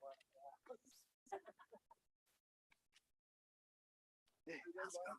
Hey, how's it going?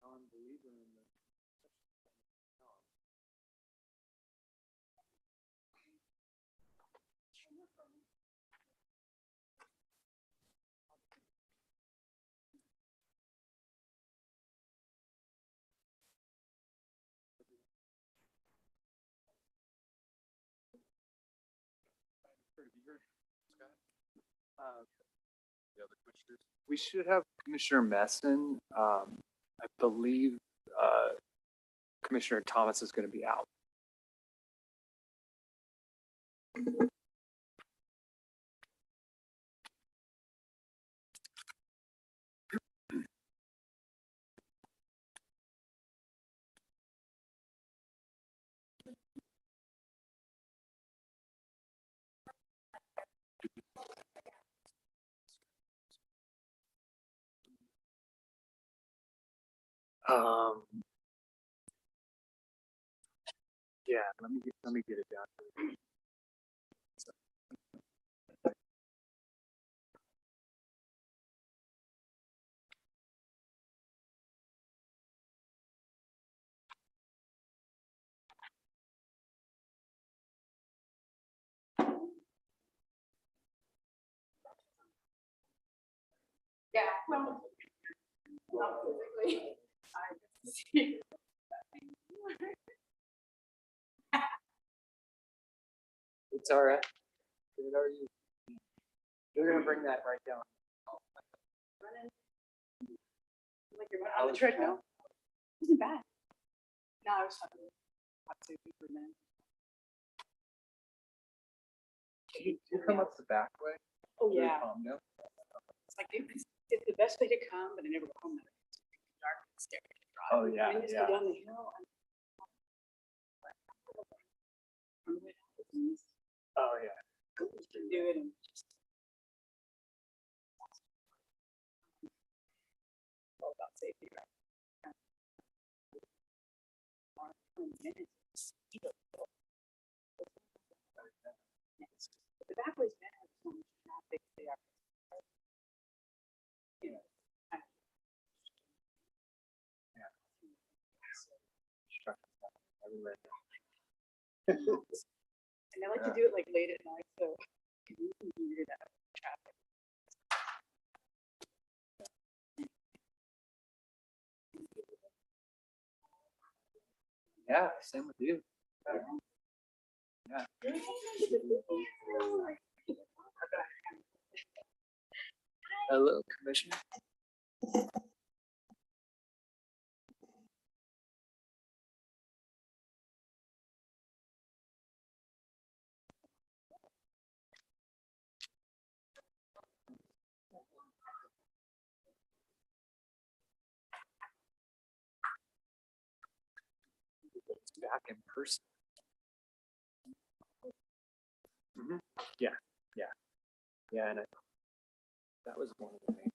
Non-believer in the the other commissioners. We should have Commissioner Messon. I believe Commissioner Thomas is going to be out. Yeah, let me get it down. Yeah, well, not physically. I see. It's all right. Good, how are you? You're gonna bring that right down. Running. Like you're on the treadmill. Isn't bad. No, I was talking about safety for a minute. Can you come up the back way? Oh, yeah. No. It's like, it's the best way to come, but I never go home that way. It's dark and scary to drive. Oh, yeah, I mean, just yeah. go down the hill. And... Oh, yeah. Do it and just... All about safety, right? The back way's better as long as traffic there. You know, Everywhere. and I like to do it like late at night, so you can hear that traffic. Yeah, same with you. Yeah. Hello, Commissioner. It's back in person. Yeah, and that was one of the things.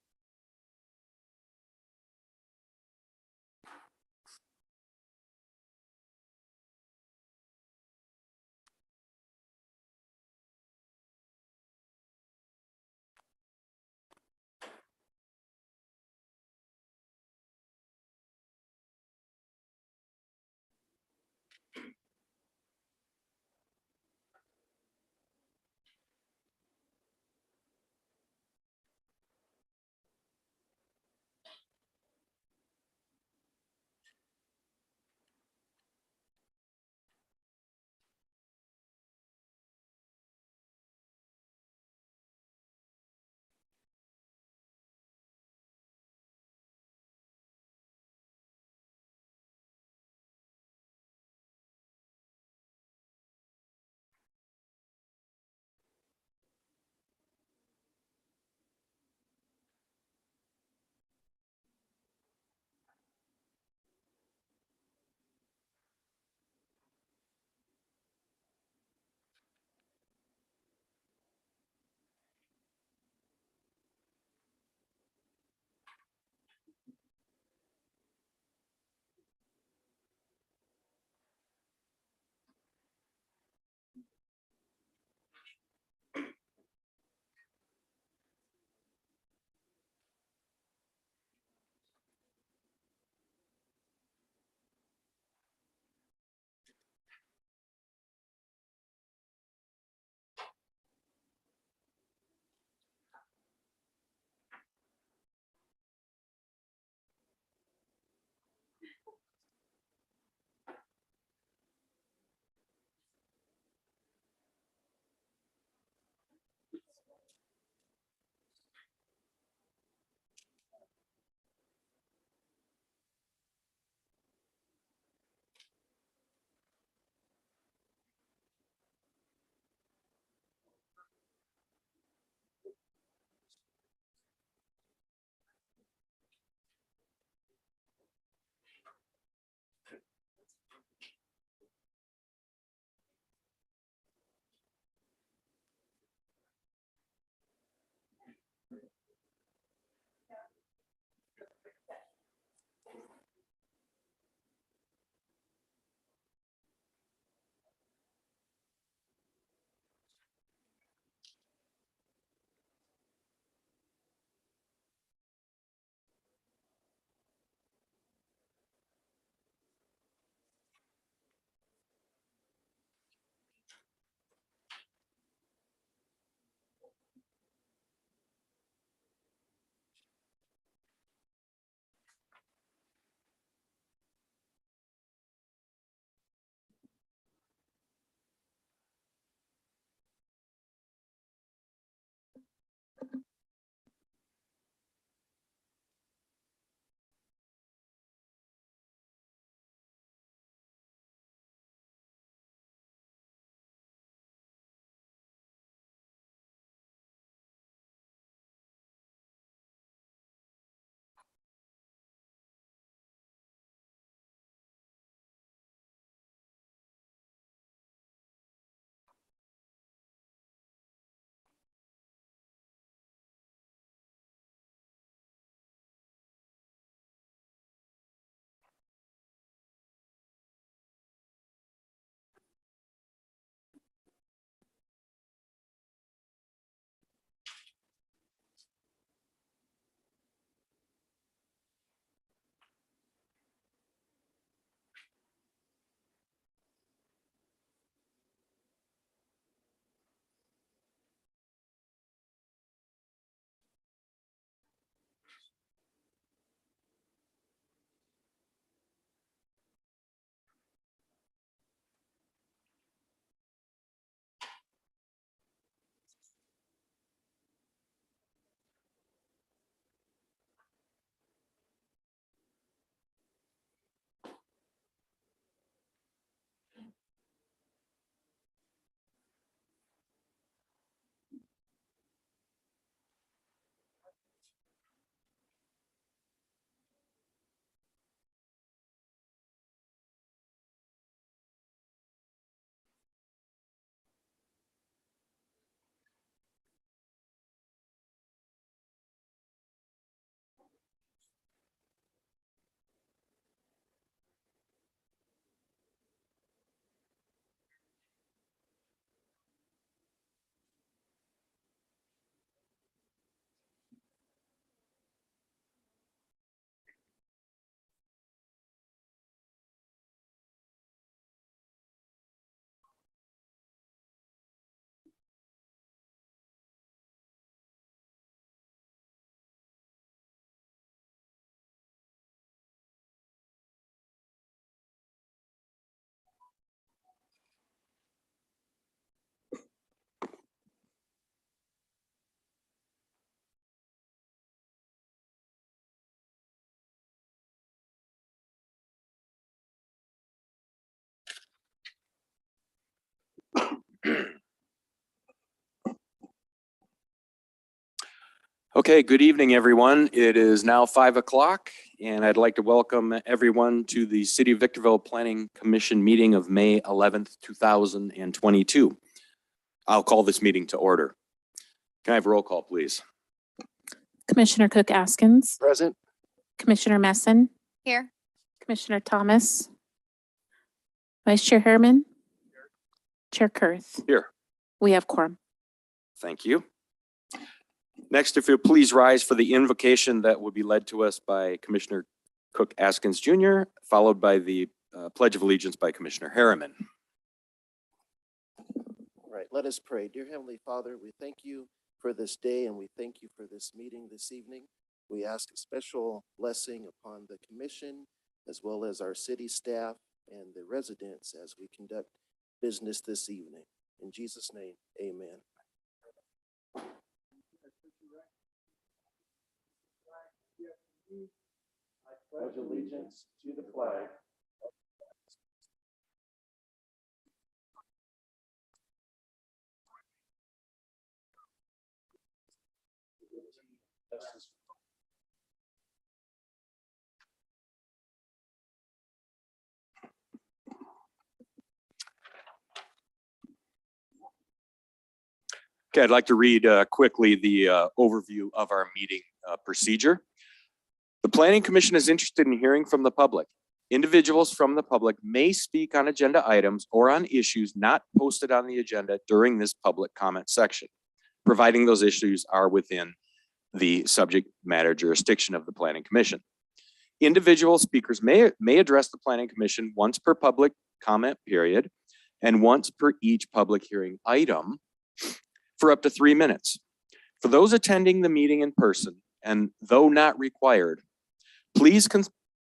Okay, good evening, everyone. It is now 5 o'clock, and I'd like to welcome everyone to the City of Victorville Planning Commission meeting of May 11th, 2022. I'll call this meeting to order. Can I have a roll call, please? Commissioner Cook Askins, Present. Commissioner Messin. Here. Commissioner Thomas. Vice Chair Harriman. Chair Kurth. Here. We have quorum. Thank you. Next, if you'll please rise for the invocation that will be led to us by Commissioner Cook Askins Jr., followed by the Pledge of Allegiance by Commissioner Harriman. All right, let us pray. Dear Heavenly Father, we thank you for this day and we thank you for this meeting this evening. We ask a special blessing upon the commission as well as our city staff and the residents as we conduct business this evening. In Jesus' name, amen. I pledge allegiance to the flag Okay, I'd like to read quickly the overview of our meeting procedure. The Planning Commission is interested in hearing from the public. Individuals from the public may speak on agenda items or on issues not posted on the agenda during this public comment section, providing those issues are within the subject matter jurisdiction of the Planning Commission. Individual speakers may address the Planning Commission once per public comment period and once per each public hearing item for up to 3 minutes. For those attending the meeting in person, and though not required, please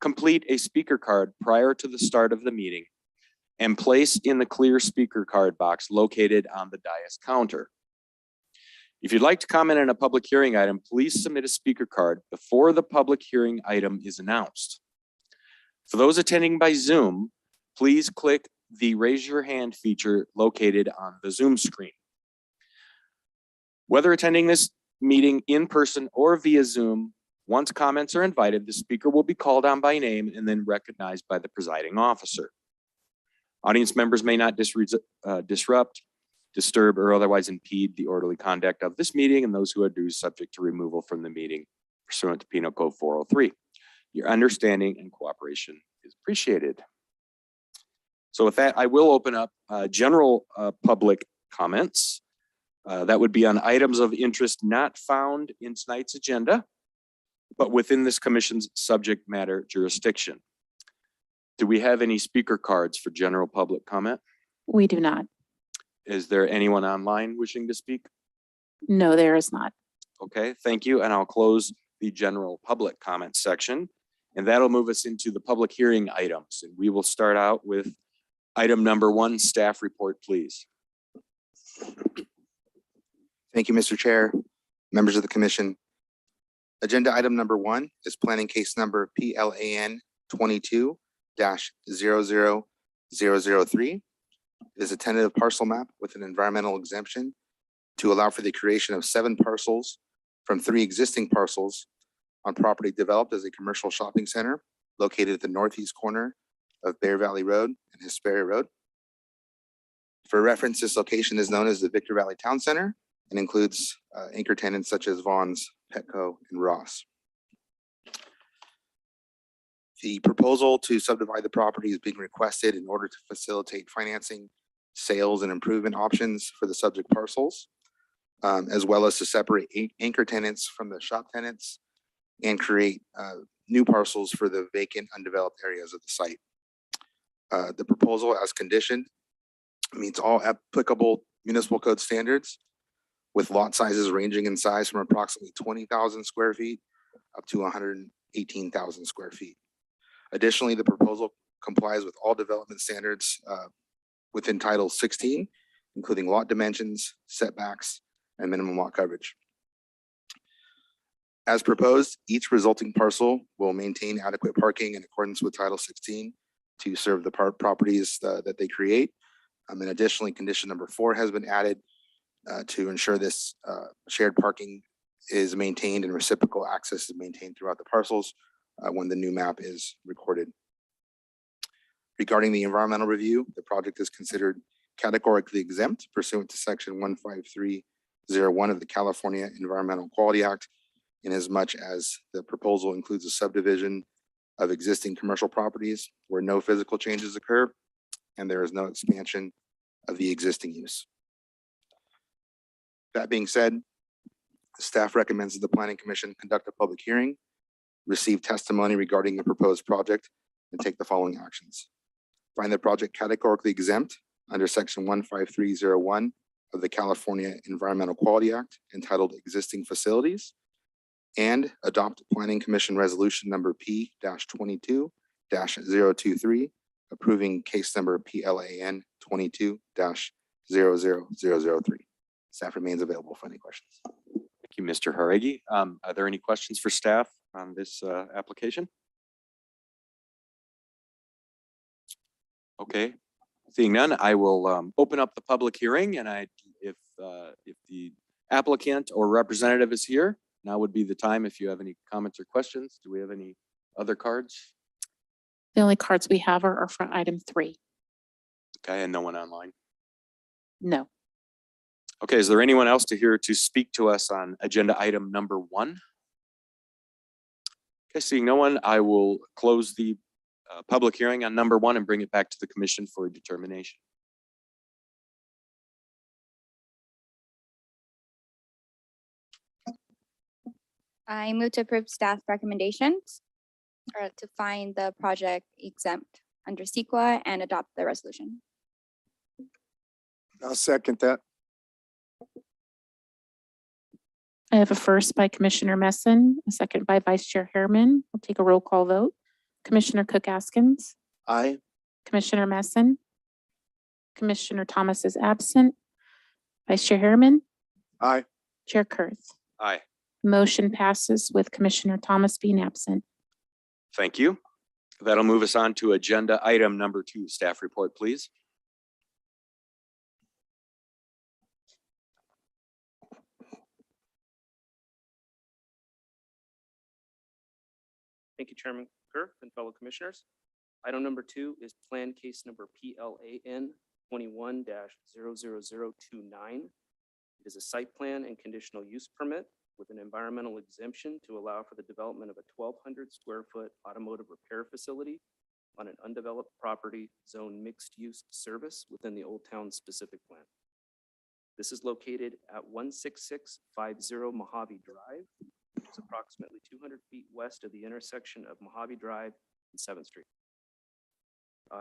complete a speaker card prior to the start of the meeting and place in the clear speaker card box located on the dais counter. If you'd like to comment on a public hearing item, please submit a speaker card before the public hearing item is announced. For those attending by Zoom, please click the raise your hand feature located on the Zoom screen. Whether attending this meeting in person or via Zoom, once comments are invited, the speaker will be called on by name and then recognized by the presiding officer. Audience members may not disrupt, disturb, or otherwise impede the orderly conduct of this meeting, and those who are due subject to removal from the meeting pursuant to Penal Code 403. Your understanding and cooperation is appreciated. So with that, I will open up general public comments. That would be on items of interest not found in tonight's agenda, but within this commission's subject matter jurisdiction. Do we have any speaker cards for general public comment? We do not. Is there anyone online wishing to speak? No, there is not. Okay, thank you. And I'll close the general public comment section. And that'll move us into the public hearing items. And we will start out with item number 1, staff report, please. Thank you, Mr. Chair, members of the commission. Agenda item number 1 is planning case number PLAN 22-00003. It is a tentative parcel map with an environmental exemption to allow for the creation of 7 parcels from 3 existing parcels on property developed as a commercial shopping center located at the northeast corner of Bear Valley Road and Hesperia Road. For reference, this location is known as the Victor Valley Town Center and includes anchor tenants such as Vaughn's, Petco, and Ross. The proposal to subdivide the property is being requested in order to facilitate financing, sales, and improvement options for the subject parcels, as well as to separate anchor tenants from the shop tenants and create new parcels for the vacant, undeveloped areas of the site. The proposal, as conditioned, meets all applicable municipal code standards, with lot sizes ranging in size from approximately 20,000 square feet up to 118,000 square feet. Additionally, the proposal complies with all development standards within Title 16, including lot dimensions, setbacks, and minimum lot coverage. As proposed, each resulting parcel will maintain adequate parking in accordance with Title 16 to serve the properties that they create, And additionally, condition number 4 has been added to ensure this shared parking is maintained and reciprocal access is maintained throughout the parcels when the new map is recorded. Regarding the environmental review, the project is considered categorically exempt pursuant to section 15301 of the California Environmental Quality Act, inasmuch as the proposal includes a subdivision of existing commercial properties where no physical changes occur and there is no expansion of the existing use. That being said, staff recommends that the Planning Commission conduct a public hearing, receive testimony regarding the proposed project, and take the following actions. Find the project categorically exempt under section 15301 of the California Environmental Quality Act entitled Existing Facilities, and adopt Planning Commission Resolution number P-22-023, approving case number PLAN 22-00003. Staff remains available for any questions. Thank you, Mr. Haregi. Are there any questions for staff on this application? Okay, seeing none, I will open up the public hearing, and if the applicant or representative is here, now would be the time if you have any comments or questions. Do we have any other cards? The only cards we have are for item 3. Okay, and no one online. No. Okay, is there anyone else here to speak to us on agenda item number 1? Okay, seeing no one, I will close the public hearing on number 1 and bring it back to the commission for a determination. I move to approve staff recommendations or to find the project exempt under CEQA and adopt the resolution. I'll second that. I have a first by Commissioner Messin, a second by Vice Chair Harriman. We'll take a roll call vote. Commissioner Cook-Askins, Aye. Commissioner Messin, Commissioner Thomas is absent. Vice Chair Harriman, Aye. Chair Kurth. Aye. Motion passes with Commissioner Thomas being absent. Thank you. That'll move us on to agenda item number 2. Staff report, please. Thank you, Chairman Kerr and fellow commissioners. Item number 2 is plan case number PLAN 21-00029. It is a site plan and conditional use permit with an environmental exemption to allow for the development of a 1,200 square foot automotive repair facility on an undeveloped property zone mixed use service within the Old Town specific plan. This is located at 16650 Mojave Drive, which is approximately 200 feet west of the intersection of Mojave Drive and 7th Street.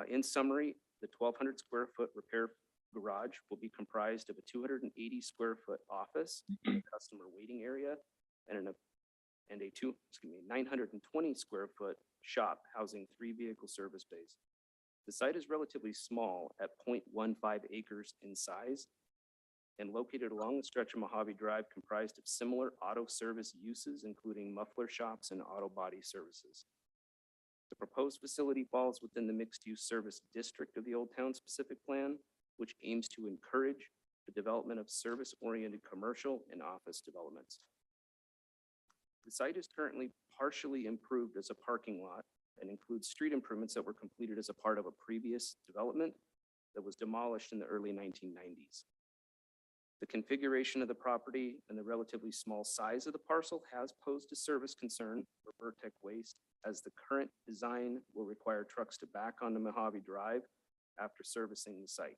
In summary, the 1,200 square foot repair garage will be comprised of a 280 square foot office, a customer waiting area, and a 920 square foot shop housing 3 vehicle service bays. The site is relatively small at 0.15 acres in size and located along the stretch of Mojave Drive comprised of similar auto service uses, including muffler shops and auto body services. The proposed facility falls within the mixed-use service district of the Old Town specific plan, which aims to encourage the development of service-oriented commercial and office developments. The site is currently partially improved as a parking lot and includes street improvements that were completed as a part of a previous development that was demolished in the early 1990s. The configuration of the property and the relatively small size of the parcel has posed a service concern for Vertex waste, as the current design will require trucks to back onto Mojave Drive after servicing the site.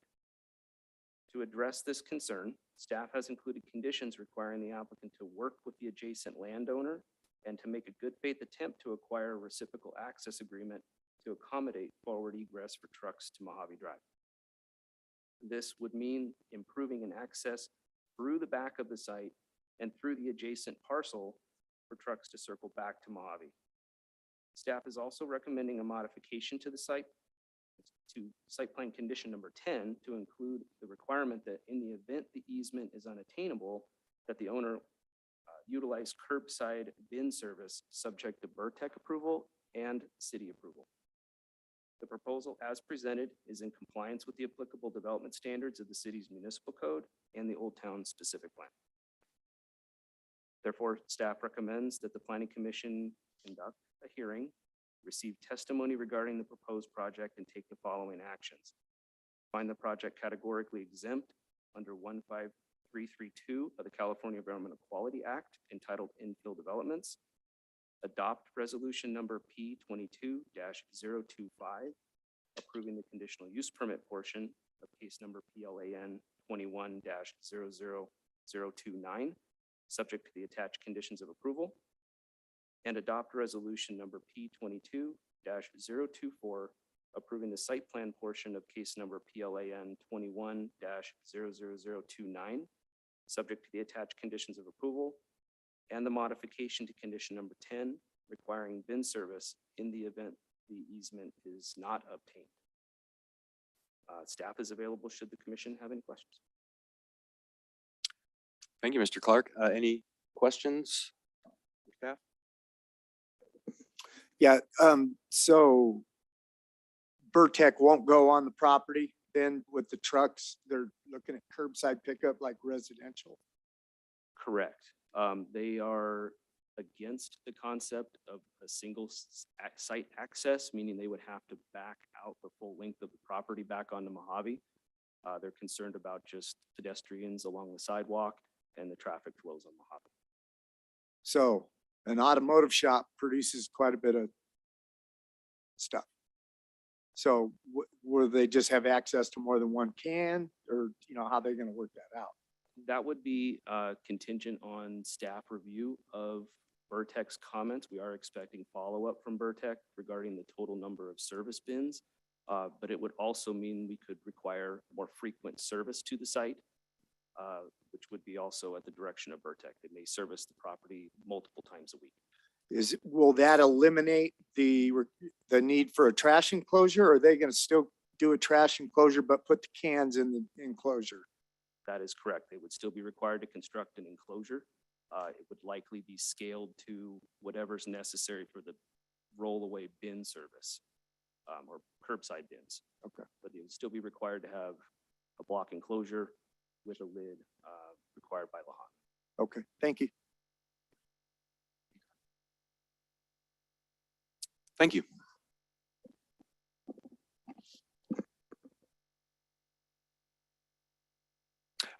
To address this concern, staff has included conditions requiring the applicant to work with the adjacent landowner and to make a good faith attempt to acquire a reciprocal access agreement to accommodate forward egress for trucks to Mojave Drive. This would mean improving an access through the back of the site and through the adjacent parcel for trucks to circle back to Mojave. Staff is also recommending a modification to the site to site plan condition number 10 to include the requirement that in the event the easement is unattainable, that the owner utilize curbside bin service subject to Vertex approval and city approval. The proposal as presented is in compliance with the applicable development standards of the city's municipal code and the Old Town specific plan. Therefore, staff recommends that the Planning Commission conduct a hearing, receive testimony regarding the proposed project, and take the following actions. Find the project categorically exempt under 15332 of the California Environmental Quality Act entitled Infill Developments. Adopt resolution number P22-025, approving the conditional use permit portion of case number PLAN 21-00029, subject to the attached conditions of approval. And adopt resolution number P22-024, approving the site plan portion of case number PLAN 21-00029, subject to the attached conditions of approval, and the modification to condition number 10, requiring bin service in the event the easement is not obtained. Staff is available should the commission have any questions. Thank you, Mr. Clark. Any questions? Staff? Yeah, so Vertex won't go on the property then with the trucks. They're looking at curbside pickup like residential. Correct. They are against the concept of a single site access, meaning they would have to back out the full length of the property back onto Mojave. They're concerned about just pedestrians along the sidewalk and the traffic flows on Mojave. So an automotive shop produces quite a bit of stuff. So will they just have access to more than one can, or, how they're going to work that out? That would be contingent on staff review of Vertex comments. We are expecting follow-up from Vertex regarding the total number of service bins, but it would also mean we could require more frequent service to the site, which would be also at the direction of Vertex. It may service the property multiple times a week. Will that eliminate the need for a trash enclosure, or are they going to still do a trash enclosure but put the cans in the enclosure? That is correct. They would still be required to construct an enclosure. It would likely be scaled to whatever's necessary for the rollaway bin service or curbside bins. Okay. But they would still be required to have a block enclosure with a lid required by law. Okay, thank you. Thank you.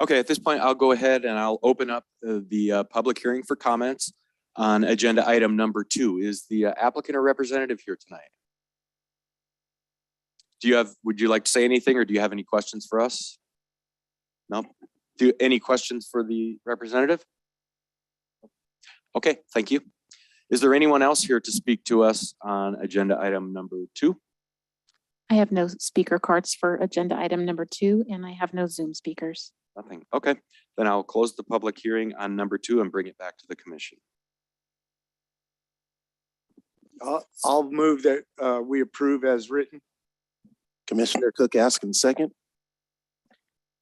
Okay, at this point, I'll go ahead and I'll open up the public hearing for comments on agenda item number 2. Is the applicant or representative here tonight? Would you like to say anything, or do you have any questions for us? No? Any questions for the representative? Okay, thank you. Is there anyone else here to speak to us on agenda item number 2? I have no speaker cards for agenda item number 2, and I have no Zoom speakers. Nothing. Okay, then I'll close the public hearing on number 2 and bring it back to the commission. I'll move that we approve as written. Commissioner Cook Askin, second.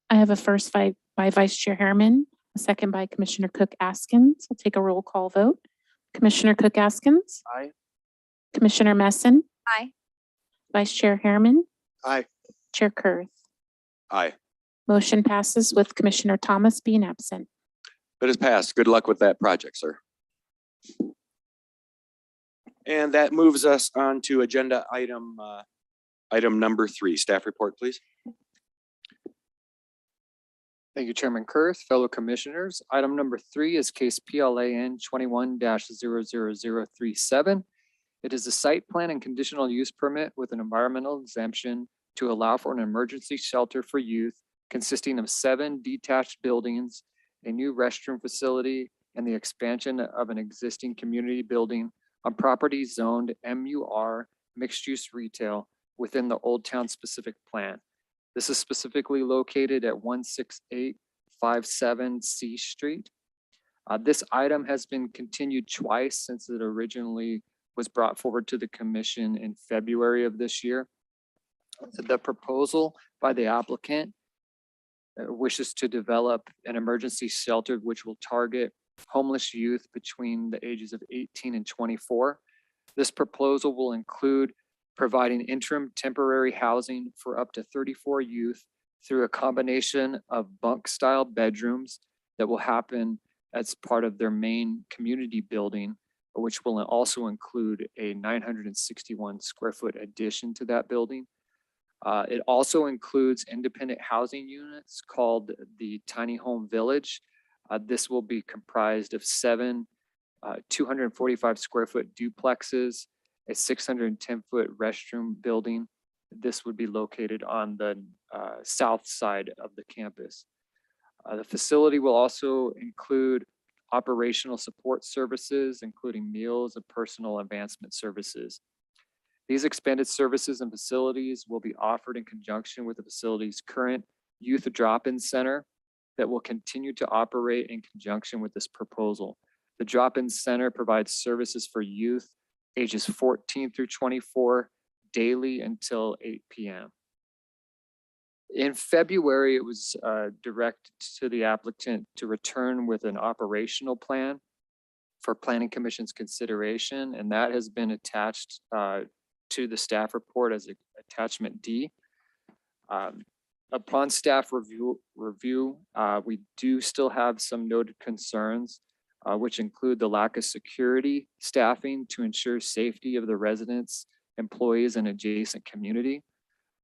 I have a first by Vice Chair Harriman, a second by Commissioner Cook Askins. We'll take a roll call vote. Commissioner Cook Askins. Aye. Commissioner Messin. Aye. Vice Chair Harriman. Aye. Chair Kurth. Aye. Motion passes with Commissioner Thomas being absent. It has passed. Good luck with that project, sir. And that moves us on to agenda item number 3. Staff report, please. Thank you, Chairman Kurth, fellow commissioners. Item number 3 is case PLAN 21-00037. It is a site plan and conditional use permit with an environmental exemption to allow for an emergency shelter for youth consisting of 7 detached buildings, a new restroom facility, and the expansion of an existing community building on property zoned MUR mixed-use retail within the Old Town specific plan. This is specifically located at 16857 C Street. This item has been continued twice since it originally was brought forward to the commission in February of this year. The proposal by the applicant wishes to develop an emergency shelter which will target homeless youth between the ages of 18 and 24. This proposal will include providing interim temporary housing for up to 34 youth through a combination of bunk-style bedrooms that will happen as part of their main community building, which will also include a 961 square foot addition to that building. It also includes independent housing units called the Tiny Home Village. This will be comprised of 7 245 square foot duplexes, a 610 foot restroom building. This would be located on the south side of the campus. The facility will also include operational support services, including meals and personal advancement services. These expanded services and facilities will be offered in conjunction with the facility's current youth drop-in center that will continue to operate in conjunction with this proposal. The drop-in center provides services for youth ages 14 through 24 daily until 8 p.m. In February, it was directed to the applicant to return with an operational plan for Planning Commission's consideration, and that has been attached to the staff report as attachment D. Upon staff review, we do still have some noted concerns, which include the lack of security staffing to ensure safety of the residents, employees, and adjacent community.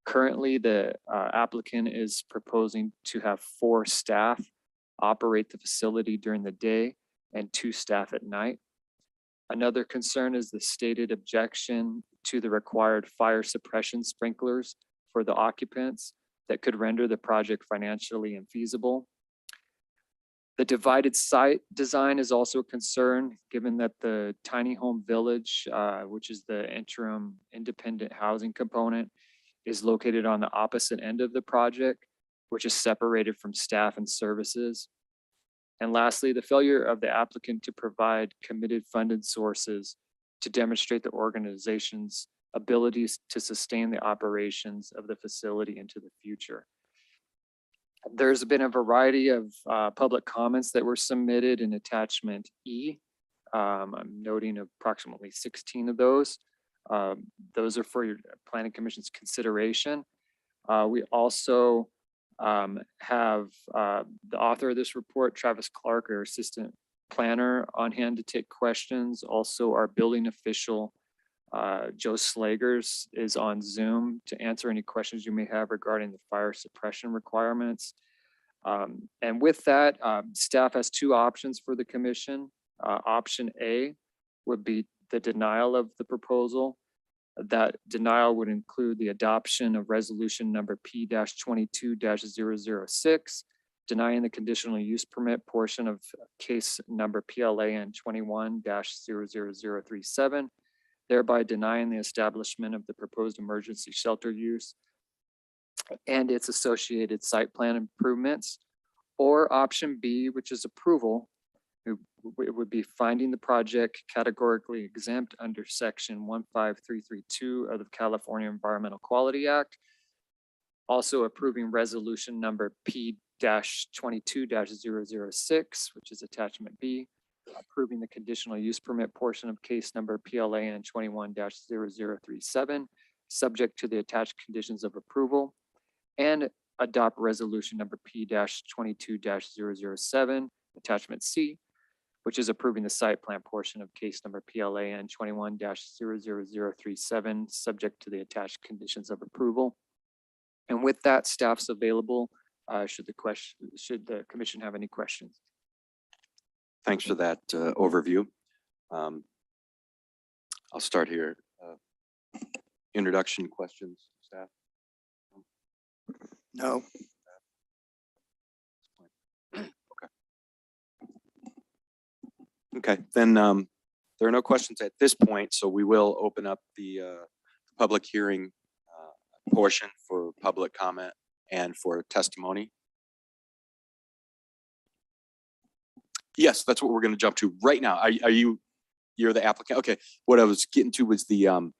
Currently, the applicant is proposing to have 4 staff operate the facility during the day and 2 staff at night. Another concern is the stated objection to the required fire suppression sprinklers for the occupants that could render the project financially infeasible. The divided site design is also a concern, given that the tiny home village, which is the interim independent housing component, is located on the opposite end of the project, which is separated from staff and services. And lastly, the failure of the applicant to provide committed funded sources to demonstrate the organization's abilities to sustain the operations of the facility into the future. There's been a variety of public comments that were submitted in attachment E. I'm noting approximately 16 of those. Those are for your Planning Commission's consideration. We also have the author of this report, Travis Clark, our assistant planner, on hand to take questions. Also, our building official, Joe Slagers, is on Zoom to answer any questions you may have regarding the fire suppression requirements. And with that, staff has 2 options for the commission. Option A would be the denial of the proposal. That denial would include the adoption of resolution number P-22-006, denying the conditional use permit portion of case number PLAN 21-00037, thereby denying the establishment of the proposed emergency shelter use and its associated site plan improvements. Or option B, which is approval, it would be finding the project categorically exempt under section 15332 of the California Environmental Quality Act. Also approving resolution number P-22-006, which is attachment B, approving the conditional use permit portion of case number PLAN 21-0037, subject to the attached conditions of approval, and adopt resolution number P-22-007, attachment C, which is approving the site plan portion of case number PLAN 21-00037, subject to the attached conditions of approval. And with that, staff's available. Should the commission have any questions? Thanks for that overview. I'll start here. Introduction questions, staff? No. Okay, then there are no questions at this point, so we will open up the public hearing portion for public comment and for testimony. Yes, that's what we're going to jump to right now. You're the applicant? Okay, what I was getting to was the,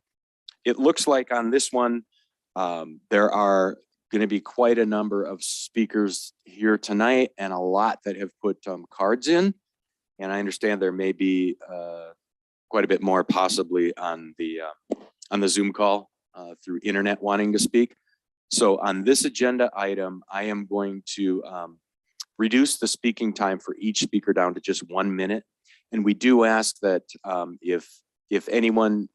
it looks like on this one, there are going to be quite a number of speakers here tonight and a lot that have put cards in. And I understand there may be quite a bit more possibly on the Zoom call. through internet wanting to speak. So on this agenda item, I am going to reduce the speaking time for each speaker down to just 1 minute. And we do ask that if anyone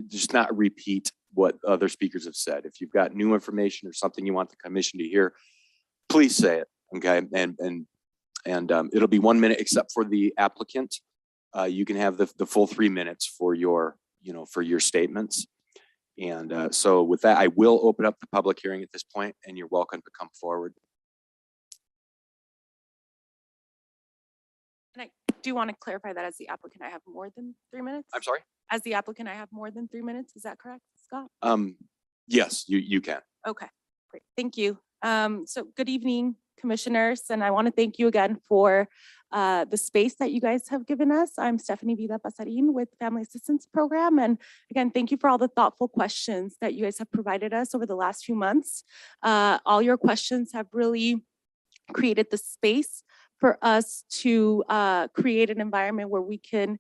just not repeat what other speakers have said. If you've got new information or something you want the commission to hear, please say it, okay? And it'll be 1 minute except for the applicant. You can have the full 3 minutes for your, for your statements. And so with that, I will open up the public hearing at this point, and you're welcome to come forward. And I do want to clarify that as the applicant, I have more than 3 minutes? I'm sorry? As the applicant, I have more than 3 minutes. Is that correct, Scott? Yes, you can. Okay, great. Thank you. So good evening, commissioners, and I want to thank you again for the space that you guys have given us. I'm Stephanie Vida Pasarin with Family Assistance Program. And again, thank you for all the thoughtful questions that you guys have provided us over the last few months. All your questions have really created the space for us to create an environment where we can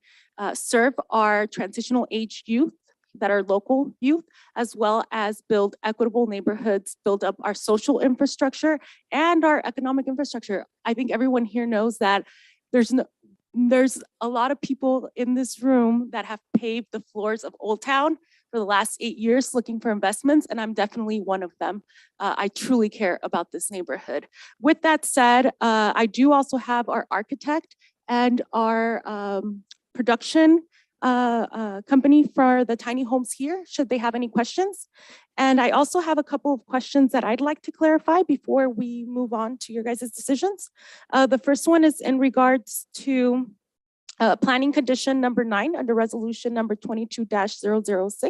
serve our transitional age youth that are local youth, as well as build equitable neighborhoods, build up our social infrastructure and our economic infrastructure. I think everyone here knows that there's a lot of people in this room that have paved the floors of Old Town for the last 8 years looking for investments, and I'm definitely one of them. I truly care about this neighborhood. With that said, I do also have our architect and our production company for the tiny homes here, should they have any questions. And I also have a couple of questions that I'd like to clarify before we move on to your guys' decisions. The first one is in regards to planning condition number 9 under resolution number 22-006.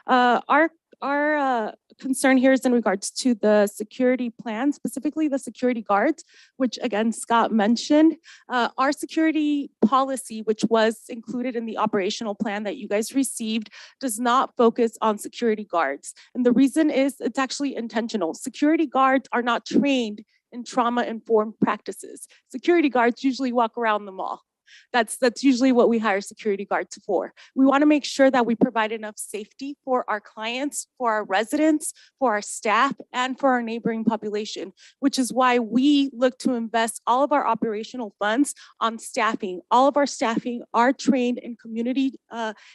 Our concern here is in regards to the security plan, specifically the security guards, which again, Scott mentioned. Our security policy, which was included in the operational plan that you guys received, does not focus on security guards. And the reason is it's actually intentional. Security guards are not trained in trauma-informed practices. Security guards usually walk around the mall. That's usually what we hire security guards for. We want to make sure that we provide enough safety for our clients, for our residents, for our staff, and for our neighboring population, which is why we look to invest all of our operational funds on staffing. All of our staffing are trained in community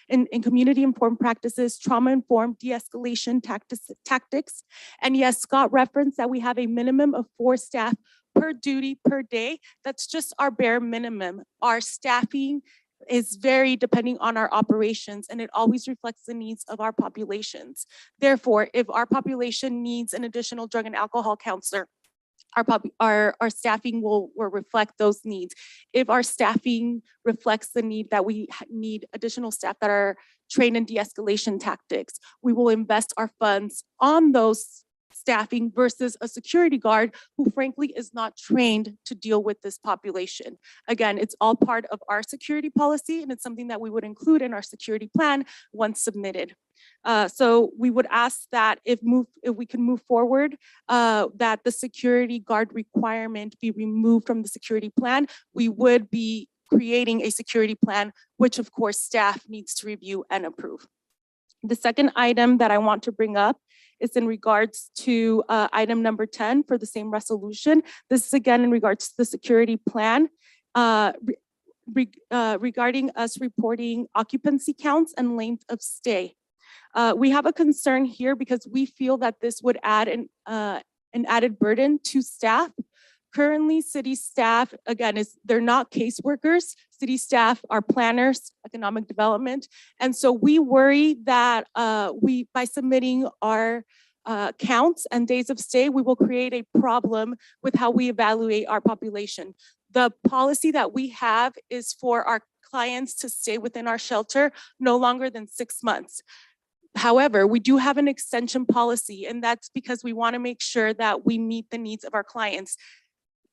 informed practices, trauma-informed de-escalation tactics. And yes, Scott referenced that we have a minimum of 4 staff per duty per day. That's just our bare minimum. Our staffing is very depending on our operations, and it always reflects the needs of our populations. Therefore, if our population needs an additional drug and alcohol counselor, our staffing will reflect those needs. If our staffing reflects the need that we need additional staff that are trained in de-escalation tactics, we will invest our funds on those staffing versus a security guard who frankly is not trained to deal with this population. Again, it's all part of our security policy, and it's something that we would include in our security plan once submitted. So we would ask that if we can move forward, that the security guard requirement be removed from the security plan. We would be creating a security plan, which of course staff needs to review and approve. The second item that I want to bring up is in regards to item number 10 for the same resolution. This is again in regards to the security plan regarding us reporting occupancy counts and length of stay. We have a concern here because we feel that this would add an added burden to staff. Currently, city staff, again, they're not caseworkers. City staff are planners, economic development. And so we worry that by submitting our counts and days of stay, we will create a problem with how we evaluate our population. The policy that we have is for our clients to stay within our shelter no longer than 6 months. However, we do have an extension policy, and that's because we want to make sure that we meet the needs of our clients.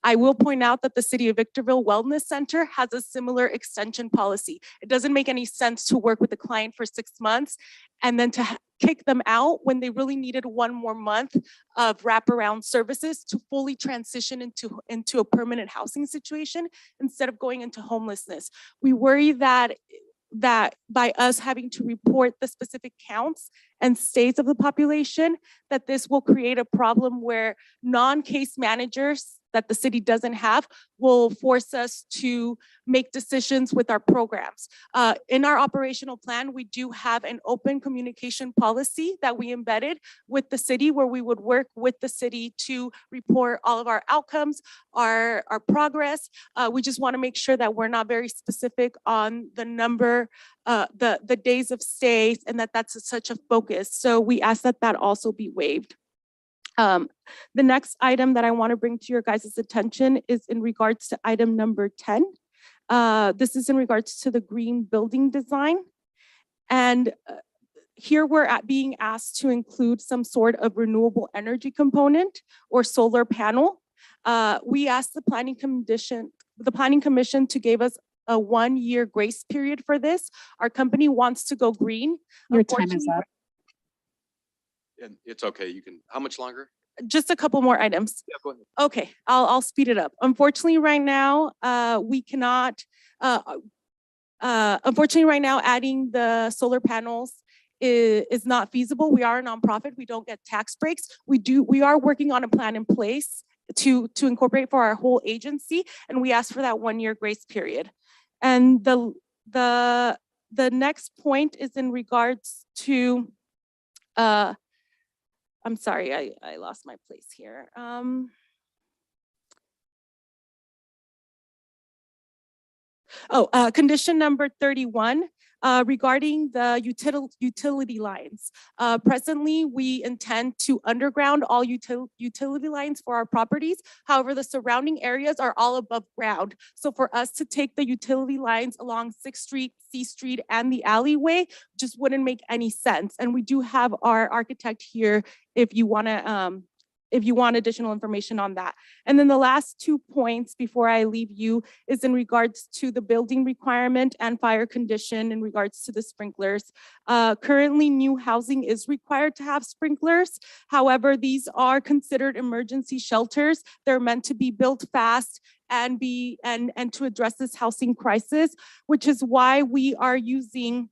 I will point out that the City of Victorville Wellness Center has a similar extension policy. It doesn't make any sense to work with a client for 6 months and then to kick them out when they really needed 1 more month of wraparound services to fully transition into a permanent housing situation instead of going into homelessness. We worry that that by us having to report the specific counts and states of the population, that this will create a problem where non-case managers that the city doesn't have will force us to make decisions with our programs. In our operational plan, we do have an open communication policy that we embedded with the city, where we would work with the city to report all of our outcomes, our progress. We just want to make sure that we're not very specific on the number, the days of stays, and that's such a focus. So we ask that that also be waived. The next item that I want to bring to your guys' attention is in regards to item number 10. This is in regards to the green building design. And here we're being asked to include some sort of renewable energy component or solar panel. We asked the planning commission to give us a 1-year grace period for this. Our company wants to go green. Your time is up. And it's okay, you can, how much longer? Just a couple more items. Yeah, go ahead. Okay, I'll speed it up. Unfortunately, right now, we cannot, unfortunately, right now, adding the solar panels is not feasible. We are a nonprofit. We don't get tax breaks. We are working on a plan in place to incorporate for our whole agency, and we ask for that 1-year grace period. And the next point is in regards to, I'm sorry, I lost my place here. Condition number 31, regarding the utility lines. Presently, we intend to underground all utility lines for our properties. However, the surrounding areas are all above ground. So for us to take the utility lines along 6th Street, C Street, and the alleyway just wouldn't make any sense. And we do have our architect here if you want additional information on that. And then the last 2 points before I leave you is in regards to the building requirement and fire condition in regards to the sprinklers. Currently, new housing is required to have sprinklers. However, these are considered emergency shelters. They're meant to be built fast and to address this housing crisis, which is why we are using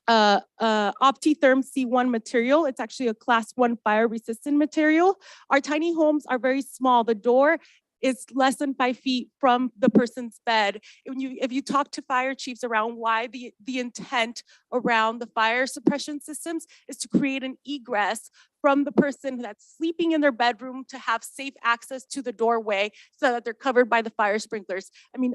OptiTherm C1 material. It's actually a class 1 fire resistant material. Our tiny homes are very small. The door is less than 5 feet from the person's bed. If you talk to fire chiefs around why the intent around the fire suppression systems is to create an egress from the person that's sleeping in their bedroom to have safe access to the doorway so that they're covered by the fire sprinklers. I mean,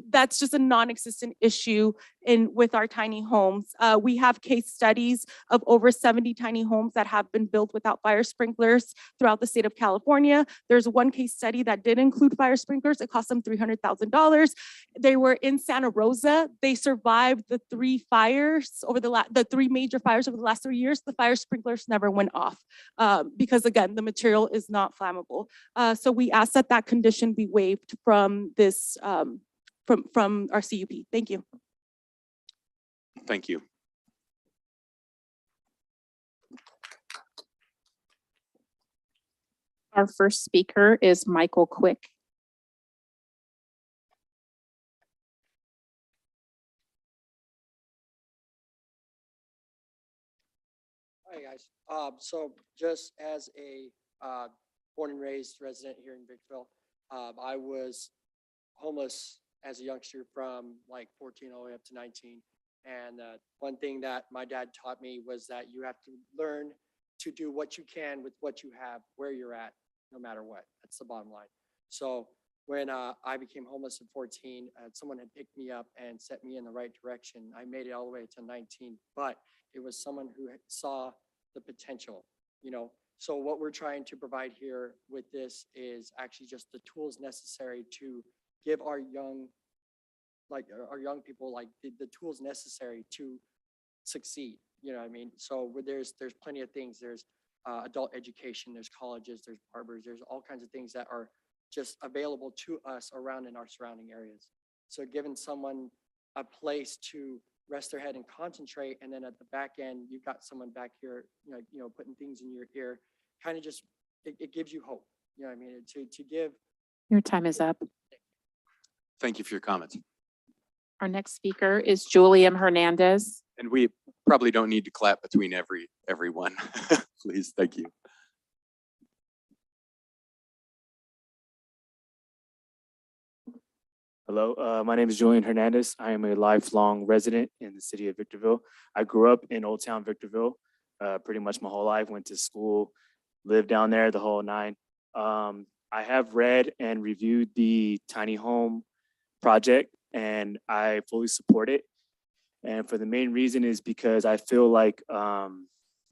that's just a non-existent issue with our tiny homes. We have case studies of over 70 tiny homes that have been built without fire sprinklers throughout the state of California. There's one case study that did include fire sprinklers. It cost them $300,000. They were in Santa Rosa. They survived the 3 fires over the 3 major fires over the last 3 years. The fire sprinklers never went off. Because again, the material is not flammable. So we ask that that condition be waived from this, from our CUP. Thank you. Thank you. Our first speaker is Michael Quick. Hi, guys. So just as a born and raised resident here in Victorville, I was homeless as a youngster from like 14 all the way up to 19. And one thing that my dad taught me was that you have to learn to do what you can with what you have, where you're at, no matter what. That's the bottom line. So when I became homeless at 14, someone had picked me up and set me in the right direction. I made it all the way to 19, but it was someone who saw the potential, you know. So what we're trying to provide here with this is actually just the tools necessary to give our young people like the tools necessary to succeed. You know what I mean? So there's plenty of things. There's adult education, there's colleges, there's barbers, there's all kinds of things that are just available to us around in our surrounding areas. So giving someone a place to rest their head and concentrate, and then at the back end, you've got someone back here, you know, putting things in your ear, kind of just, it gives you hope. You know what I mean? To give. Your time is up. Thank you for your comments. Our next speaker is Julian Hernandez. And we probably don't need to clap between everyone. Please, thank you. Hello, my name is Julian Hernandez. I am a lifelong resident in the city of Victorville. I grew up in Old Town Victorville, pretty much my whole life, went to school, lived down there the whole nine. I have read and reviewed the tiny home project and I fully support it. And for the main reason is because I feel like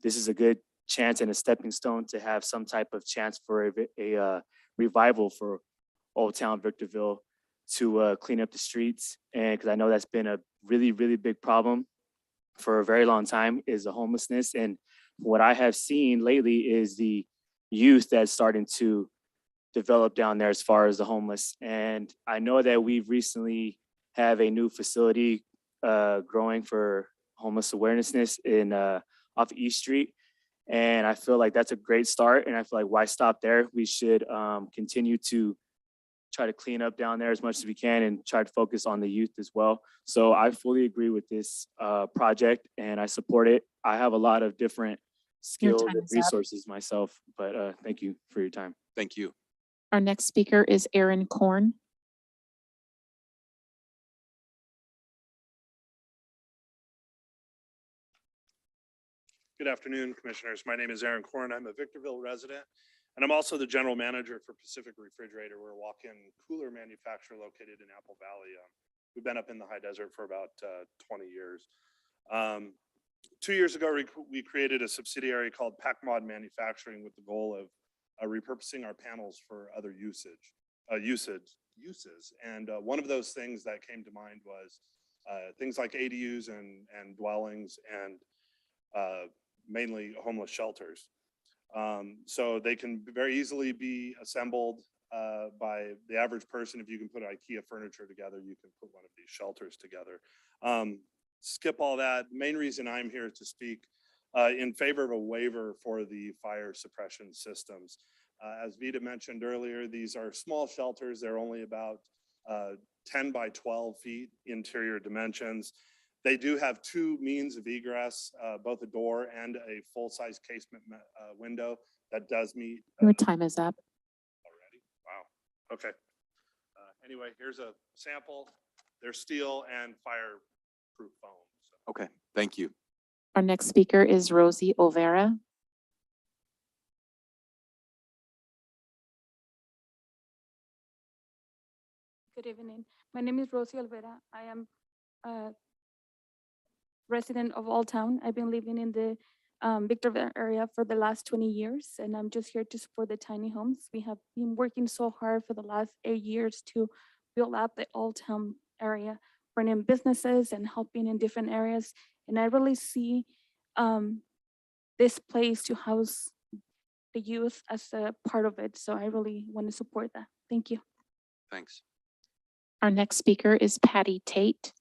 this is a good chance and a stepping stone to have some type of chance for a revival for Old Town Victorville to clean up the streets. And because I know that's been a really, really big problem for a very long time is the homelessness. And what I have seen lately is the youth that's starting to develop down there as far as the homeless. And I know that we've recently have a new facility growing for homeless awarenessness in off East Street. And I feel like that's a great start. And I feel like why stop there? We should continue to try to clean up down there as much as we can and try to focus on the youth as well. So I fully agree with this project and I support it. I have a lot of different skills time and is up. resources myself, but thank you for your time. Thank you. Our next speaker is Aaron Korn. Good afternoon, Commissioners. My name is Aaron Korn. I'm a Victorville resident, and I'm also the General Manager for Pacific Refrigerator. We're a walk-in cooler manufacturer located in Apple Valley. We've been up in the high desert for about 20 years. 2 years ago, we created a subsidiary called PacMod Manufacturing with the goal of repurposing our panels for other uses. And one of those things that came to mind was things like ADUs and dwellings and mainly homeless shelters. So they can very easily be assembled by the average person. If you can put IKEA furniture together, you can put one of these shelters together. Skip all that. Main reason I'm here to speak in favor of a waiver for the fire suppression systems. As Vita mentioned earlier, these are small shelters. They're only about 10 by 12 feet interior dimensions. They do have two means of egress, both a door and a full-size casement window that does meet. Your time is up. Already? Wow. Okay. Anyway, here's a sample. They're steel and fireproof foam. So. Okay, thank you. Our next speaker is Rosie Olvera. Good evening. My name is Rosie Olvera. I am a resident of Old Town. I've been living in the Victorville area for the last 20 years, and I'm just here to support the tiny homes. We have been working so hard for the last 8 years to build up the Old Town area, bringing businesses and helping in different areas. And I really see this place to house the youth as a part of it. So I really want to support that. Thank you. Thanks. Our next speaker is Patty Tate.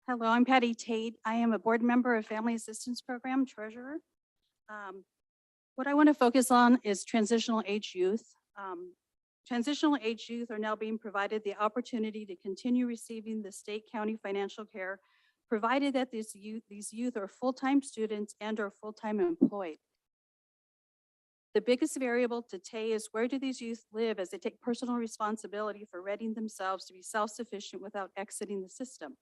Hello, I'm Patty Tate. I am a board member of Family Assistance Program Treasurer. What I want to focus on is transitional age youth. Transitional age youth are now being provided the opportunity to continue receiving the state county financial care, provided that these youth are full-time students and are full-time employed. The biggest variable today is where do these youth live as they take personal responsibility for readying themselves to be self-sufficient without exiting the system.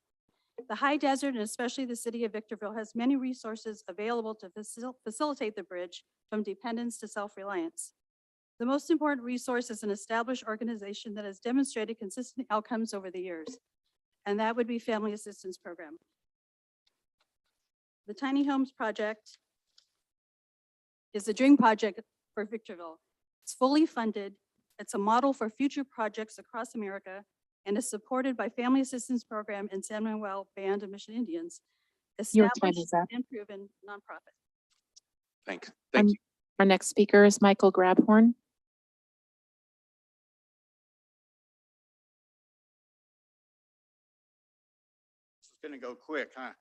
The high desert, and especially the city of Victorville, has many resources available to facilitate the bridge from dependence to self-reliance. The most important resource is an established organization that has demonstrated consistent outcomes over the years, and that would be Family Assistance Program. The Tiny Homes Project is the dream project for Victorville. It's fully funded. It's a model for future projects across America and is supported by Family Assistance Program and San Manuel Band of Mission Indians. Your time Established is up. and proven nonprofit. Thank you. Our next speaker is Michael Grabhorn. This is gonna go quick, huh?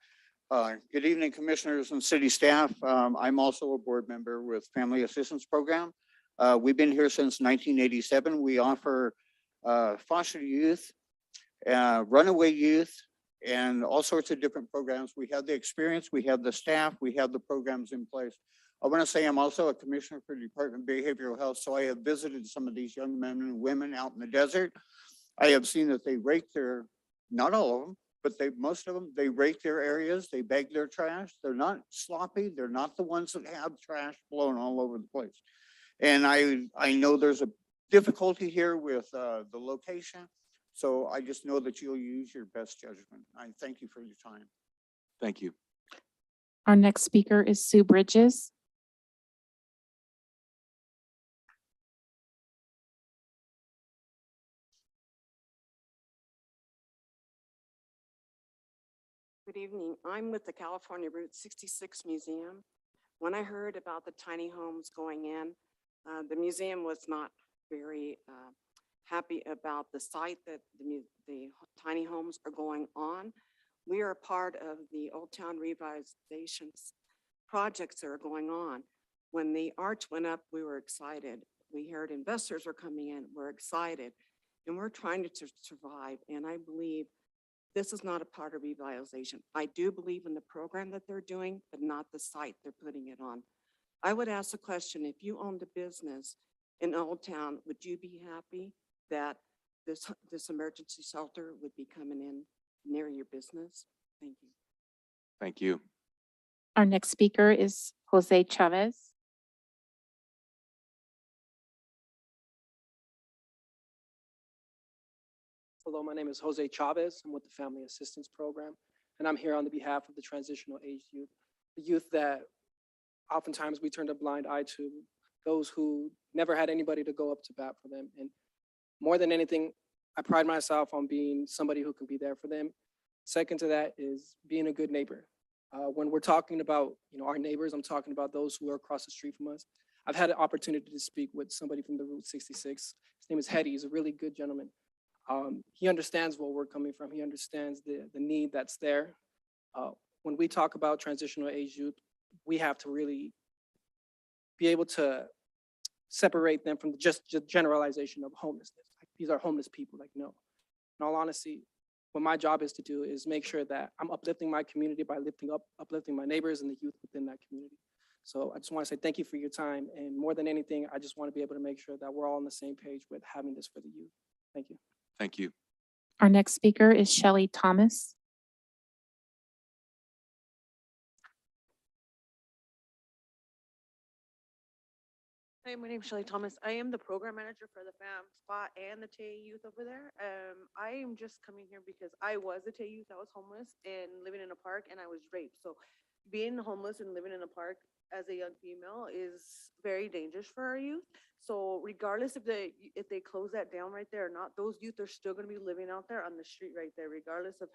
Good evening, commissioners and city staff. I'm also a board member with Family Assistance Program. We've been here since 1987. We offer foster youth, runaway youth, and all sorts of different programs. We have the experience, we have the staff, we have the programs in place. I want to say I'm also a commissioner for the Department of Behavioral Health, so I have visited some of these young men and women out in the desert. I have seen that they rake their, not all of them, but most of them, they rake their areas, they bag their trash. They're not sloppy. They're not the ones that have trash blown all over the place. And I know there's a difficulty here with the location. So I just know that you'll use your best judgment. I thank you for your time. Thank you. Our next speaker is Sue Bridges. Good evening. I'm with the California Route 66 Museum. When I heard about the tiny homes going in, the museum was not very happy about the site that the tiny homes are going on. We are part of the Old Town Revitalization projects that are going on. When the arch went up, we were excited. We heard investors were coming in, we're excited, and we're trying to survive. And I believe this is not a part of revitalization. I do believe in the program that they're doing, but not the site they're putting it on. I would ask the question, if you owned a business in Old Town, would you be happy that this emergency shelter would be coming in near your business? Thank you. Thank you. Our next speaker is Jose Chavez. Hello, my name is Jose Chavez. I'm with the Family Assistance Program, and I'm here on the behalf of the transitional age youth, the youth that oftentimes we turn a blind eye to, those who never had anybody to go up to bat for them. And more than anything, I pride myself on being somebody who can be there for them. Second to that is being a good neighbor. When we're talking about our neighbors, I'm talking about those who are across the street from us. I've had an opportunity to speak with somebody from the Route 66. His name is Hetty. He's a really good gentleman. He understands where we're coming from. He understands the need that's there. When we talk about transitional age youth, we have to really be able to separate them from just generalization of homelessness. Like, these are homeless people, like, no. In all honesty, what my job is to do is make sure that I'm uplifting my community by uplifting my neighbors and the youth within that community. So I just want to say thank you for your time. And more than anything, I just want to be able to make sure that we're all on the same page with having this for the youth. Thank you. Thank you. Our next speaker is Shelly Thomas. Hi, my name is Shelly Thomas. I am the program manager for the FAM Spot and the TAY youth over there. I am just coming here because I was a TAY youth. I was homeless and living in a park, and I was raped. So being homeless and living in a park as a young female is very dangerous for our youth. So regardless if they close that down right there or not, those youth are still going to be living out there on the street right there, regardless of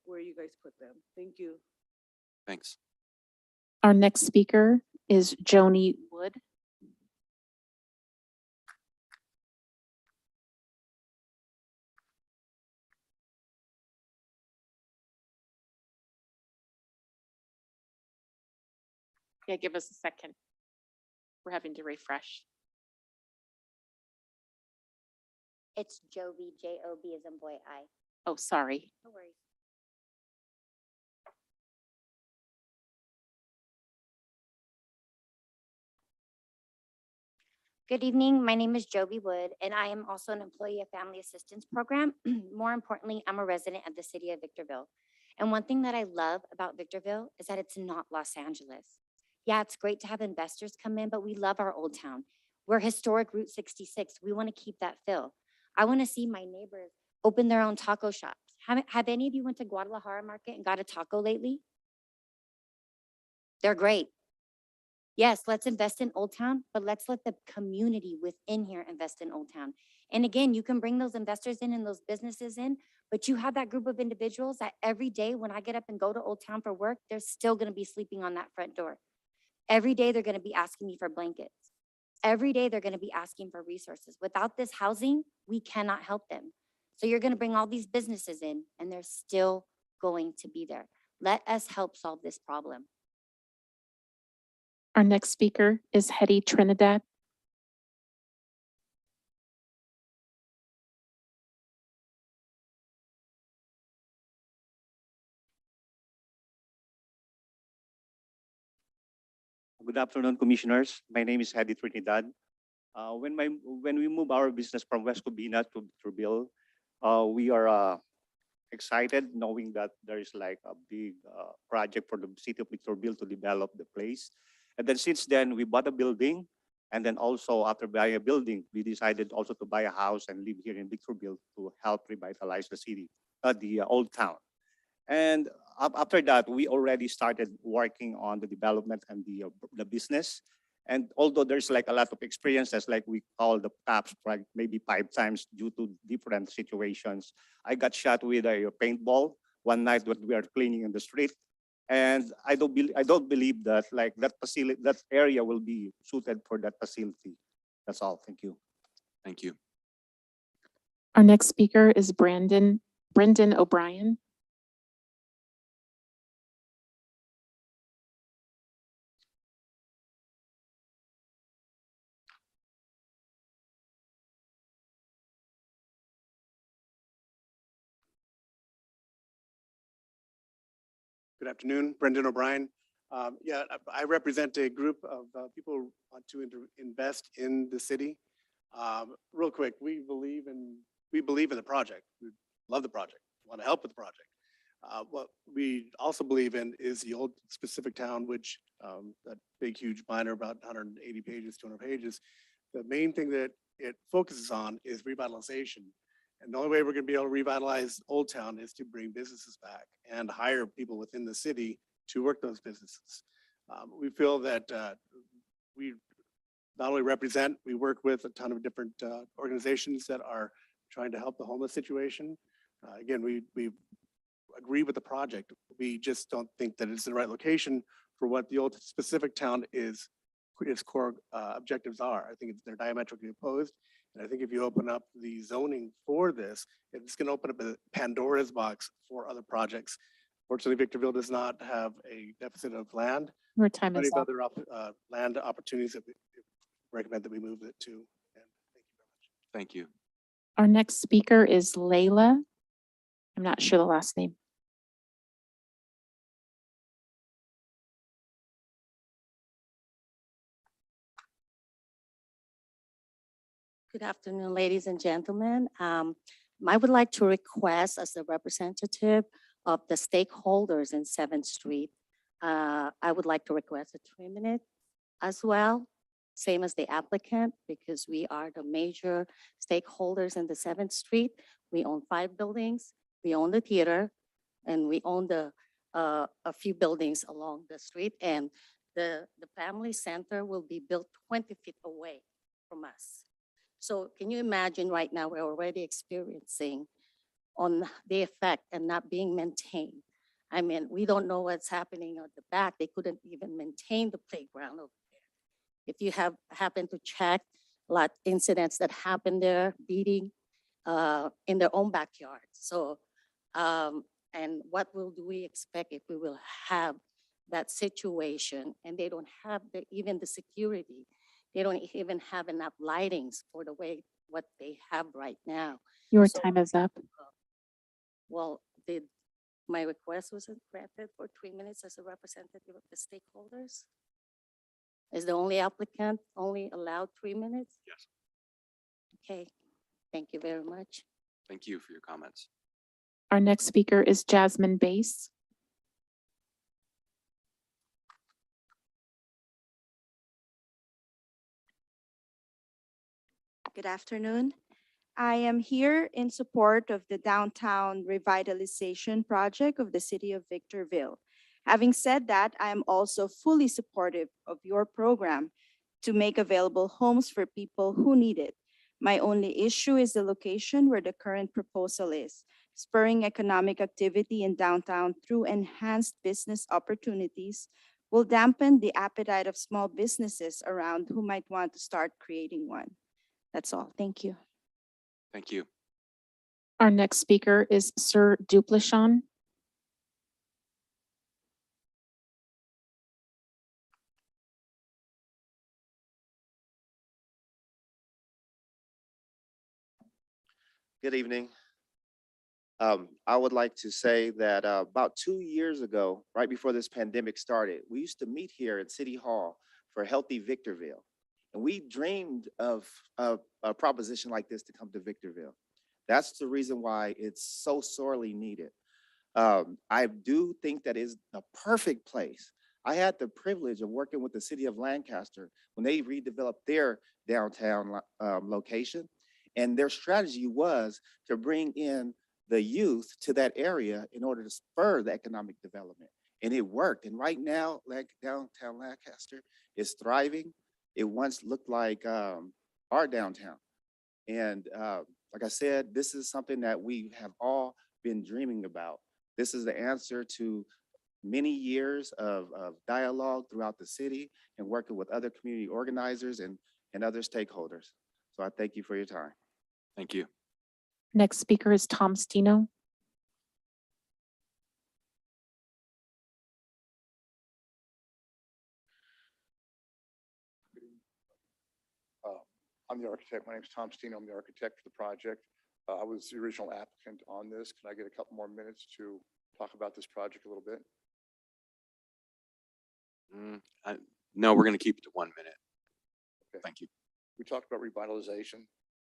where you guys put them. Thank you. Thanks. Our next speaker is Joni Wood. Yeah, give us a second. We're having to refresh. It's Joby, J-O-B as in boy, I. Oh, sorry. No worries. Good evening. My name is Joby Wood, and I am also an employee of Family Assistance Program. More importantly, I'm a resident of the city of Victorville. And one thing that I love about Victorville is that it's not Los Angeles. Yeah, it's great to have investors come in, but we love our old town. We're historic Route 66. We want to keep that feel. I want to see my neighbors open their own taco shops. Have any of you went to Guadalajara Market and got a taco lately? They're great. Yes, let's invest in Old Town, but let's let the community within here invest in Old Town. And again, you can bring those investors in and those businesses in, but you have that group of individuals that every day when I get up and go to Old Town for work, they're still going to be sleeping on that front door. Every day they're going to be asking me for blankets. Every day they're going to be asking for resources. Without this housing, we cannot help them. So you're going to bring all these businesses in and they're still going to be there. Let us help solve this problem. Our next speaker is Hetty Trinidad. Good afternoon, commissioners. My name is Hedy Trinidad. When we move our business from West Covina to Victorville, we are excited knowing that there is like a big project for the city of Victorville to develop the place. And then since then, we bought a building. And then also after buying a building, we decided also to buy a house and live here in Victorville to help revitalize the city, the old town. And after that, we already started working on the development and the business. And although there's like a lot of experiences, like we call the PAPs, like maybe 5 times due to different situations. I got shot with a paintball one night when we were cleaning in the street. And I don't believe that like that facility, that area will be suited for that facility. That's all. Thank you. Thank you. Our next speaker is Brendan O'Brien. Good afternoon, Brendan O'Brien. I represent a group of people who want to invest in the city. Real quick, we believe in the project. We love the project, want to help with the project. What we also believe in is the old specific town, which that big, huge binder, about 180 pages, 200 pages. The main thing that it focuses on is revitalization. And the only way we're going to be able to revitalize Old Town is to bring businesses back and hire people within the city to work those businesses. We feel that we not only represent, we work with a ton of different organizations that are trying to help the homeless situation. Again, we agree with the project. We just don't think that it's the right location for what the old specific town its core objectives are. I think they're diametrically opposed. And I think if you open up the zoning for this, it's going to open up a Pandora's box for other projects. Fortunately, Victorville does not have a deficit of land. Your time Plenty is of up. other land opportunities that we recommend that we move it to. And thank you very much. Thank you. Our next speaker is Layla. I'm not sure the last name. Good afternoon, ladies and gentlemen. I would like to request as a representative of the stakeholders in 7th Street, I would like to request a 3-minute as well, same as the applicant, because we are the major stakeholders in the 7th Street. We own 5 buildings, we own the theater, and we own a few buildings along the street. And the family center will be built 20 feet away from us. So can you imagine right now, we're already experiencing on the effect and not being maintained. I mean, we don't know what's happening at the back. They couldn't even maintain the playground over there. If you have happened to check a lot incidents that happen there, beating in their own backyard. So, and what do we expect if we will have that situation and they don't have even the security? They don't even have enough lightings for the way what they have right now. Your So, time is up. well, my request wasn't granted for 3 minutes as a representative of the stakeholders? Is the only applicant only allowed 3 minutes? Yes. Okay, thank you very much. Thank you for your comments. Our next speaker is Jasmine Bass. Good afternoon. I am here in support of the downtown revitalization project of the city of Victorville. Having said that, I am also fully supportive of your program to make available homes for people who need it. My only issue is the location where the current proposal is. Spurring economic activity in downtown through enhanced business opportunities will dampen the appetite of small businesses around who might want to start creating one. That's all. Thank you. Thank you. Our next speaker is Sir Duplashon. Good evening. I would like to say that about 2 years ago, right before this pandemic started, we used to meet here at City Hall for Healthy Victorville. And we dreamed of a proposition like this to come to Victorville. That's the reason why it's so sorely needed. I do think that is the perfect place. I had the privilege of working with the city of Lancaster when they redeveloped their downtown location. And their strategy was to bring in the youth to that area in order to spur the economic development. And it worked. And right now, like downtown Lancaster is thriving. It once looked like our downtown. And like I said, this is something that we have all been dreaming about. This is the answer to many years of dialogue throughout the city and working with other community organizers and other stakeholders. So I thank you for your time. Thank you. Next speaker is Tom Stino. I'm the architect. My name is Tom Stino. I'm the architect for the project. I was the original applicant on this. Can I get a couple more minutes to talk about this project a little bit? No, we're going to keep it to 1 minute. Okay. Thank you. We talked about revitalization.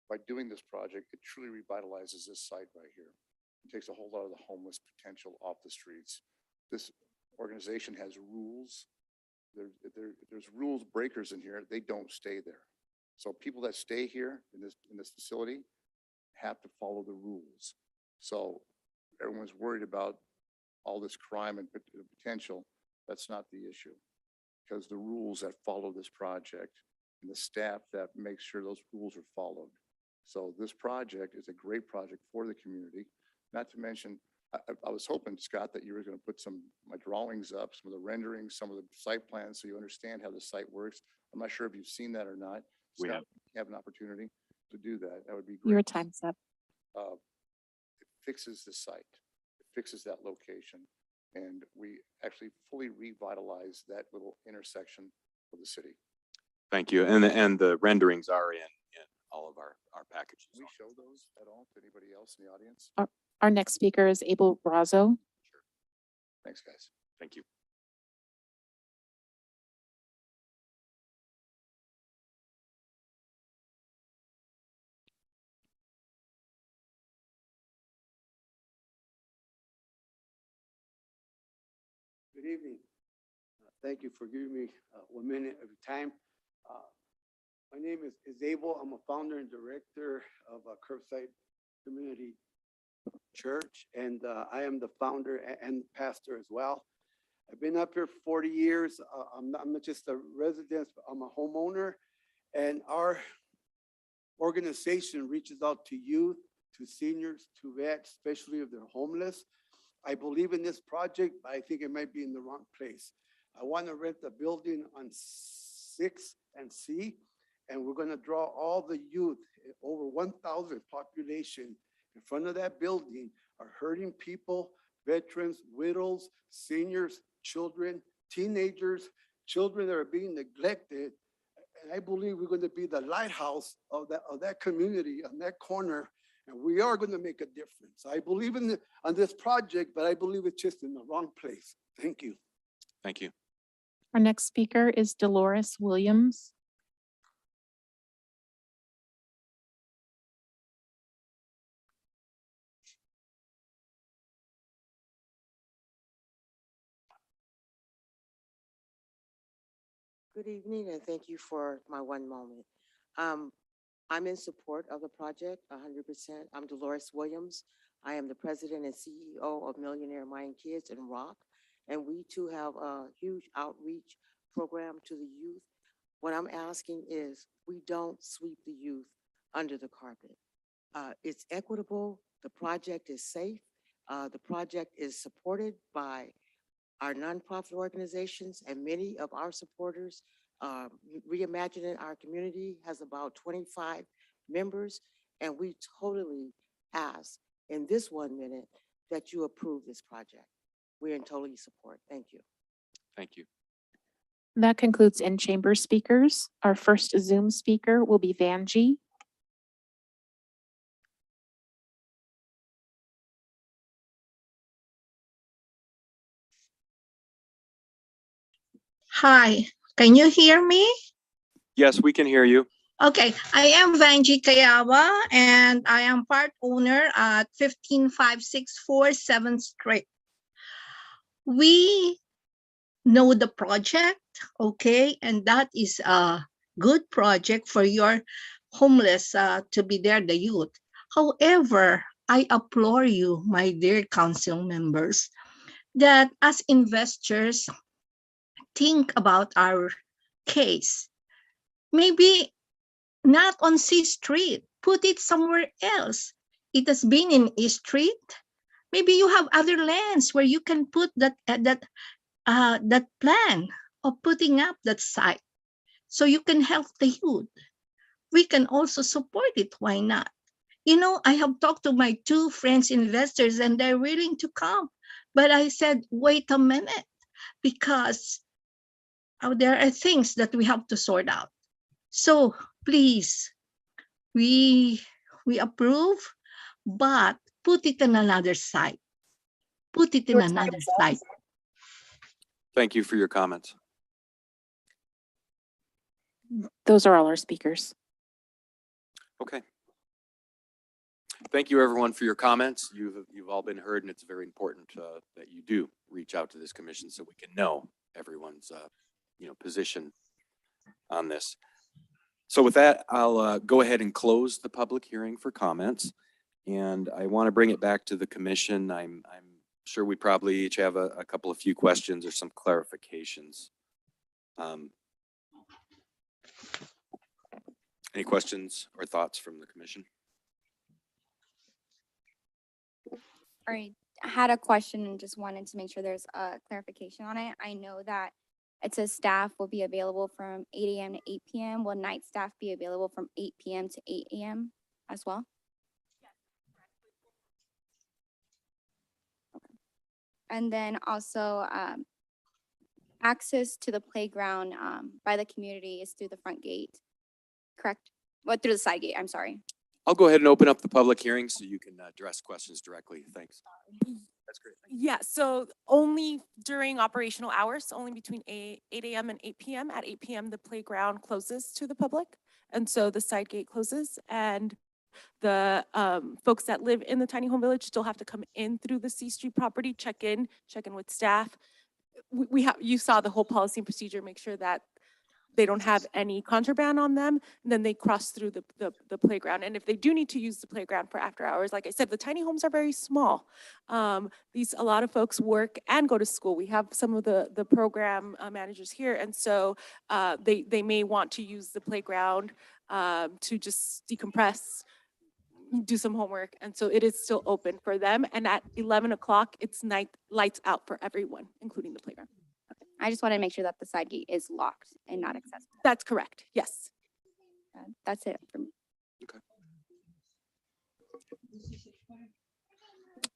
By doing this project, it truly revitalizes this site right here. It takes a whole lot of the homeless potential off the streets. This organization has rules. There's rules breakers in here. They don't stay there. So people that stay here in this facility have to follow the rules. So everyone's worried about all this crime and potential. That's not the issue, because the rules that follow this project and the staff that makes sure those rules are followed. So this project is a great project for the community. Not to mention, I was hoping, Scott, that you were going to put my drawings up, some of the renderings, some of the site plans, so you understand how the site works. I'm not sure if you've seen that or not. We Scott, have. if you have an opportunity to do that. That would be great. Your time's up. It fixes the site. It fixes that location. And we actually fully revitalize that little intersection of the city. Thank you. And the renderings are in all of our packages. Can we show those at all to anybody else in the audience? Our next speaker is Abel Brazo. Thanks, guys. Thank you. Good evening. Thank you for giving me 1 minute of your time. My name is Abel. I'm a founder and director of a Curbside Community Church, and I am the founder and pastor as well. I've been up here for 40 years. I'm not just a resident, I'm a homeowner, and our organization reaches out to youth, to seniors, to vets, especially if they're homeless. I believe in this project, but I think it might be in the wrong place. I want to rent a building on 6th and C, and we're going to draw all the youth, over 1,000 population in front of that building, are hurting people, veterans, widows, seniors, children, teenagers, children that are being neglected. And I believe we're going to be the lighthouse of that community on that corner. And we are going to make a difference. I believe on this project, but I believe it's just in the wrong place. Thank you. Thank you. Our next speaker is Dolores Williams. Good evening, and thank you for my 1 moment. I'm in support of the project 100%. I'm Dolores Williams. I am the president and CEO of Millionaire Mind Kids in Rock, and we too have a huge outreach program to the youth. What I'm asking is we don't sweep the youth under the carpet. It's equitable. The project is safe. The project is supported by our nonprofit organizations, and many of our supporters. Reimagining Our Community has about 25 members, and we totally ask in this 1 minute that you approve this project. We're in total support. Thank you. Thank you. That concludes in-chamber speakers. Our first Zoom speaker will be Vanjie. Hi, can you hear me? Yes, we can hear you. Okay, I am Vanji Kayawa and I am part owner at 15564 7th Street. We know the project, okay, and that is a good project for your homeless to be there, the youth. However, I implore you, my dear council members, that as investors, think about our case. Maybe not on C Street. Put it somewhere else. It has been in E Street. Maybe you have other lands where you can put that plan of putting up that site, so you can help the youth. We can also support it. Why not? You know, I have talked to my two friends investors and they're willing to come. But I said, wait a minute, because there are things that we have to sort out. So please, we approve, but put it in another site. Put it in another site. Thank you for your comments. Those are all our speakers. Okay. Thank you, everyone, for your comments. You've all been heard, and it's very important that you do reach out to this commission so we can know everyone's position on this. So with that, I'll go ahead and close the public hearing for comments, and I want to bring it back to the commission. I'm sure we probably each have a couple of few questions or some clarifications. Any questions or thoughts from the commission? All right, I had a question and just wanted to make sure there's a clarification on it. I know that it says staff will be available from 8 a.m. to 8 p.m. Will night staff be available from 8 p.m. to 8 a.m. as well? Okay. And then also access to the playground by the community is through the front gate, correct? Well, through the side gate, I'm sorry. I'll go ahead and open up the public hearing so you can address questions directly. Thanks. That's great. Yeah, so only during operational hours, only between 8 a.m. and 8 p.m. At 8 p.m., the playground closes to the public. And so the side gate closes and the folks that live in the tiny home village still have to come in through the C Street property, check in with staff. You saw the whole policy and procedure, make sure that they don't have any contraband on them, and then they cross through the playground. And if they do need to use the playground for after hours, like I said, the tiny homes are very small. A lot of folks work and go to school. We have some of the program managers here, and so they may want to use the playground to just decompress, do some homework, and so it is still open for them. And at 11 o'clock, it's lights out for everyone, including the playground. I just want to make sure that the side gate is locked and not accessible. That's correct, yes. That's it for me. Okay.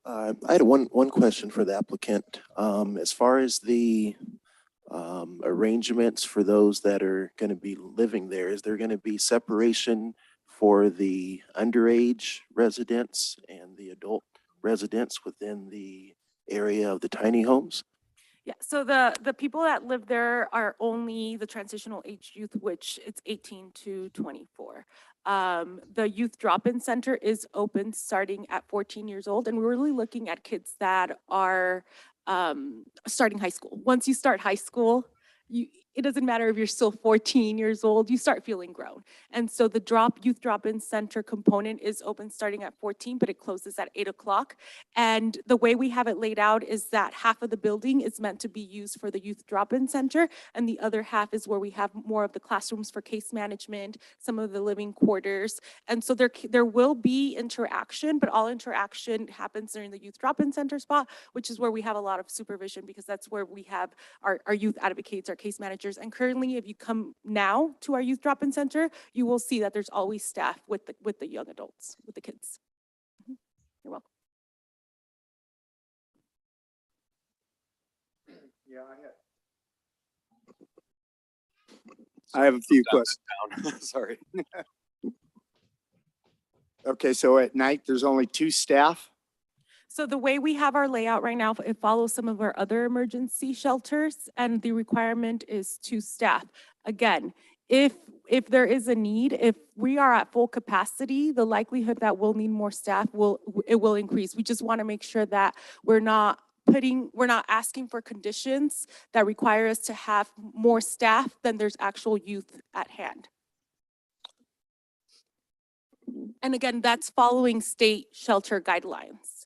I had one question for the applicant. As far as the arrangements for those that are going to be living there, is there going to be separation for the underage residents and the adult residents within the area of the tiny homes? Yeah, so the people that live there are only the transitional age youth, which it's 18 to 24. The youth drop-in center is open starting at 14 years old, and we're really looking at kids that are starting high school. Once you start high school, it doesn't matter if you're still 14 years old, you start feeling grown. And so the youth drop-in center component is open starting at 14, but it closes at 8 o'clock. And the way we have it laid out is that half of the building is meant to be used for the youth drop-in center, and the other half is where we have more of the classrooms for case management, some of the living quarters. And so there will be interaction, but all interaction happens during the youth drop-in center spot, which is where we have a lot of supervision, because that's where we have our youth advocates, our case managers. And currently, if you come now to our youth drop-in center, you will see that there's always staff with the young adults, with the kids. You're welcome. Yeah, I have a few questions. Sorry. Okay, so at night, there's only 2 staff? So the way we have our layout right now, it follows some of our other emergency shelters, and the requirement is 2 staff. Again, if there is a need, if we are at full capacity, the likelihood that we'll need more staff will increase. We just want to make sure that we're not asking for conditions that require us to have more staff than there's actual youth at hand. And again, that's following state shelter guidelines.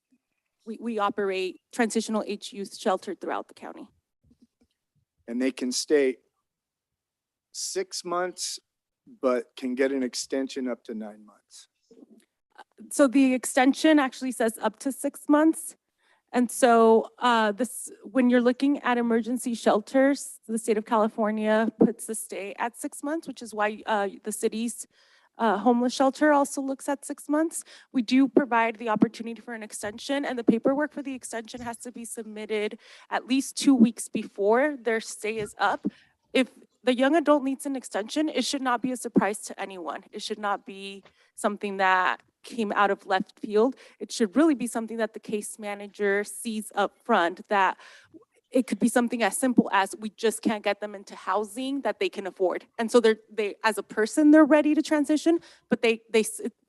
We operate transitional age youth shelter throughout the county. And they can stay 6 months, but can get an extension up to 9 months. So the extension actually says up to 6 months. And so when you're looking at emergency shelters, the state of California puts the stay at 6 months, which is why the city's homeless shelter also looks at 6 months. We do provide the opportunity for an extension, and the paperwork for the extension has to be submitted at least 2 weeks before their stay is up. If the young adult needs an extension, it should not be a surprise to anyone. It should not be something that came out of left field. It should really be something that the case manager sees up front, that it could be something as simple as we just can't get them into housing that they can afford. And so they as a person, they're ready to transition, but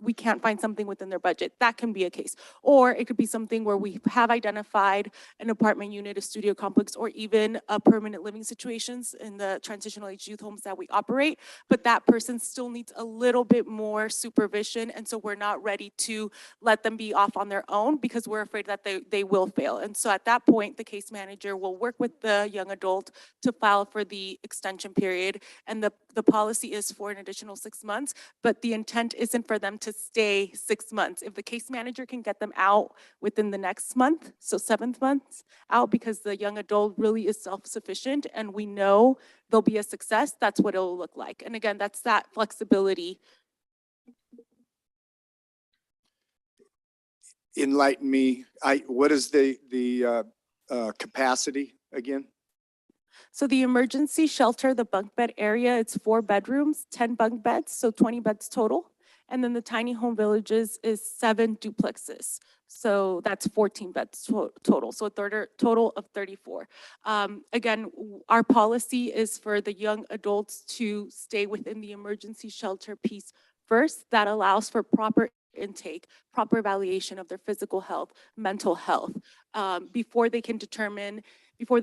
we can't find something within their budget. That can be a case. Or it could be something where we have identified an apartment unit, a studio complex, or even a permanent living situations in the transitional age youth homes that we operate, but that person still needs a little bit more supervision. And so we're not ready to let them be off on their own because we're afraid that they will fail. And so at that point, the case manager will work with the young adult to file for the extension period. And the policy is for an additional 6 months, but the intent isn't for them to stay 6 months. If the case manager can get them out within the next month, so 7th month out, because the young adult really is self-sufficient and we know they'll be a success, that's what it'll look like. And again, that's that flexibility. Enlighten me. What is the capacity again? So the emergency shelter, the bunk bed area, it's 4 bedrooms, 10 bunk beds, so 20 beds total. And then the tiny home villages is 7 duplexes. So that's 14 beds total, so a total of 34. Again, our policy is for the young adults to stay within the emergency shelter piece first. That allows for proper intake, proper evaluation of their physical health, mental health, before the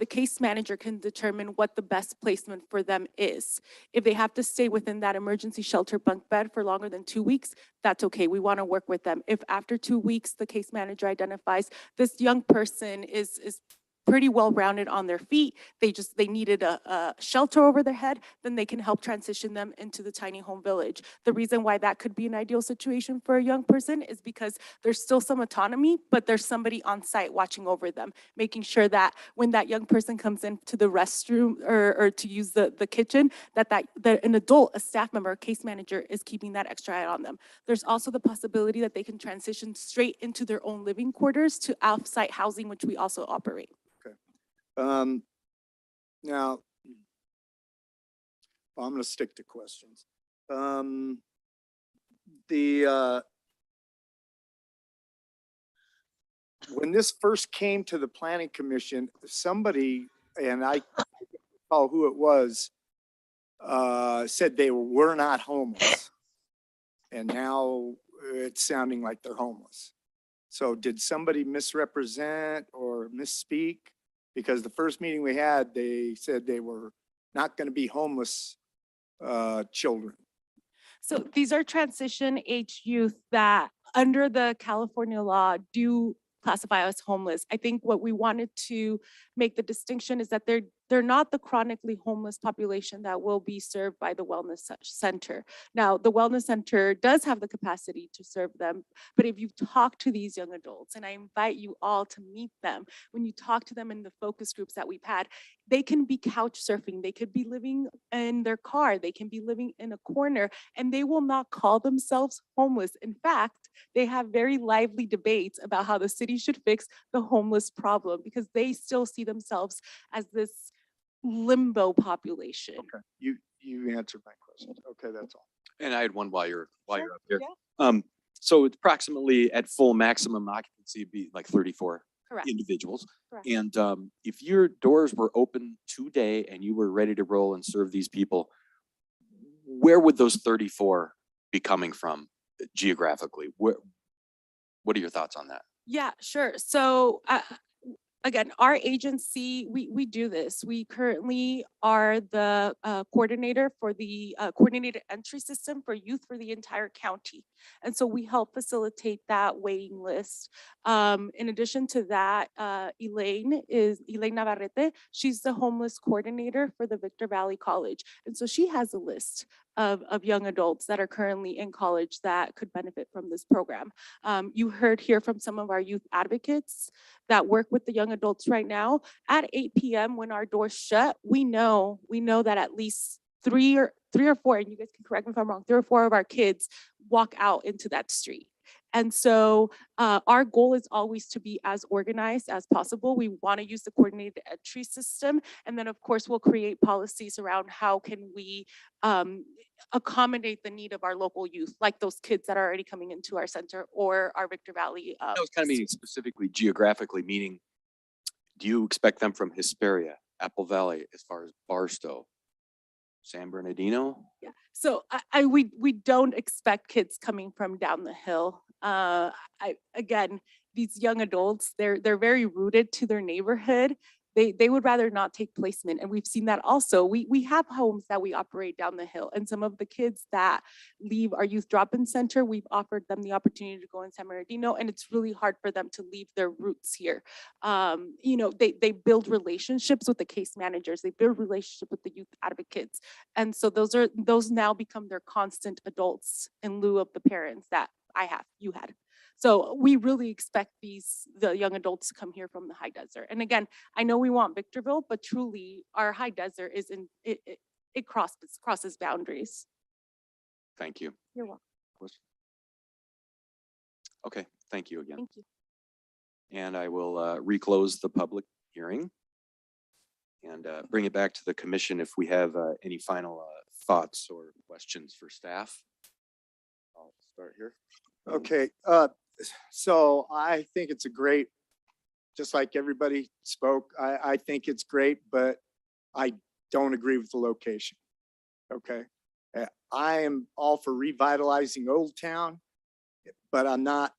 case manager can determine what the best placement for them is. If they have to stay within that emergency shelter bunk bed for longer than 2 weeks, that's okay. We want to work with them. If after 2 weeks, the case manager identifies this young person is pretty well-rounded on their feet, they needed a shelter over their head, then they can help transition them into the tiny home village. The reason why that could be an ideal situation for a young person is because there's still some autonomy, but there's somebody on site watching over them, making sure that when that young person comes into the restroom or to use the kitchen, that an adult, a staff member, a case manager is keeping that extra eye on them. There's also the possibility that they can transition straight into their own living quarters to off-site housing, which we also operate. Now, I'm going to stick to questions. When this first came to the Planning Commission, somebody, and I don't recall who it was, said they were not homeless. And now it's sounding like they're homeless. So did somebody misrepresent or misspeak? Because the first meeting we had, they said they were not going to be homeless children. So these are transition age youth that under the California law do classify as homeless. I think what we wanted to make the distinction is that they're not the chronically homeless population that will be served by the wellness center. Now, the wellness center does have the capacity to serve them, but if you talk to these young adults, and I invite you all to meet them, when you talk to them in the focus groups that we've had, they can be couch surfing, they could be living in their car, they can be living in a corner, and they will not call themselves homeless. In fact, they have very lively debates about how the city should fix the homeless problem because they still see themselves as this limbo population. Okay, you answered my question. Okay, that's all. And I had one while you're up here. Yeah. So it's approximately at full maximum occupancy, it'd be like 34 Correct. individuals. Correct. And if your doors were open today and you were ready to roll and serve these people, where would those 34 be coming from geographically? What are your thoughts on that? Yeah, sure. So again, our agency, we do this. We currently are the coordinator for the coordinated entry system for youth for the entire county. And so we help facilitate that waiting list. In addition to that, Elaine Navarrete. She's the homeless coordinator for the Victor Valley College. And so she has a list of young adults that are currently in college that could benefit from this program. You heard here from some of our youth advocates that work with the young adults right now. At 8 p.m. when our doors shut, we know that at least three or four, and you guys can correct me if I'm wrong, 3 or 4 of our kids walk out into that street. And so our goal is always to be as organized as possible. We want to use the coordinated entry system. And then of course, we'll create policies around how can we accommodate the need of our local youth, like those kids that are already coming into our center or our Victor Valley. I was kind of meaning specifically geographically, meaning, do you expect them from Hesperia, Apple Valley, as far as Barstow, San Bernardino? Yeah. So we don't expect kids coming from down the hill. Again, these young adults, they're very rooted to their neighborhood. They would rather not take placement. And we've seen that also. We have homes that we operate down the hill. And some of the kids that leave our youth drop-in center, we've offered them the opportunity to go in San Bernardino, and it's really hard for them to leave their roots here. They build relationships with the case managers. They build relationships with the youth advocates. And so those now become their constant adults in lieu of the parents that you had. So we really expect the young adults to come here from the high desert. And again, I know we want Victorville, but truly our high desert it crosses boundaries. Thank you. You're welcome. Okay, thank you again. Thank you. And I will reclose the public hearing and bring it back to the commission if we have any final thoughts or questions for staff. I'll start here. Okay, so I think it's a great, just like everybody spoke, I think it's great, but I don't agree with the location. Okay, I am all for revitalizing Old Town, but I'm not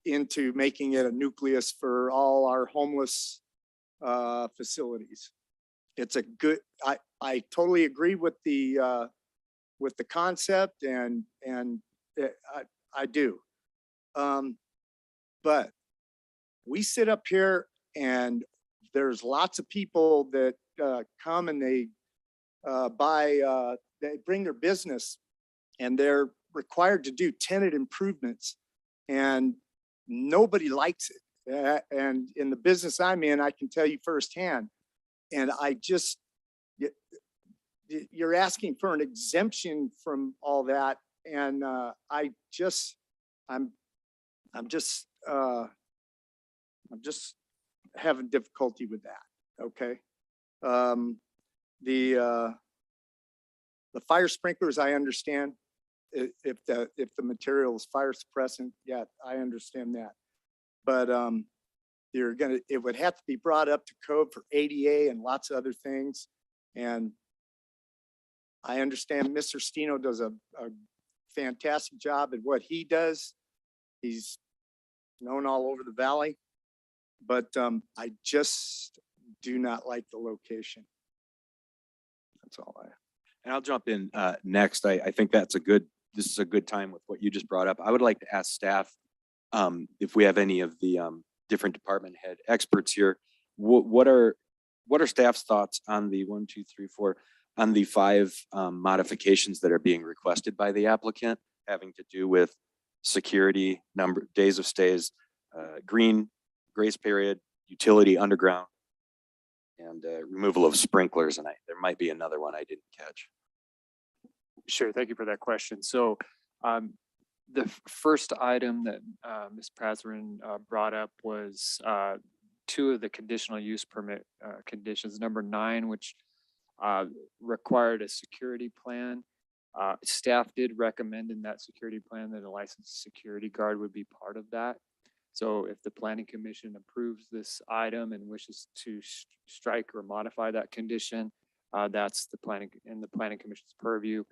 into making it a nucleus for all our homeless facilities. It's a good, I totally agree with the concept and I do. But we sit up here and there's lots of people that come and they bring their business and they're required to do tenant improvements and nobody likes it. And in the business I'm in, I can tell you firsthand. And you're asking for an exemption from all that. And I'm just having difficulty with that. Okay. The fire sprinklers, I understand. If the material is fire suppressant, yeah, I understand that. But it would have to be brought up to code for ADA and lots of other things. And I understand Mr. Stino does a fantastic job at what he does. He's known all over the valley, but I just do not like the location. That's all I have. And I'll jump in next. I think this is a good time with what you just brought up. I would like to ask staff if we have any of the different department head experts here. What are staff's thoughts on the 1, 2, 3, 4 on the 5 modifications that are being requested by the applicant, having to do with security, days of stays, green grace period, utility underground, and removal of sprinklers. And there might be another one I didn't catch. Sure, thank you for that question. So the first item that Ms. Prazerin brought up was 2 of the conditional use permit conditions. Number 9, which required a security plan. Staff did recommend in that security plan that a licensed security guard would be part of that. So if the planning commission approves this item and wishes to strike or modify that condition, that's the planning commission's purview.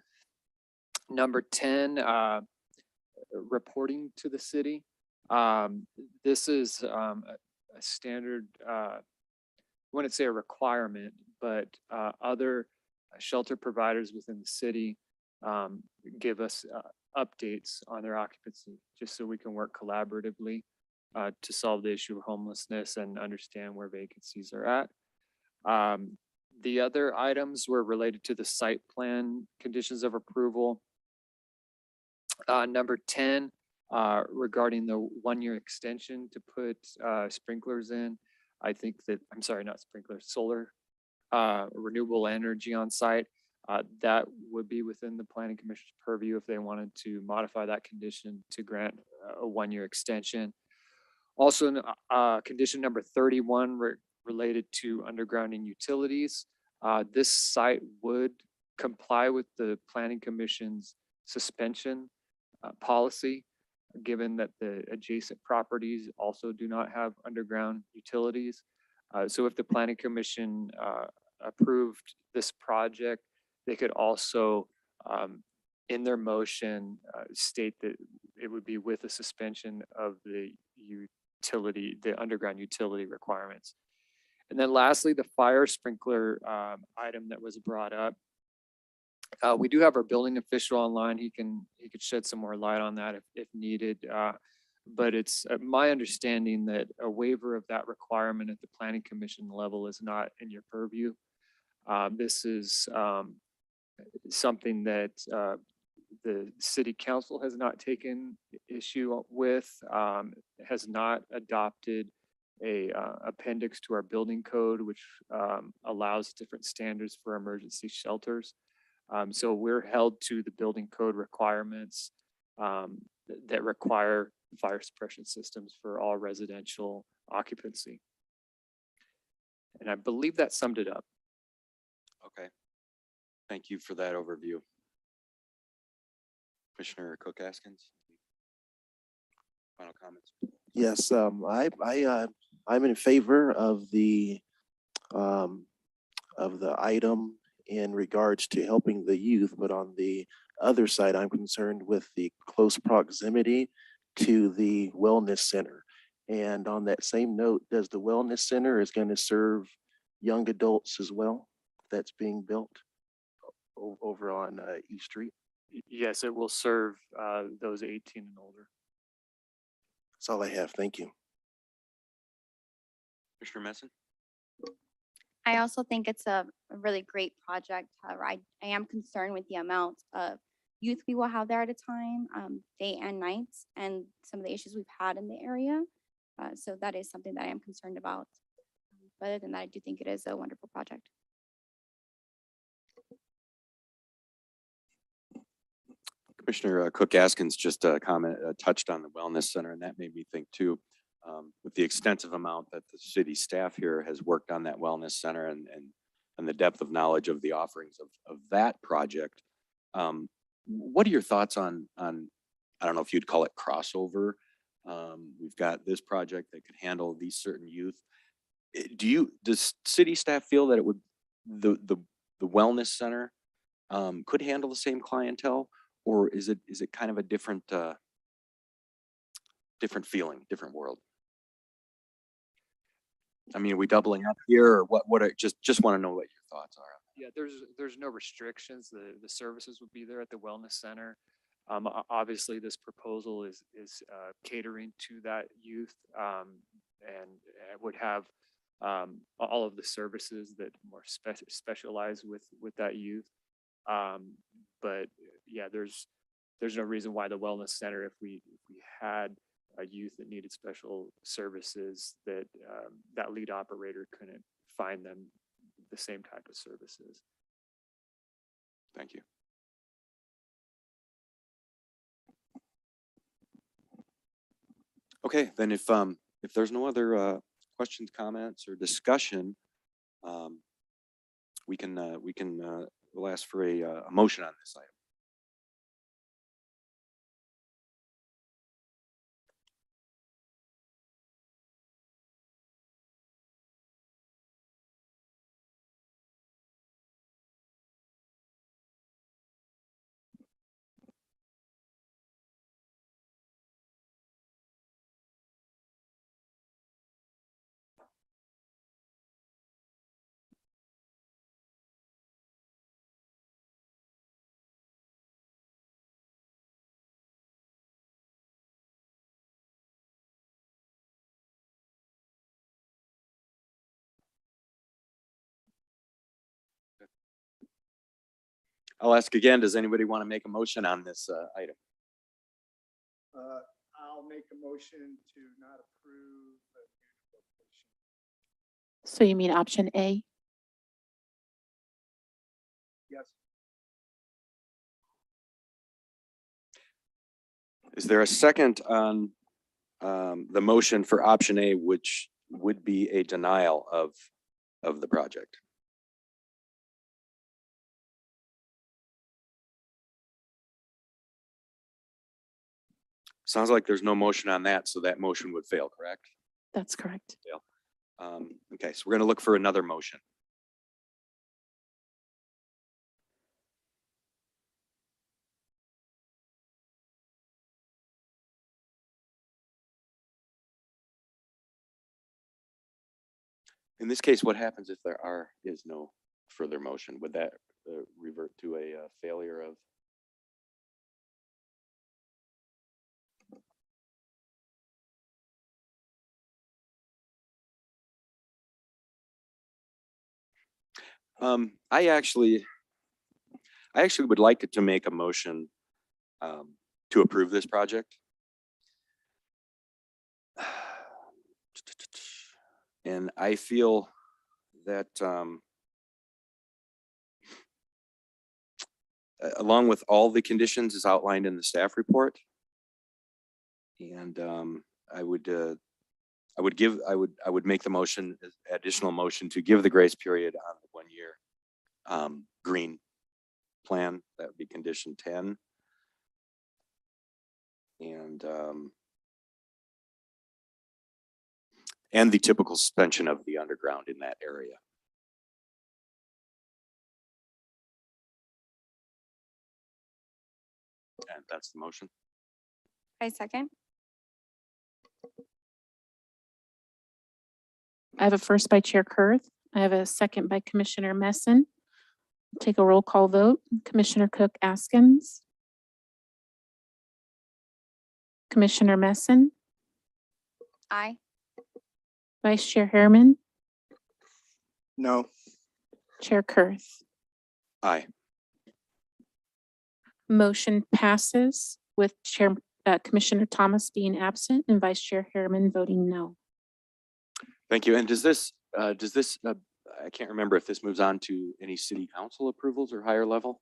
Number 10, reporting to the city. This is a standard, I wouldn't say a requirement, but other shelter providers within the city give us updates on their occupancy, just so we can work collaboratively to solve the issue of homelessness and understand where vacancies are at. The other items were related to the site plan conditions of approval. Number 10, regarding the 1-year extension to put sprinklers in. I think that, I'm sorry, not sprinklers, solar, renewable energy on site. That would be within the planning commission's purview if they wanted to modify that condition to grant a 1-year extension. Also, condition number 31 related to undergrounding utilities. This site would comply with the planning commission's suspension policy, given that the adjacent properties also do not have underground utilities. So if the planning commission approved this project, they could also, in their motion, state that it would be with a suspension of the underground utility requirements. And then lastly, the fire sprinkler item that was brought up. We do have our building official online. He could shed some more light on that if needed. But it's my understanding that a waiver of that requirement at the planning commission level is not in your purview. This is something that the city council has not taken issue with, has not adopted a appendix to our building code, which allows different standards for emergency shelters. So we're held to the building code requirements that require fire suppression systems for all residential occupancy. And I believe that summed it up. Okay. Thank you for that overview. Commissioner Cook Askins. Final comments. Yes, I'm in favor of the item in regards to helping the youth, but on the other side, I'm concerned with the close proximity to the wellness center. And on that same note, does the wellness center is going to serve young adults as well? That's being built over on East Street. Yes, it will serve those 18 and older. That's all I have. Thank you. Commissioner Messon. I also think it's a really great project. However, I am concerned with the amount of youth we will have there at a time, day and nights, and some of the issues we've had in the area. So that is something that I am concerned about. But other than that, I do think it is a wonderful project. Commissioner Cook Askins just touched on the wellness center, and that made me think too, with the extensive amount that the city staff here has worked on that wellness center and the depth of knowledge of the offerings of that project. What are your thoughts on, I don't know if you'd call it crossover? We've got this project that could handle these certain youth. Does city staff feel that it would, the wellness center could handle the same clientele? Or is it kind of a different feeling, different world? I mean, are we doubling up here, or what? Just want to know what your thoughts are. Yeah, there's no restrictions. The services would be there at the wellness center. Obviously, this proposal is catering to that youth, and would have all of the services that more specialize with that youth. But yeah, there's no reason why the wellness center, if we had a youth that needed special services, that that lead operator couldn't find them the same type of services. Thank you. Okay, then if there's no other questions, comments, or discussion, we'll ask for a motion on this item. I'll ask again, does anybody want to make a motion on this item? I'll make a motion to not approve. So you mean option A? Yes. Is there a second on the motion for option A, which would be a denial of the project? Sounds like there's no motion on that, so that motion would fail, correct? That's correct. Fail. Okay, so we're going to look for another motion. In this case, what happens if there is no further motion? Would that revert to a failure of? I actually would like to make a motion to approve this project. And I feel that along with all the conditions as outlined in the staff report, and I would make the motion, additional motion to give the grace period on the 1 year green plan. That would be condition 10. And the typical suspension of the underground in that area. And that's the motion. I second. I have a first by Chair Kurth. I have a second by Commissioner Messin. Take a roll call vote. Commissioner Cook Askins. Commissioner Messin. Aye. Vice Chair Harriman. No. Chair Kurth. Aye. Motion passes with Commissioner Thomas being absent and Vice Chair Harriman voting no. Thank you. And does this, I can't remember if this moves on to any city council approvals or higher level?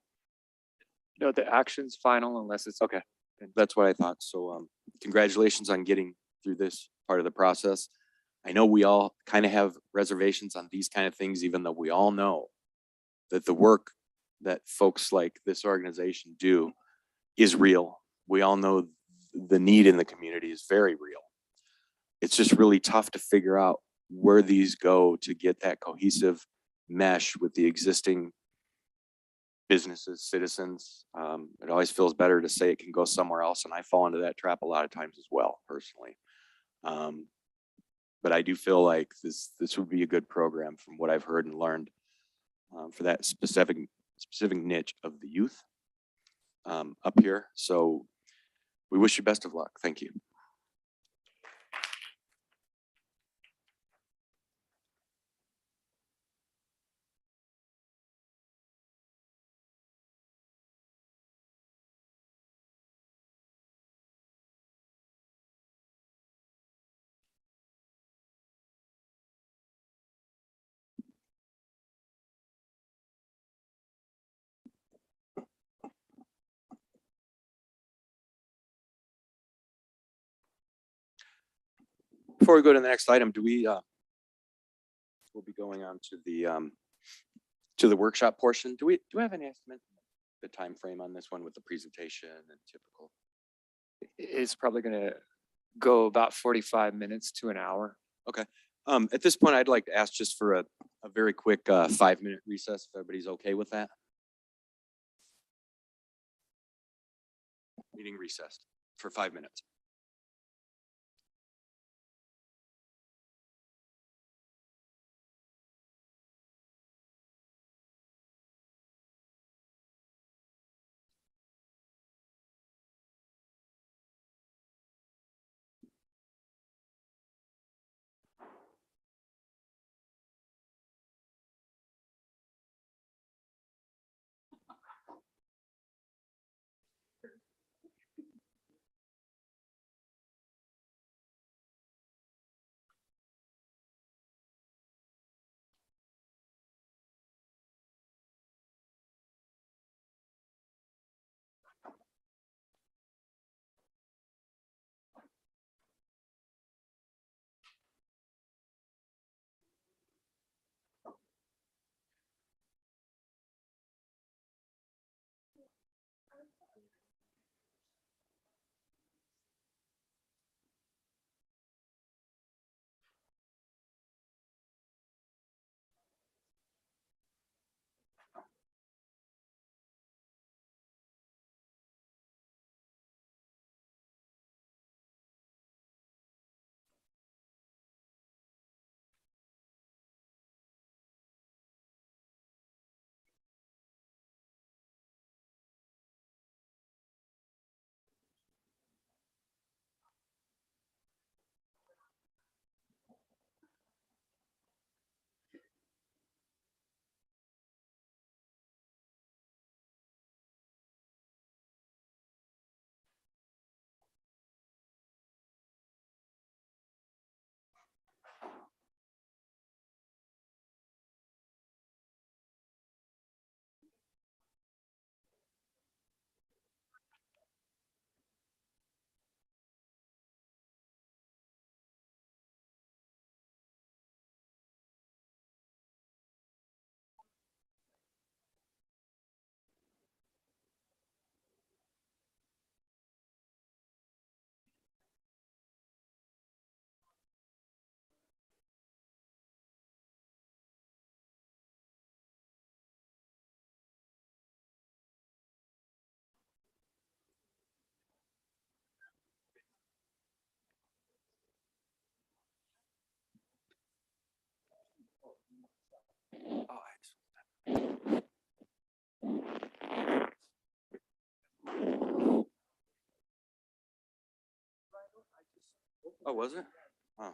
No, the action's final unless it's Okay. That's what I thought. So congratulations on getting through this part of the process. I know we all kind of have reservations on these kind of things, even though we all know that the work that folks like this organization do is real. We all know the need in the community is very real. It's just really tough to figure out where these go to get that cohesive mesh with the existing businesses, citizens. It always feels better to say it can go somewhere else, and I fall into that trap a lot of times as well, personally. But I do feel like this would be a good program from what I've heard and learned for that specific niche of the youth up here. So we wish you best of luck. Thank you. Before we go to the next item, we'll be going on to the workshop portion. Do we have any estimate the time frame on this one with the presentation and typical? It's probably going to go about 45 minutes to an hour. Okay. At this point, I'd like to ask just for a very quick 5-minute recess, if everybody's okay with that. Meeting recessed for 5 minutes. Oh, was it? Oh.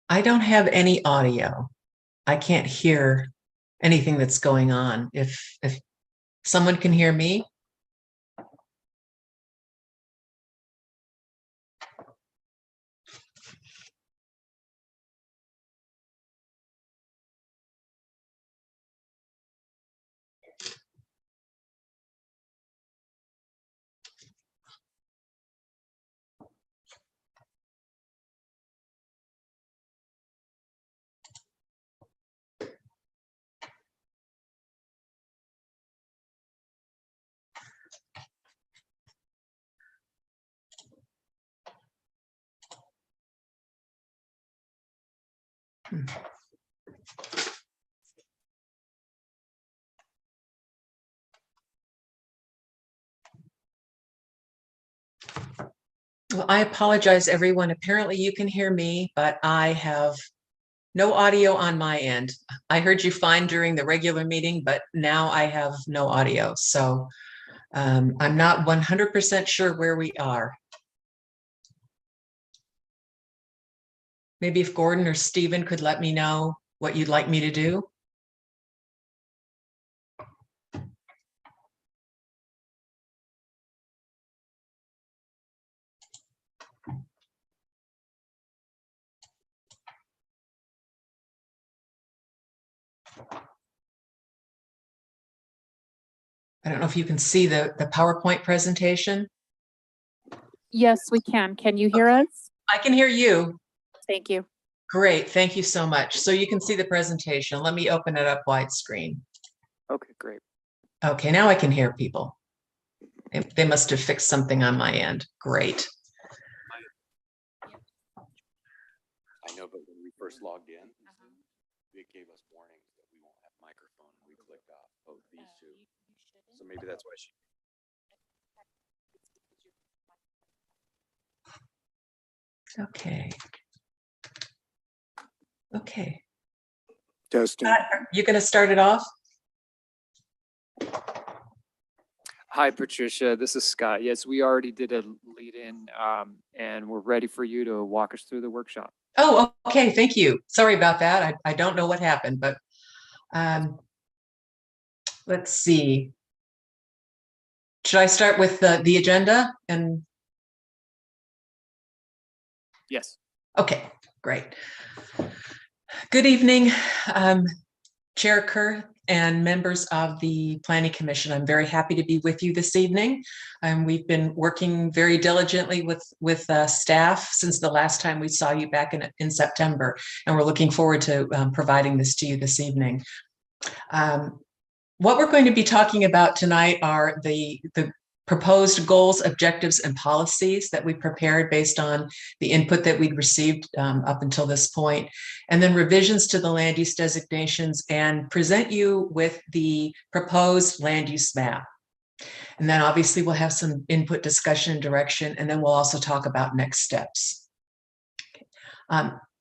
I don't have any audio. I can't hear anything that's going on. If someone can hear me. Well, I apologize, everyone. Apparently you can hear me, but I have no audio on my end. I heard you fine during the regular meeting, but now I have no audio. So I'm not 100% sure where we are. Maybe if Gordon or Stephen could let me know what you'd like me to do. I don't know if you can see the PowerPoint presentation. Yes, we can. Can you hear us? I can hear you. Thank you. Great, thank you so much. So you can see the presentation. Let me open it up widescreen. Okay, great. Okay, now I can hear people. They must have fixed something on my end. Great. I know, but when we first logged in, it gave us warnings that we won't have microphone. We clicked off both these two. So maybe that's why she. Okay. Okay. Testing. You gonna start it off? Hi, Patricia. This is Scott. Yes, we already did a lead in and we're ready for you to walk us through the workshop. Oh, okay, thank you. Sorry about that. I don't know what happened, but let's see. Should I start with the agenda? And yes. Okay, great. Good evening, Chair Kerr and members of the Planning Commission. I'm very happy to be with you this evening. We've been working very diligently with staff since the last time we saw you back in September, and we're looking forward to providing this to you this evening. What we're going to be talking about tonight are the proposed goals, objectives, and policies that we prepared based on the input that we'd received up until this point, and then revisions to the land use designations, and present you with the proposed land use map. And then obviously we'll have some input, discussion, and direction, and then we'll also talk about next steps.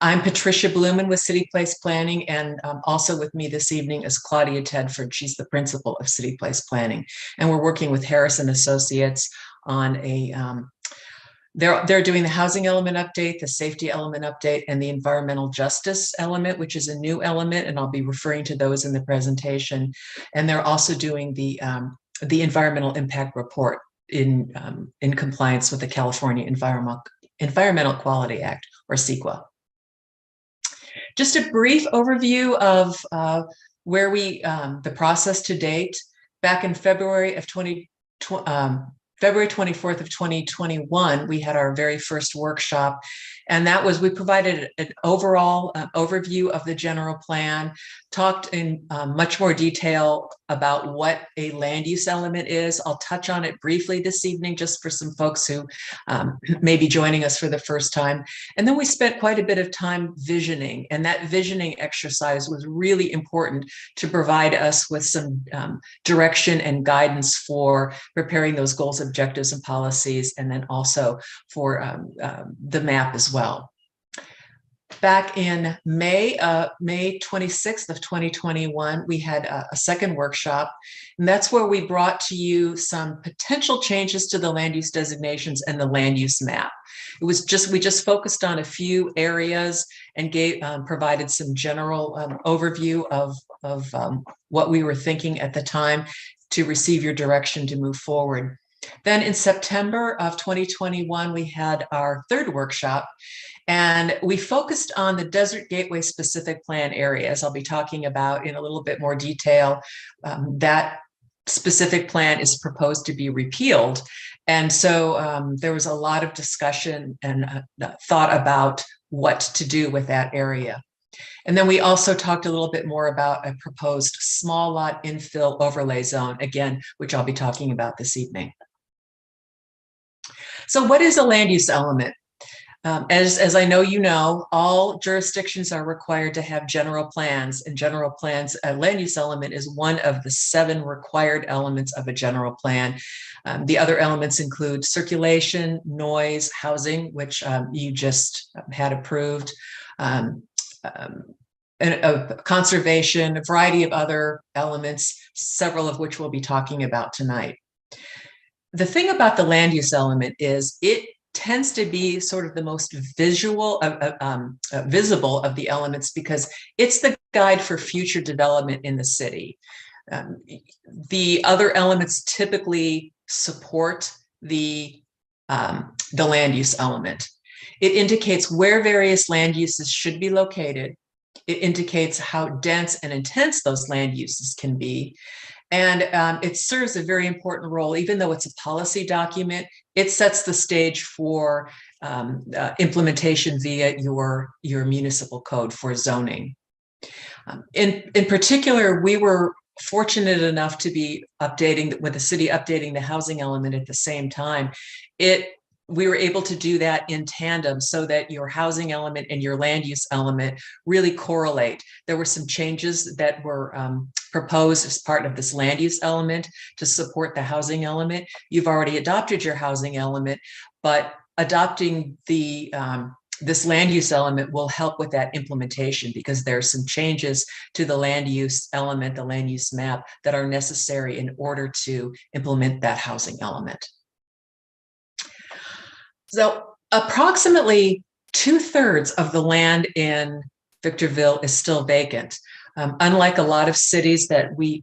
I'm Patricia Blumen with City Place Planning, and also with me this evening is Claudia Tedford. She's the principal of City Place Planning, and we're working with Harrison Associates on a, they're doing the housing element update, the safety element update, and the environmental justice element, which is a new element, and I'll be referring to those in the presentation. And they're also doing the environmental impact report in compliance with the California Environmental Quality Act, or CEQA. Just a brief overview of where the process to date. Back in February 24th of 2021, we had our very first workshop, and that was, we provided an overall overview of the general plan, talked in much more detail about what a land use element is. I'll touch on it briefly this evening, just for some folks who may be joining us for the first time. And then we spent quite a bit of time visioning, and that visioning exercise was really important to provide us with some direction and guidance for preparing those goals, objectives, and policies, and then also for the map as well. Back in May 26th of 2021, we had a second workshop, and that's where we brought to you some potential changes to the land use designations and the land use map. We just focused on a few areas and provided some general overview of what we were thinking at the time to receive your direction to move forward. Then in September of 2021, we had our third workshop, and we focused on the Desert Gateway specific plan areas. I'll be talking about in a little bit more detail. That specific plan is proposed to be repealed. And so there was a lot of discussion and thought about what to do with that area. And then we also talked a little bit more about a proposed small lot infill overlay zone, again, which I'll be talking about this evening. So what is a land use element? As I know you know, all jurisdictions are required to have general plans, and general plans, a land use element is one of the 7 required elements of a general plan. The other elements include circulation, noise, housing, which you just had approved, conservation, a variety of other elements, several of which we'll be talking about tonight. The thing about the land use element is it tends to be sort of the most visible of the elements because it's the guide for future development in the city. The other elements typically support the land use element. It indicates where various land uses should be located. It indicates how dense and intense those land uses can be. And it serves a very important role, even though it's a policy document, it sets the stage for implementation via your municipal code for zoning. In particular, we were fortunate enough to be updating, with the city updating the housing element at the same time. We were able to do that in tandem so that your housing element and your land use element really correlate. There were some changes that were proposed as part of this land use element to support the housing element. You've already adopted your housing element, but adopting the this land use element will help with that implementation because there are some changes to the land use element, the land use map, that are necessary in order to implement that housing element. So approximately 2/3 of the land in Victorville is still vacant. Unlike a lot of cities that we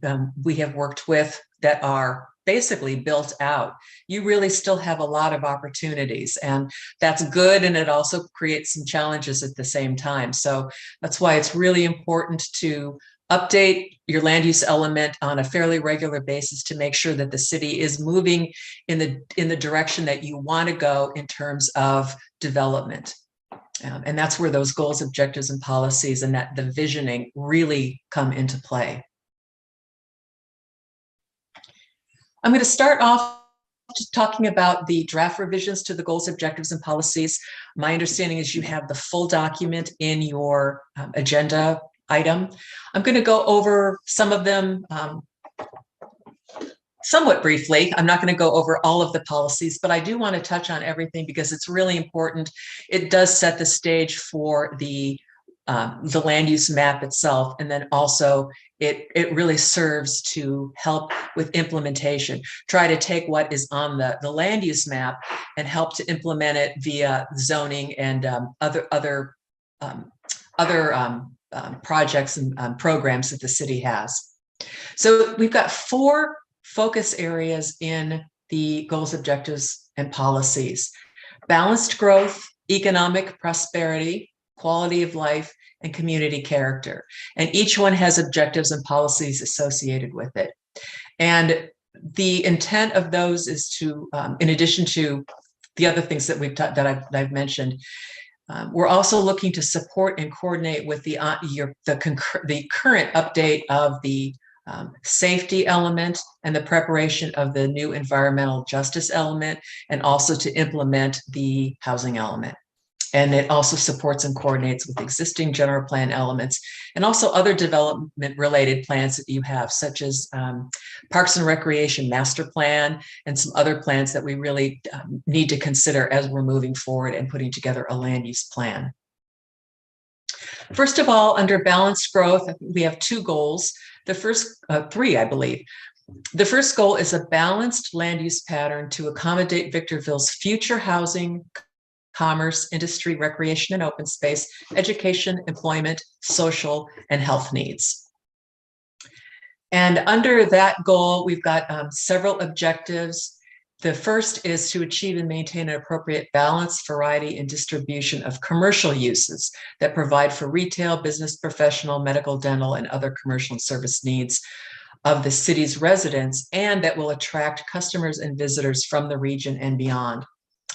have worked with that are basically built out, you really still have a lot of opportunities, and that's good, and it also creates some challenges at the same time. So that's why it's really important to update your land use element on a fairly regular basis to make sure that the city is moving in the direction that you want to go in terms of development. And that's where those goals, objectives, and policies and that the visioning really come into play. I'm going to start off just talking about the draft revisions to the goals, objectives, and policies. My understanding is you have the full document in your agenda item. I'm going to go over some of them somewhat briefly. I'm not going to go over all of the policies, but I do want to touch on everything because it's really important. It does set the stage for the land use map itself, and then also it really serves to help with implementation. Try to take what is on the land use map and help to implement it via zoning and other projects and programs that the city has. So we've got 4 focus areas in the goals, objectives, and policies: balanced growth, economic prosperity, quality of life, and community character. And each one has objectives and policies associated with it. And the intent of those is to, in addition to the other things that I've mentioned, we're also looking to support and coordinate with the current update of the safety element and the preparation of the new environmental justice element, and also to implement the housing element. And it also supports and coordinates with existing general plan elements and also other development related plans that you have, such as Parks and Recreation Master Plan and some other plans that we really need to consider as we're moving forward and putting together a land use plan. First of all, under balanced growth, we have two goals. The first, three, I believe. The first goal is a balanced land use pattern to accommodate Victorville's future housing, commerce, industry, recreation and open space, education, employment, social, and health needs. And under that goal, we've got several objectives. The first is to achieve and maintain an appropriate balance, variety, and distribution of commercial uses that provide for retail, business, professional, medical, dental, and other commercial and service needs of the city's residents, and that will attract customers and visitors from the region and beyond.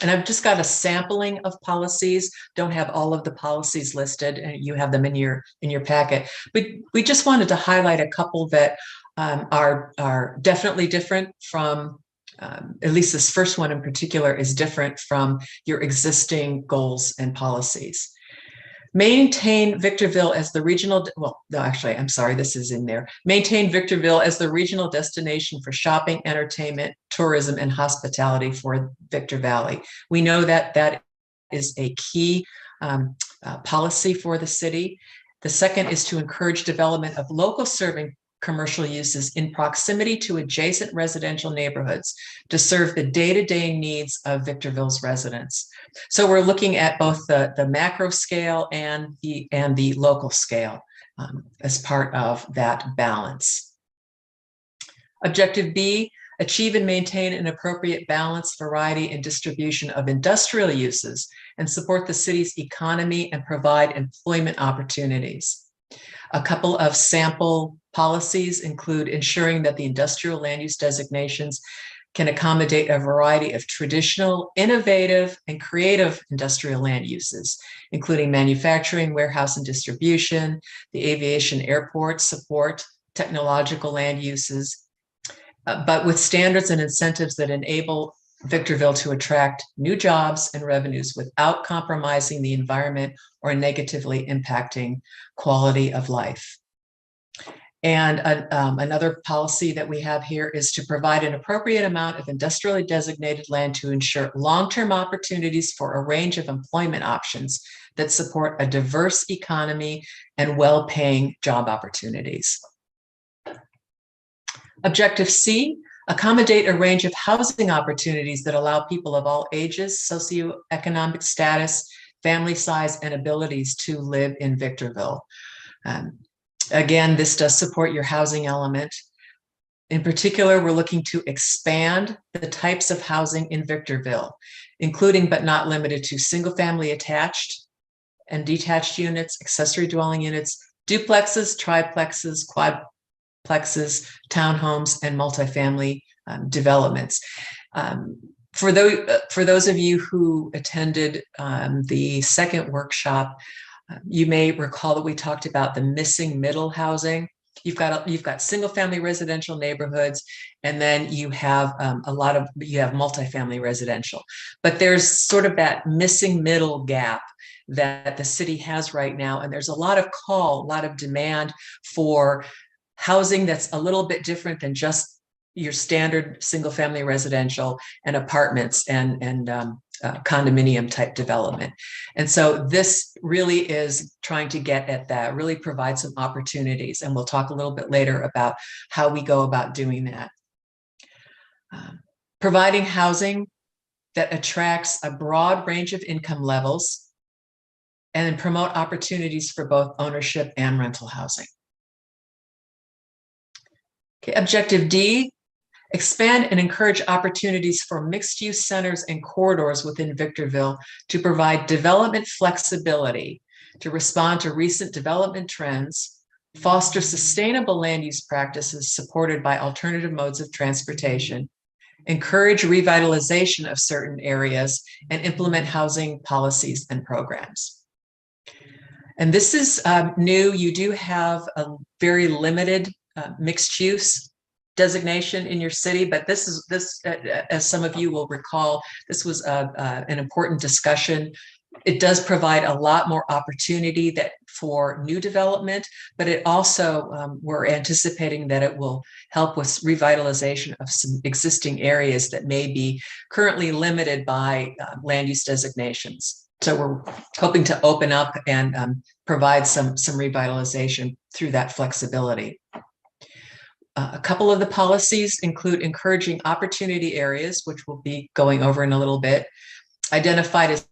And I've just got a sampling of policies, don't have all of the policies listed, and you have them in your packet. But we just wanted to highlight a couple that are definitely different from, at least this first one in particular is different from your existing goals and policies. Maintain Victorville as the regional, well, no, actually, I'm sorry, this is in there. Maintain Victorville as the regional destination for shopping, entertainment, tourism, and hospitality for Victor Valley. We know that that is a key policy for the city. The second is to encourage development of local serving commercial uses in proximity to adjacent residential neighborhoods to serve the day-to-day needs of Victorville's residents. So we're looking at both the macro scale and the local scale as part of that balance. Objective B, achieve and maintain an appropriate balance, variety, and distribution of industrial uses and support the city's economy and provide employment opportunities. A couple of sample policies include ensuring that the industrial land use designations can accommodate a variety of traditional, innovative, and creative industrial land uses, including manufacturing, warehouse and distribution, the aviation airport support, technological land uses, but with standards and incentives that enable Victorville to attract new jobs and revenues without compromising the environment or negatively impacting quality of life. And another policy that we have here is to provide an appropriate amount of industrially designated land to ensure long-term opportunities for a range of employment options that support a diverse economy and well-paying job opportunities. Objective C, accommodate a range of housing opportunities that allow people of all ages, socioeconomic status, family size, and abilities to live in Victorville. Again, this does support your housing element. In particular, we're looking to expand the types of housing in Victorville, including but not limited to single-family attached and detached units, accessory dwelling units, duplexes, triplexes, quadplexes, townhomes, and multifamily developments. For those of you who attended the second workshop, you may recall that we talked about the missing middle housing. You've got single family residential neighborhoods, and then you have multifamily residential. But there's sort of that missing middle gap that the city has right now, and there's a lot of demand for housing that's a little bit different than just your standard single family residential and apartments and condominium type development. And so this really is trying to get at that, really provide some opportunities. And we'll talk a little bit later about how we go about doing that. Providing housing that attracts a broad range of income levels and promote opportunities for both ownership and rental housing. Okay, objective D, expand and encourage opportunities for mixed-use centers and corridors within Victorville to provide development flexibility to respond to recent development trends, foster sustainable land use practices supported by alternative modes of transportation, encourage revitalization of certain areas, and implement housing policies and programs. And this is new. You do have a very limited mixed use designation in your city, but this, as some of you will recall, this was an important discussion. It does provide a lot more opportunity for new development, but it also, we're anticipating that it will help with revitalization of some existing areas that may be currently limited by land use designations. So we're hoping to open up and provide some revitalization through that flexibility. A couple of the policies include encouraging opportunity areas, which we'll be going over in a little bit, identified as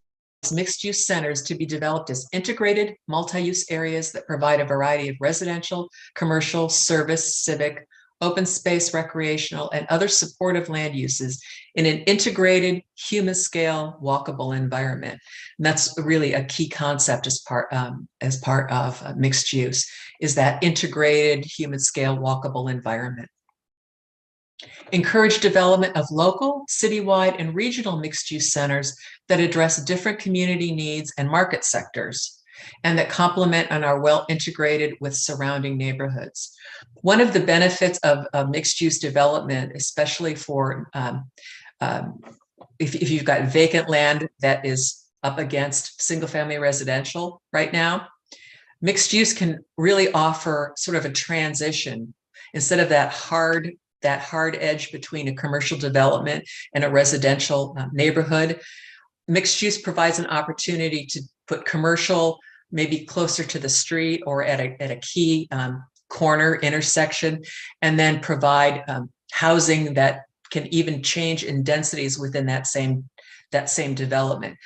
mixed-use centers to be developed as integrated multi-use areas that provide a variety of residential, commercial, service, civic, open space, recreational, and other supportive land uses in an integrated, human-scale, walkable environment. And that's really a key concept as part of mixed use, is that integrated, human-scale, walkable environment. Encourage development of local, citywide, and regional mixed-use centers that address different community needs and market sectors, and that complement and are well integrated with surrounding neighborhoods. One of the benefits of mixed-use development, especially for if you've got vacant land that is up against single-family residential right now, mixed use can really offer sort of a transition. Instead of that hard edge between a commercial development and a residential neighborhood, mixed use provides an opportunity to put commercial maybe closer to the street or at a key corner intersection, and then provide housing that can even change in densities within that same development.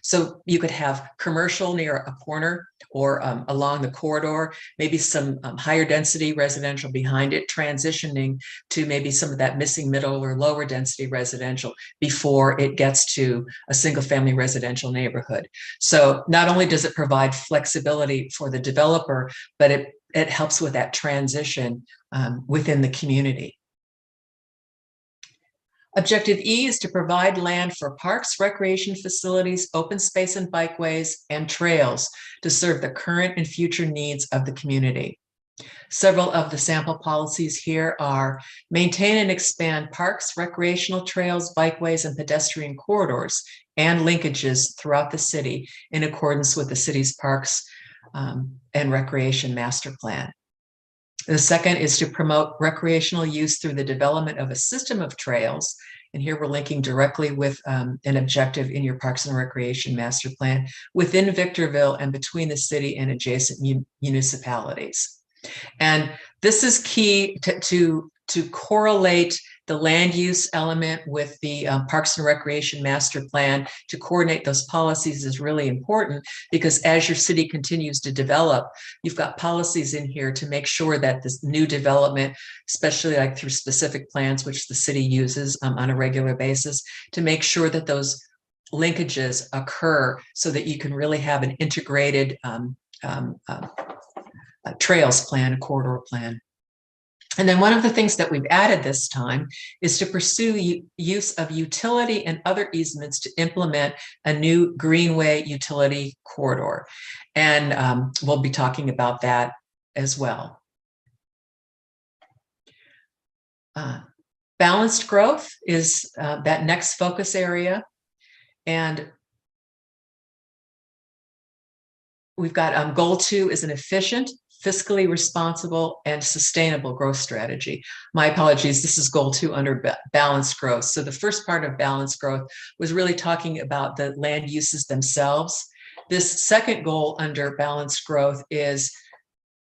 So you could have commercial near a corner or along the corridor, maybe some higher density residential behind it, transitioning to maybe some of that missing middle or lower density residential before it gets to a single family residential neighborhood. So not only does it provide flexibility for the developer, but it helps with that transition within the community. Objective E is to provide land for parks, recreation facilities, open space and bikeways, and trails to serve the current and future needs of the community. Several of the sample policies here are maintain and expand parks, recreational trails, bikeways, and pedestrian corridors and linkages throughout the city in accordance with the city's parks and recreation master plan. The second is to promote recreational use through the development of a system of trails. And here we're linking directly with an objective in your Parks and Recreation Master Plan within Victorville and between the city and adjacent municipalities. And this is key to correlate the land use element with the Parks and Recreation Master Plan. To coordinate those policies is really important, because as your city continues to develop, you've got policies in here to make sure that this new development, especially like through specific plans, which the city uses on a regular basis, to make sure that those linkages occur so that you can really have an integrated trails plan, a corridor plan. And then one of the things that we've added this time is to pursue use of utility and other easements to implement a new greenway utility corridor. And we'll be talking about that as well. Balanced growth is that next focus area. And we've got goal 2 is an efficient, fiscally responsible, and sustainable growth strategy. My apologies, this is goal 2 under balanced growth. So the first part of balanced growth was really talking about the land uses themselves. This second goal under balanced growth is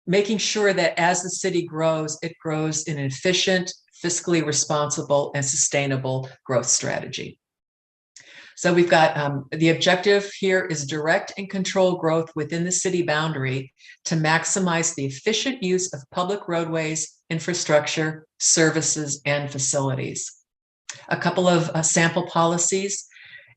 making sure that as the city grows, it grows in an efficient, fiscally responsible, and sustainable growth strategy. So we've got the objective here is direct and control growth within the city boundary to maximize the efficient use of public roadways, infrastructure, services, and facilities. A couple of sample policies: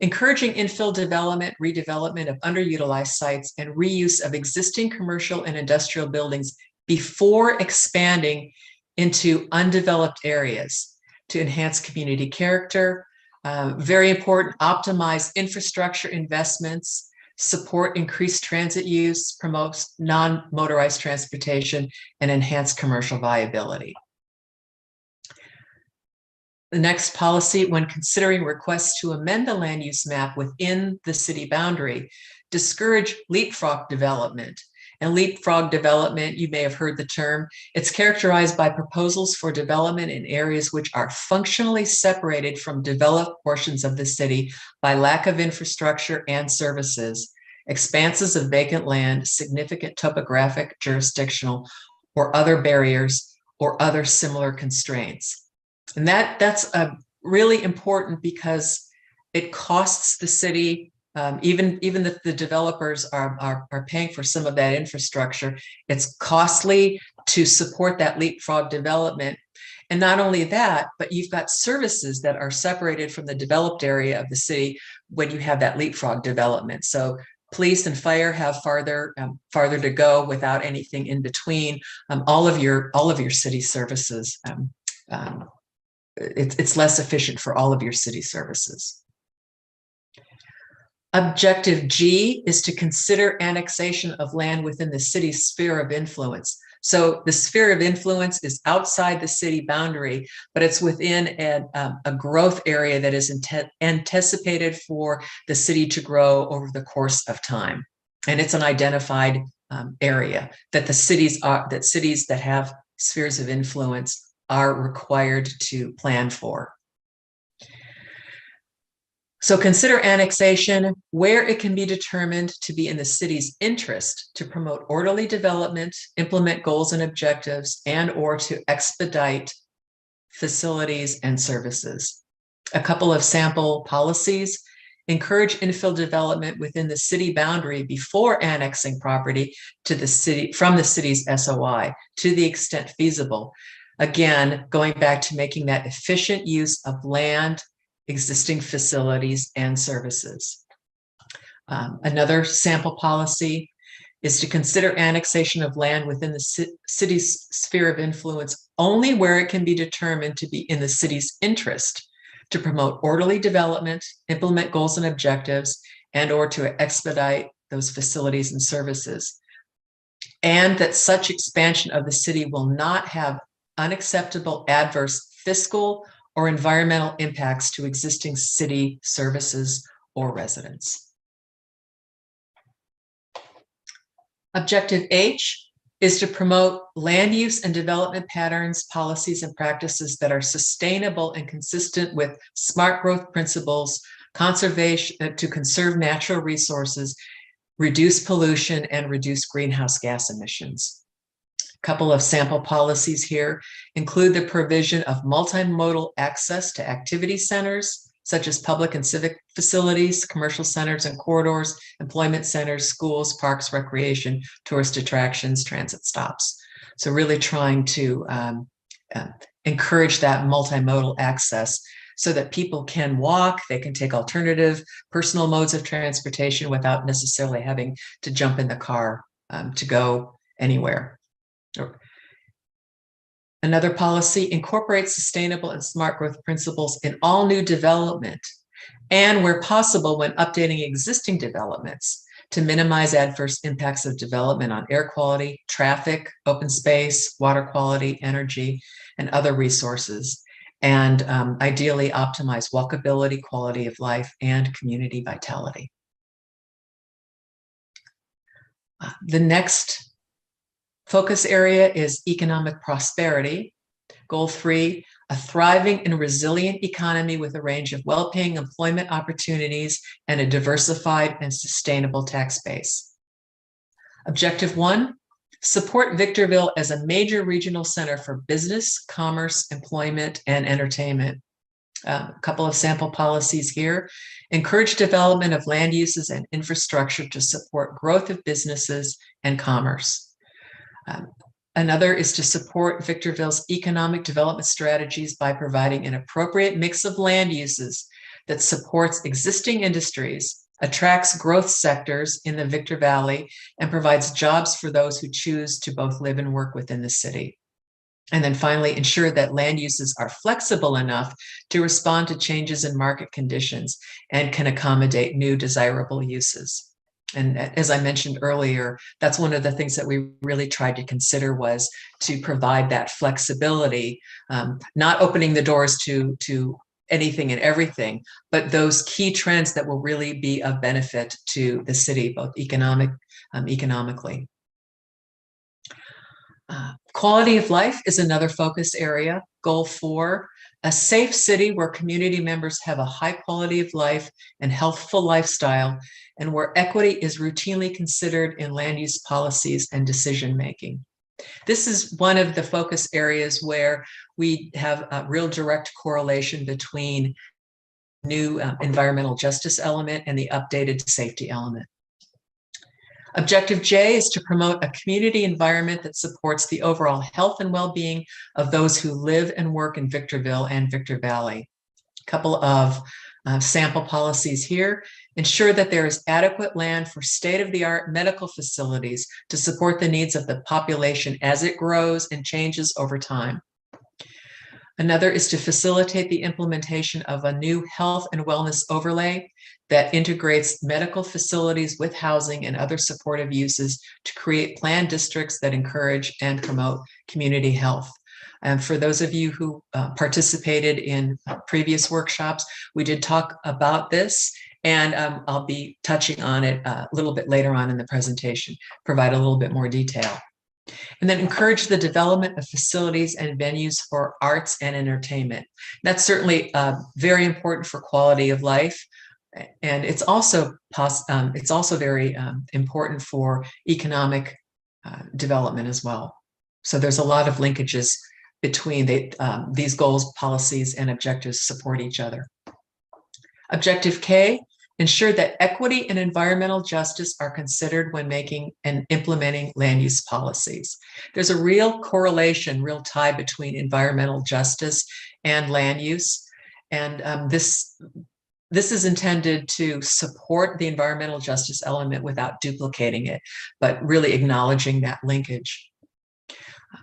encouraging infill development, redevelopment of underutilized sites, and reuse of existing commercial and industrial buildings before expanding into undeveloped areas to enhance community character. Very important, optimize infrastructure investments, support increased transit use, promotes non-motorized transportation, and enhance commercial viability. The next policy, when considering requests to amend the land use map within the city boundary, discourage leapfrog development And leapfrog development, you may have heard the term. It's characterized by proposals for development in areas which are functionally separated from developed portions of the city by lack of infrastructure and services, expanses of vacant land, significant topographic, jurisdictional, or other barriers, or other similar constraints. And that's really important because it costs the city, even if the developers are paying for some of that infrastructure, it's costly to support that leapfrog development. And not only that, but you've got services that are separated from the developed area of the city when you have that leapfrog development. So police and fire have farther to go without anything in between. All of your city services, it's less efficient for all of your city services. Objective G is to consider annexation of land within the city's sphere of influence. So the sphere of influence is outside the city boundary, but it's within a growth area that is anticipated for the city to grow over the course of time. And it's an identified area that cities that have spheres of influence are required to plan for. So consider annexation where it can be determined to be in the city's interest to promote orderly development, implement goals and objectives, and/or to expedite facilities and services. A couple of sample policies: encourage infill development within the city boundary before annexing property to the city from the city's SOI to the extent feasible. Again, going back to making that efficient use of land, existing facilities, and services. Another sample policy is to consider annexation of land within the city's sphere of influence only where it can be determined to be in the city's interest to promote orderly development, implement goals and objectives, and/or to expedite those facilities and services. And that such expansion of the city will not have unacceptable adverse fiscal or environmental impacts to existing city services or residents. Objective H is to promote land use and development patterns, policies, and practices that are sustainable and consistent with smart growth principles, conservation to conserve natural resources, reduce pollution, and reduce greenhouse gas emissions. A couple of sample policies here include the provision of multimodal access to activity centers, such as public and civic facilities, commercial centers and corridors, employment centers, schools, parks, recreation, tourist attractions, transit stops. So really trying to encourage that multimodal access so that people can walk, they can take alternative personal modes of transportation without necessarily having to jump in the car to go anywhere. Another policy: incorporates sustainable and smart growth principles in all new development and where possible when updating existing developments to minimize adverse impacts of development on air quality, traffic, open space, water quality, energy, and other resources, and ideally optimize walkability, quality of life, and community vitality. The next focus area is economic prosperity. Goal 3, a thriving and resilient economy with a range of well-paying employment opportunities and a diversified and sustainable tax base. Objective 1, support Victorville as a major regional center for business, commerce, employment, and entertainment. A couple of sample policies here: encourage development of land uses and infrastructure to support growth of businesses and commerce. Another is to support Victorville's economic development strategies by providing an appropriate mix of land uses that supports existing industries, attracts growth sectors in the Victor Valley, and provides jobs for those who choose to both live and work within the city. And then finally, ensure that land uses are flexible enough to respond to changes in market conditions and can accommodate new desirable uses. And as I mentioned earlier, that's one of the things that we really tried to consider, was to provide that flexibility, not opening the doors to anything and everything, but those key trends that will really be of benefit to the city, both economically. Quality of life is another focus area. Goal 4, a safe city where community members have a high quality of life and healthful lifestyle, and where equity is routinely considered in land use policies and decision-making. This is one of the focus areas where we have a real direct correlation between new environmental justice element and the updated safety element. Objective J is to promote a community environment that supports the overall health and well-being of those who live and work in Victorville and Victor Valley. A couple of sample policies here. Ensure that there is adequate land for state-of-the-art medical facilities to support the needs of the population as it grows and changes over time. Another is to facilitate the implementation of a new health and wellness overlay that integrates medical facilities with housing and other supportive uses to create planned districts that encourage and promote community health. And for those of you who participated in previous workshops, we did talk about this, and I'll be touching on it a little bit later on in the presentation, provide a little bit more detail. And then encourage the development of facilities and venues for arts and entertainment. That's certainly very important for quality of life. And it's also very important for economic development as well. So there's a lot of linkages between these goals, policies, and objectives support each other. Objective K, ensure that equity and environmental justice are considered when making and implementing land use policies. There's a real correlation, real tie between environmental justice and land use. And this is intended to support the environmental justice element without duplicating it, but really acknowledging that linkage.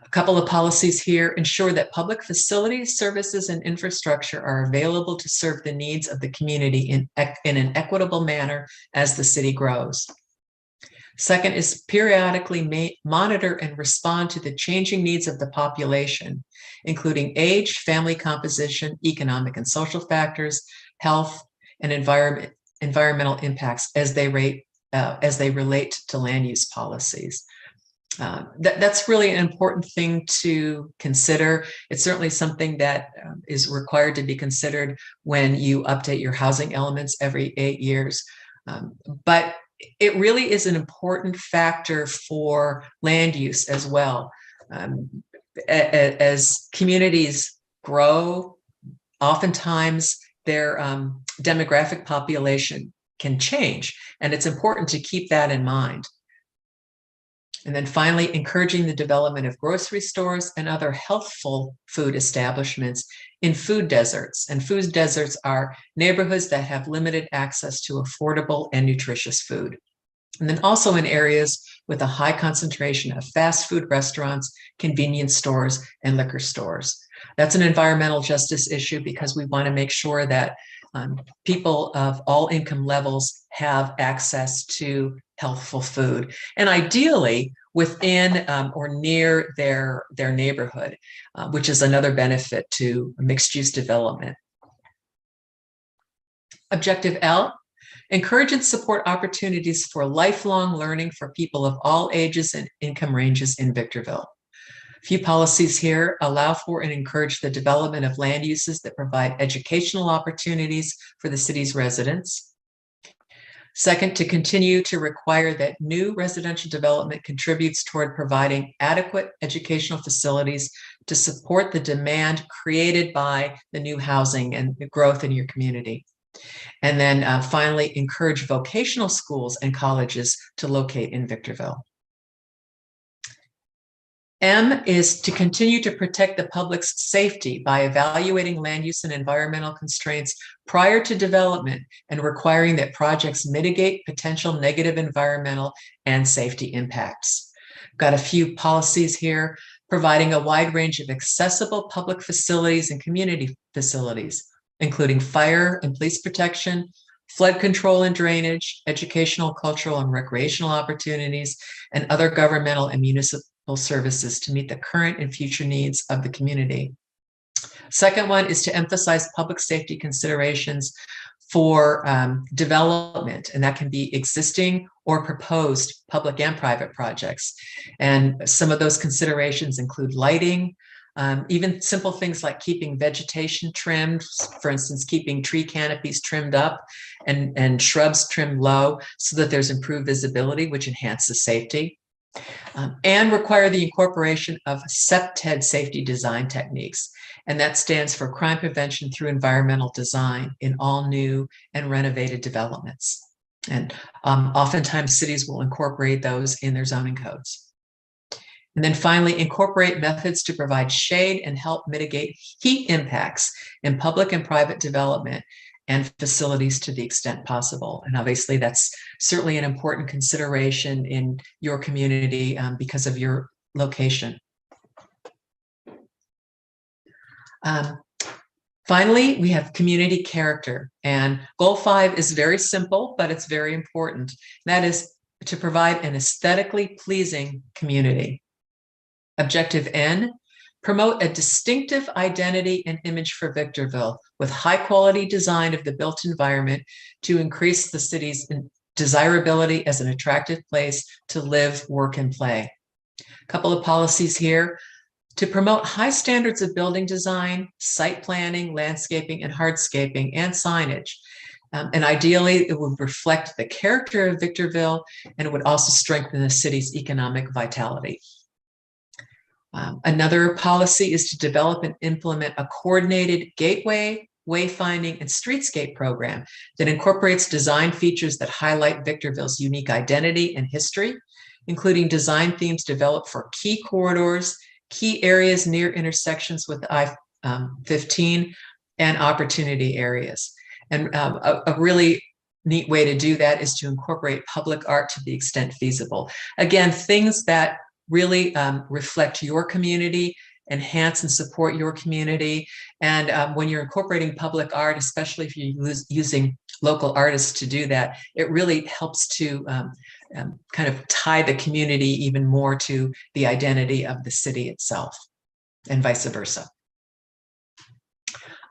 A couple of policies here: ensure that public facilities, services, and infrastructure are available to serve the needs of the community in an equitable manner as the city grows. Second is periodically monitor and respond to the changing needs of the population, including age, family composition, economic and social factors, health, and environmental impacts as they relate to land use policies. That's really an important thing to consider. It's certainly something that is required to be considered when you update your housing elements every 8 years. But it really is an important factor for land use as well. As communities grow, oftentimes their demographic population can change, and it's important to keep that in mind. And then finally, encouraging the development of grocery stores and other healthful food establishments in food deserts. And food deserts are neighborhoods that have limited access to affordable and nutritious food. And then also in areas with a high concentration of fast food restaurants, convenience stores, and liquor stores. That's an environmental justice issue because we want to make sure that people of all income levels have access to healthful food, and ideally within or near their neighborhood, which is another benefit to mixed-use development. Objective L, encourage and support opportunities for lifelong learning for people of all ages and income ranges in Victorville. A few policies here: allow for and encourage the development of land uses that provide educational opportunities for the city's residents. Second, to continue to require that new residential development contributes toward providing adequate educational facilities to support the demand created by the new housing and the growth in your community. And then finally, encourage vocational schools and colleges to locate in Victorville. M is to continue to protect the public's safety by evaluating land use and environmental constraints prior to development and requiring that projects mitigate potential negative environmental and safety impacts. Got a few policies here: providing a wide range of accessible public facilities and community facilities, including fire and police protection, flood control and drainage, educational, cultural, and recreational opportunities, and other governmental and municipal services to meet the current and future needs of the community. Second one is to emphasize public safety considerations for development, and that can be existing or proposed public and private projects. And some of those considerations include lighting, even simple things like keeping vegetation trimmed, for instance, keeping tree canopies trimmed up and shrubs trimmed low so that there's improved visibility, which enhances safety. And require the incorporation of CPTED safety design techniques. And that stands for Crime Prevention Through Environmental Design in all new and renovated developments. And oftentimes cities will incorporate those in their zoning codes. And then finally, incorporate methods to provide shade and help mitigate heat impacts in public and private development and facilities to the extent possible. And obviously that's certainly an important consideration in your community because of your location. Finally, we have community character, and goal 5 is very simple, but it's very important. That is to provide an aesthetically pleasing community. Objective N, promote a distinctive identity and image for Victorville with high quality design of the built environment to increase the city's desirability as an attractive place to live, work, and play. A couple of policies here. To promote high standards of building design, site planning, landscaping, and hardscaping, and signage. And ideally, it would reflect the character of Victorville, and it would also strengthen the city's economic vitality. Another policy is to develop and implement a coordinated gateway, wayfinding, and streetscape program that incorporates design features that highlight Victorville's unique identity and history, including design themes developed for key corridors, key areas near intersections with I-15, and opportunity areas. And a really neat way to do that is to incorporate public art to the extent feasible. Again, things that really reflect your community, enhance and support your community. And when you're incorporating public art, especially if you're using local artists to do that, it really helps to kind of tie the community even more to the identity of the city itself, and vice versa.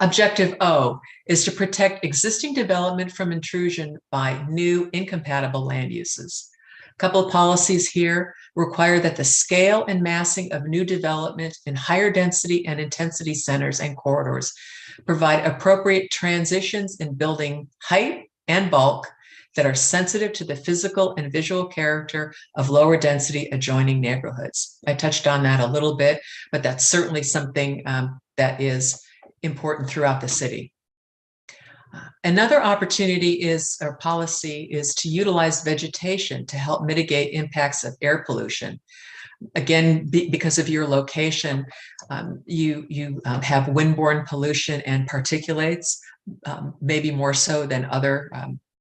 Objective O is to protect existing development from intrusion by new incompatible land uses. A couple of policies here require that the scale and massing of new development in higher density and intensity centers and corridors provide appropriate transitions in building height and bulk that are sensitive to the physical and visual character of lower density adjoining neighborhoods. I touched on that a little bit, but that's certainly something that is important throughout the city. Another opportunity is, or policy, is to utilize vegetation to help mitigate impacts of air pollution. Again, because of your location, you have windborne pollution and particulates, maybe more so than other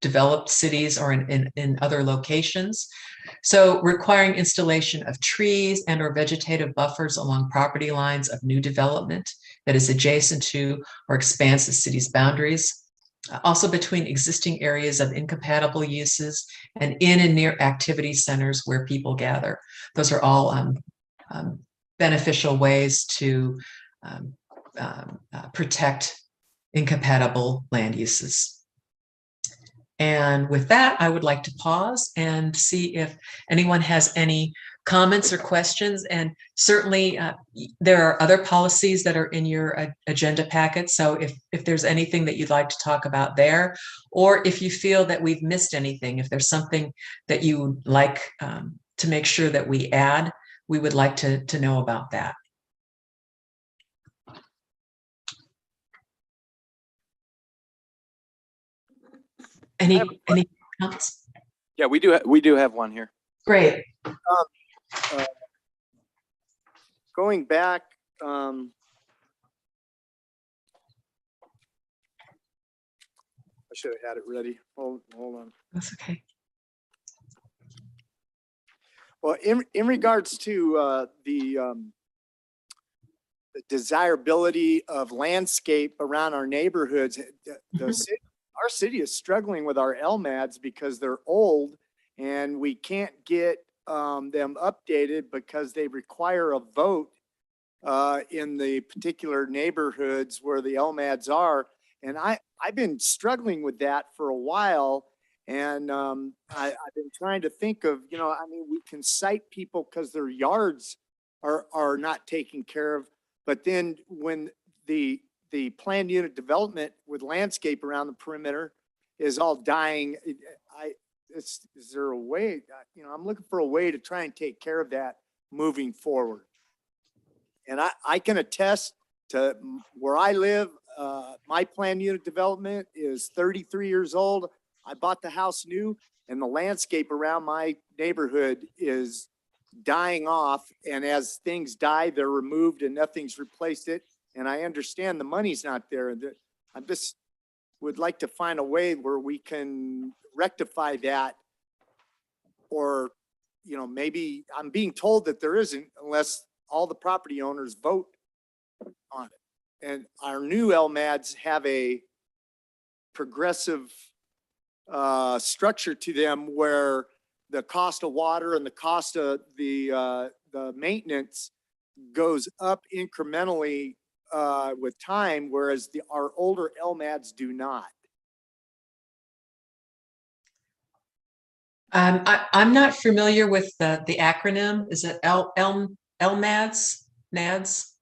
developed cities or in other locations. So requiring installation of trees and or vegetative buffers along property lines of new development that is adjacent to or expands the city's boundaries. Also between existing areas of incompatible uses and in and near activity centers where people gather. Those are all beneficial ways to protect incompatible land uses. And with that, I would like to pause and see if anyone has any comments or questions. And certainly there are other policies that are in your agenda packet. So if there's anything that you'd like to talk about there, or if you feel that we've missed anything, if there's something that you would like to make sure that we add, we would like to know about that. Any comments? Yeah, we do have one here. Great. Going back, I should have had it ready. Hold on. That's okay. Well, in regards to the desirability of landscape around our neighborhoods, our city is struggling with our LMADs because they're old and we can't get them updated because they require a vote in the particular neighborhoods where the LMADs are. And I've been struggling with that for a while. And I've been trying to think of, I mean, we can cite people because their yards are not taken care of. But then when the planned unit development with landscape around the perimeter is all dying, is there a way, I'm looking for a way to try and take care of that moving forward. And I can attest to where I live, my planned unit development is 33 years old. I bought the house new, and the landscape around my neighborhood is dying off. And as things die, they're removed and nothing's replaced it. And I understand the money's not there. I just would like to find a way where we can rectify that. Or, maybe I'm being told that there isn't unless all the property owners vote on it. And our new LMADs have a progressive structure to them where the cost of water and the cost of the maintenance goes up incrementally with time, whereas our older LMADs do not. I'm not familiar with the acronym. Is it LMADS? NADS?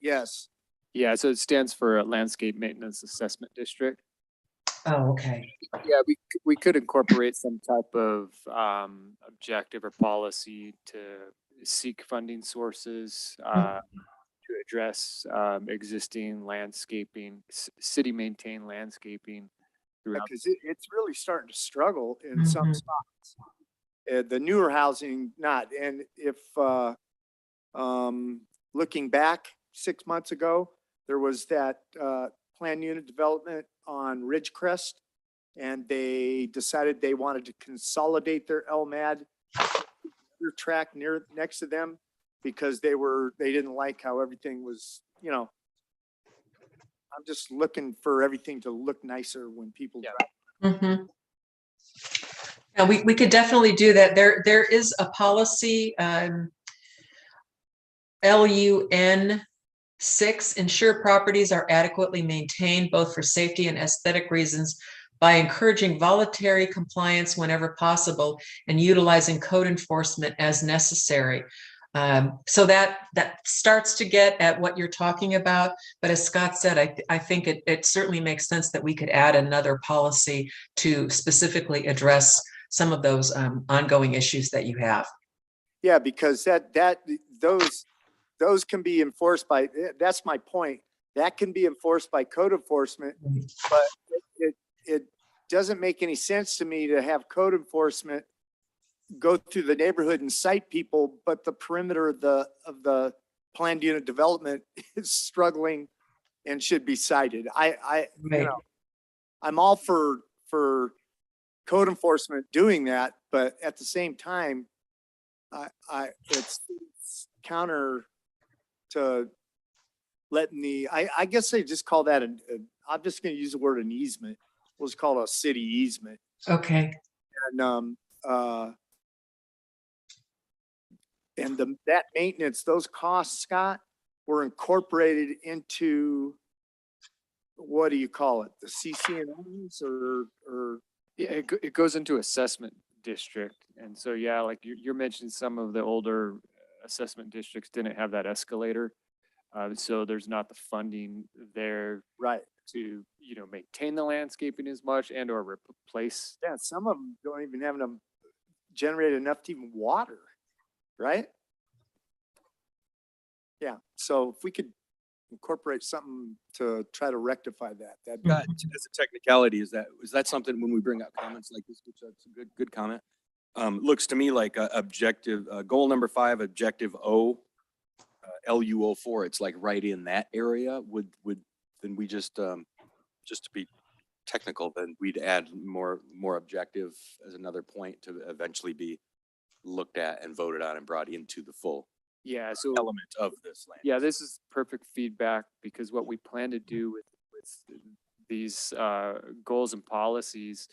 Yes. Yeah, so it stands for Landscape Maintenance Assessment District. Oh, okay. Yeah, we could incorporate some type of objective or policy to seek funding sources to address existing landscaping, city maintained landscaping throughout. Because it's really starting to struggle in some spots. The newer housing, not. And if looking back 6 months ago, there was that planned unit development on Ridgecrest, and they decided they wanted to consolidate their LMAD track next to them because they didn't like how everything was, I'm just looking for everything to look nicer when people drive. Mm-hmm. Yeah, we could definitely do that. There is a policy, LUN 6, ensure properties are adequately maintained both for safety and aesthetic reasons by encouraging voluntary compliance whenever possible and utilizing code enforcement as necessary. So that starts to get at what you're talking about. But as Scott said, I think it certainly makes sense that we could add another policy to specifically address some of those ongoing issues that you have. Yeah, because those can be enforced by, that's my point. That can be enforced by code enforcement, but it doesn't make any sense to me to have code enforcement go through the neighborhood and cite people, but the perimeter of the planned unit development is struggling and should be cited. I'm all for code enforcement doing that, but at the same time, it's counter to letting I guess they just call that I'm just going to use the word an easement. We'll just call it a city easement. Okay. And that maintenance, those costs, Scott, were incorporated into, what do you call it? The CCNs or? Yeah, it goes into assessment district. And so, yeah, like you're mentioning some of the older assessment districts didn't have that escalator. So there's not the funding there. Right. To, maintain the landscaping as much and or replace. Yeah, some of them don't even have enough, generate enough to even water, right? Yeah, so if we could incorporate something to try to rectify that. As a technicality, is that something when we bring up comments like this, which that's a good comment, looks to me like objective, goal number 5, objective O, LU04, it's like right in that area. Then we just to be technical, then we'd add more objective as another point to eventually be looked at and voted on and brought into the full element of this land. Yeah, this is perfect feedback because what we plan to do with these goals and policies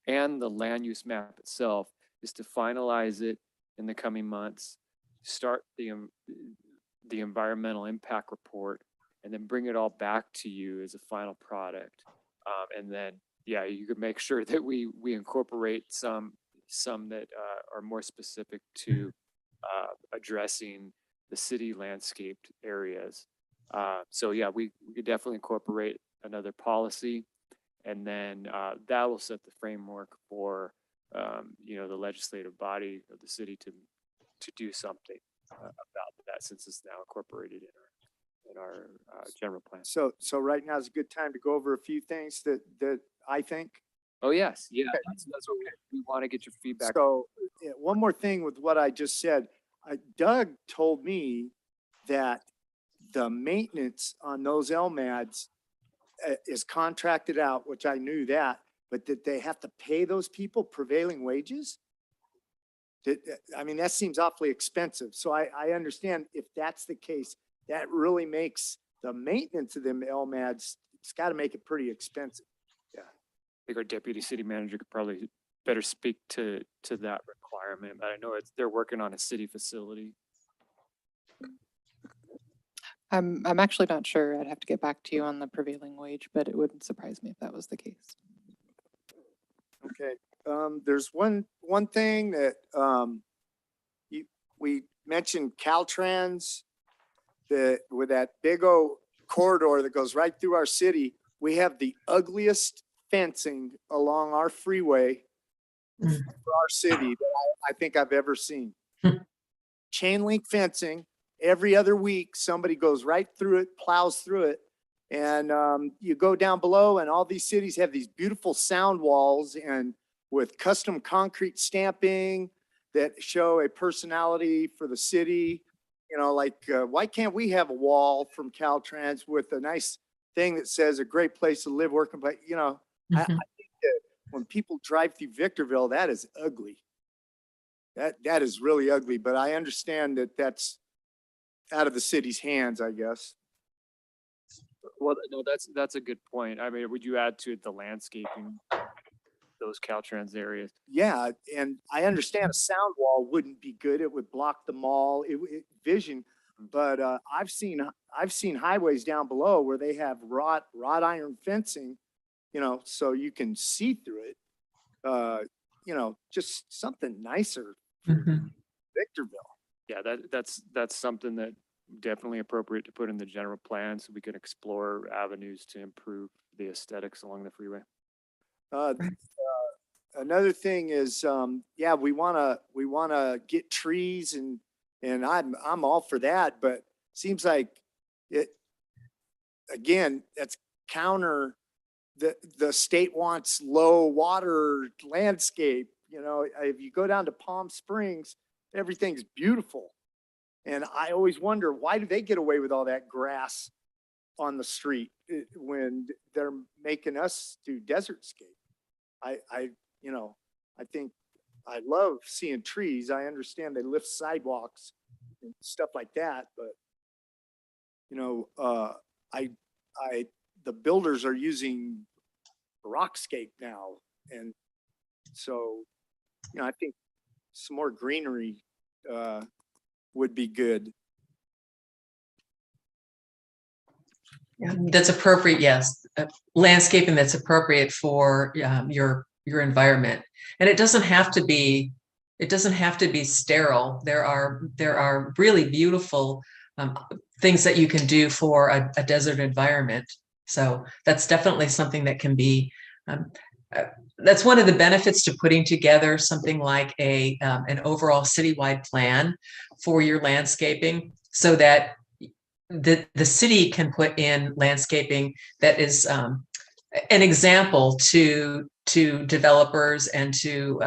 and the land use map itself is to finalize it in the coming months, start the environmental impact report, and then bring it all back to you as a final product. And then, yeah, you could make sure that we incorporate some that are more specific to addressing the city landscaped areas. So yeah, we could definitely incorporate another policy, and then that will set the framework for the legislative body of the city to do something about that, since it's now incorporated in our general plan. So right now is a good time to go over a few things that I think. Oh, yes. Yeah, Okay. that's what we want to get your feedback. So yeah, one more thing with what I just said. Doug told me that the maintenance on those LMADs is contracted out, which I knew that, but that they have to pay those people prevailing wages. I mean, that seems awfully expensive. So I understand if that's the case, that really makes the maintenance of them LMADs, it's got to make it pretty expensive. I think our deputy city manager could probably better speak to that requirement, but I know they're working on a city facility. I'm actually not sure. I'd have to get back to you on the prevailing wage, but it wouldn't surprise me if that was the case. Okay. There's one thing that we mentioned Caltrans, that with that big old corridor that goes right through our city, we have the ugliest fencing along our freeway for our city that I think I've ever seen. Chain link fencing. Every other week, somebody goes right through it, plows through it. And you go down below, and all these cities have these beautiful sound walls and with custom concrete stamping that show a personality for the city. You know, like, why can't we have a wall from Caltrans with a nice thing that says a great place to live, work, and play? You know, I think that when people drive through Victorville, that is ugly. That is really ugly, but I understand that that's out of the city's hands, I guess. Well, no, that's a good point. I mean, would you add to it the landscaping, those Caltrans areas? Yeah, and I understand a sound wall wouldn't be good. It would block the mall, vision. But I've seen highways down below where they have wrought iron fencing, you know, so you can see through it. You know, just something nicer for Victorville. Yeah, that's something that definitely appropriate to put in the general plan, so we can explore avenues to improve the aesthetics along the freeway. Another thing is, yeah, we wanna get trees, and I'm all for that, but seems like it, again, that's counter. The state wants low water landscape. You know, if you go down to Palm Springs, everything's beautiful. And I always wonder, why do they get away with all that grass on the street when they're making us do desert scape? You know, I think I love seeing trees. I understand they lift sidewalks and stuff like that, but you know, the builders are using rockscape now. And so, you know, I think some more greenery would be good. That's appropriate, yes. Landscaping that's appropriate for your environment. And it doesn't have to be sterile. There are really beautiful things that you can do for a desert environment. So that's definitely something that can be, that's one of the benefits to putting together something like an overall citywide plan for your landscaping, so that the city can put in landscaping that is an example to developers and to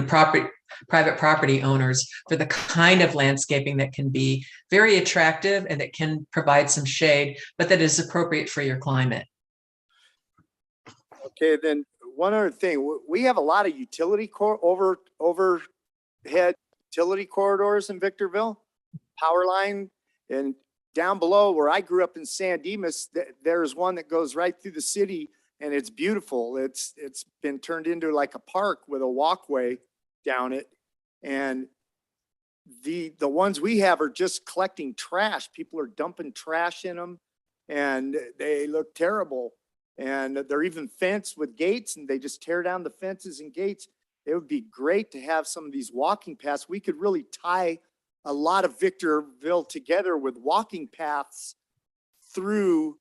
private property owners for the kind of landscaping that can be very attractive and that can provide some shade, but that is appropriate for your climate. Okay, then one other thing, we have a lot of utility overhead utility corridors in Victorville, power line, and down below where I grew up in San Dimas, there's one that goes right through the city, and it's beautiful. It's been turned into like a park with a walkway down it. And the ones we have are just collecting trash. People are dumping trash in them and they look terrible. And they're even fenced with gates and they just tear down the fences and gates. It would be great to have some of these walking paths. We could really tie a lot of Victorville together with walking paths through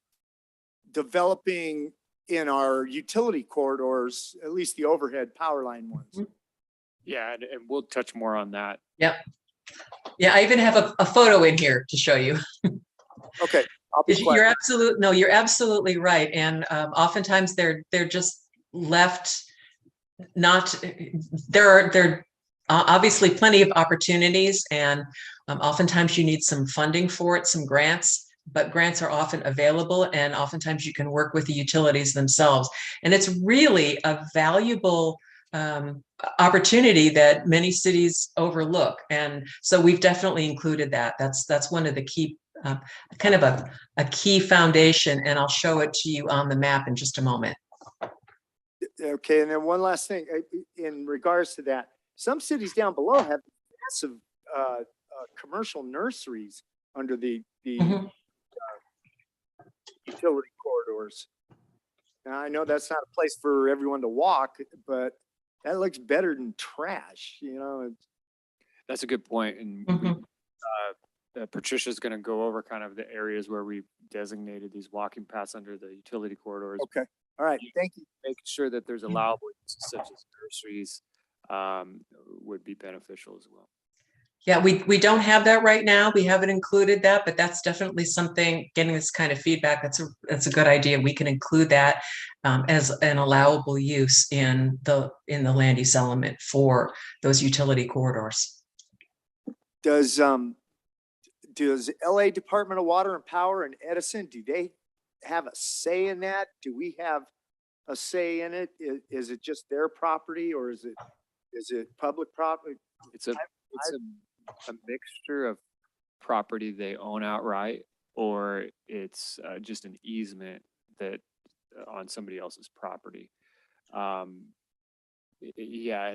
developing in our utility corridors, at least the overhead power line ones. Yeah, and we'll touch more on that. Yep. Yeah, I even have a photo in here to show you. Okay. I'll be quiet. You're absolutely right. And oftentimes they're just left not, there are obviously plenty of opportunities, and oftentimes you need some funding for it, some grants, but grants are often available, and oftentimes you can work with the utilities themselves. And it's really a valuable opportunity that many cities overlook. And so we've definitely included that. That's one of the key, kind of a key foundation, and I'll show it to you on the map in just a moment. Okay, and then one last thing in regards to that, some cities down below have massive commercial nurseries under the utility corridors. Now I know that's not a place for everyone to walk, but that looks better than trash, you know. That's a good point. And Patricia's going to go over kind of the areas where we designated these walking paths under the utility corridors. Okay. All right. Thank you. Making sure that there's allowable uses such as nurseries would be beneficial as well. Yeah, we don't have that right now. We haven't included that, but that's definitely something, getting this kind of feedback, that's a good idea. We can include that as an allowable use in the land use element for those utility corridors. Does LA Department of Water and Power and Edison, do they have a say in that? Do we have a say in it? Is it just their property, or is it public property? It's a mixture of property they own outright, or it's just an easement that on somebody else's property. Yeah,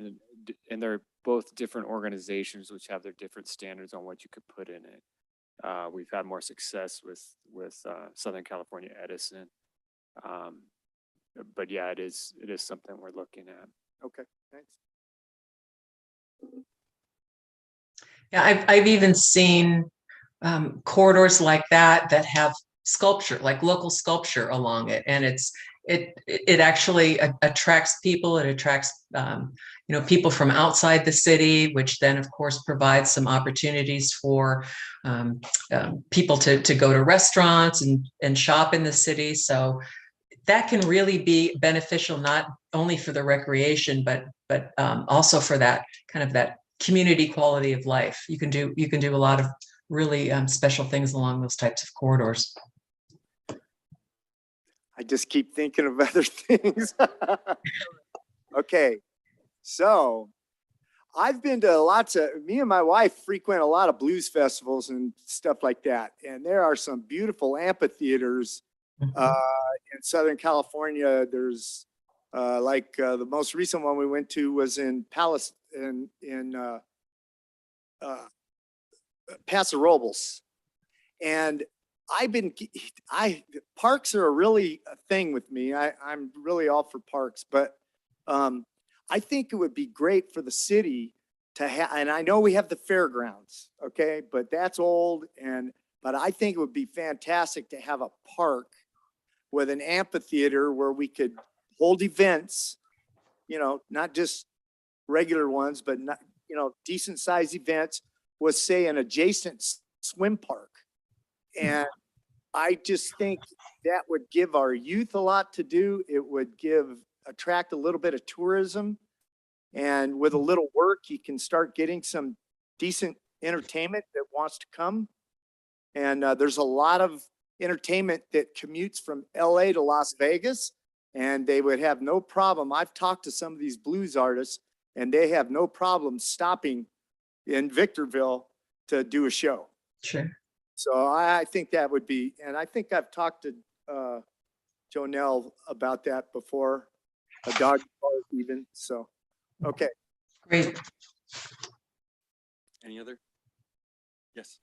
and they're both different organizations which have their different standards on what you could put in it. We've had more success with Southern California Edison, but yeah, it is something we're looking at. Okay, thanks. Yeah, I've even seen corridors like that have sculpture, like local sculpture along it, and it actually attracts people. It attracts people from outside the city, which then of course provides some opportunities for people to go to restaurants and shop in the city. So that can really be beneficial, not only for the recreation, but also for that kind of that community quality of life. You can do a lot of really special things along those types of corridors. I just keep thinking of other things. Okay, so I've been to me and my wife frequent a lot of blues festivals and stuff like that. And there are some beautiful amphitheaters in Southern California. There's the most recent one we went to was in Paso Robles. And parks are really a thing with me. I'm really all for parks, but I think it would be great for the city to have, and I know we have the fairgrounds, okay, but that's old. But I think it would be fantastic to have a park with an amphitheater where we could hold events, not just regular ones, but not, decent sized events with, say, an adjacent swim park. And I just think that would give our youth a lot to do. It would attract a little bit of tourism. And with a little work, you can start getting some decent entertainment that wants to come. And there's a lot of entertainment that commutes from LA to Las Vegas, and they would have no problem. I've talked to some of these blues artists, and they have no problem stopping in Victorville to do a show. Sure. So I think that would be, and I think I've talked to Jonelle about that before, a dog park even. So, okay. Great. Any other Yes.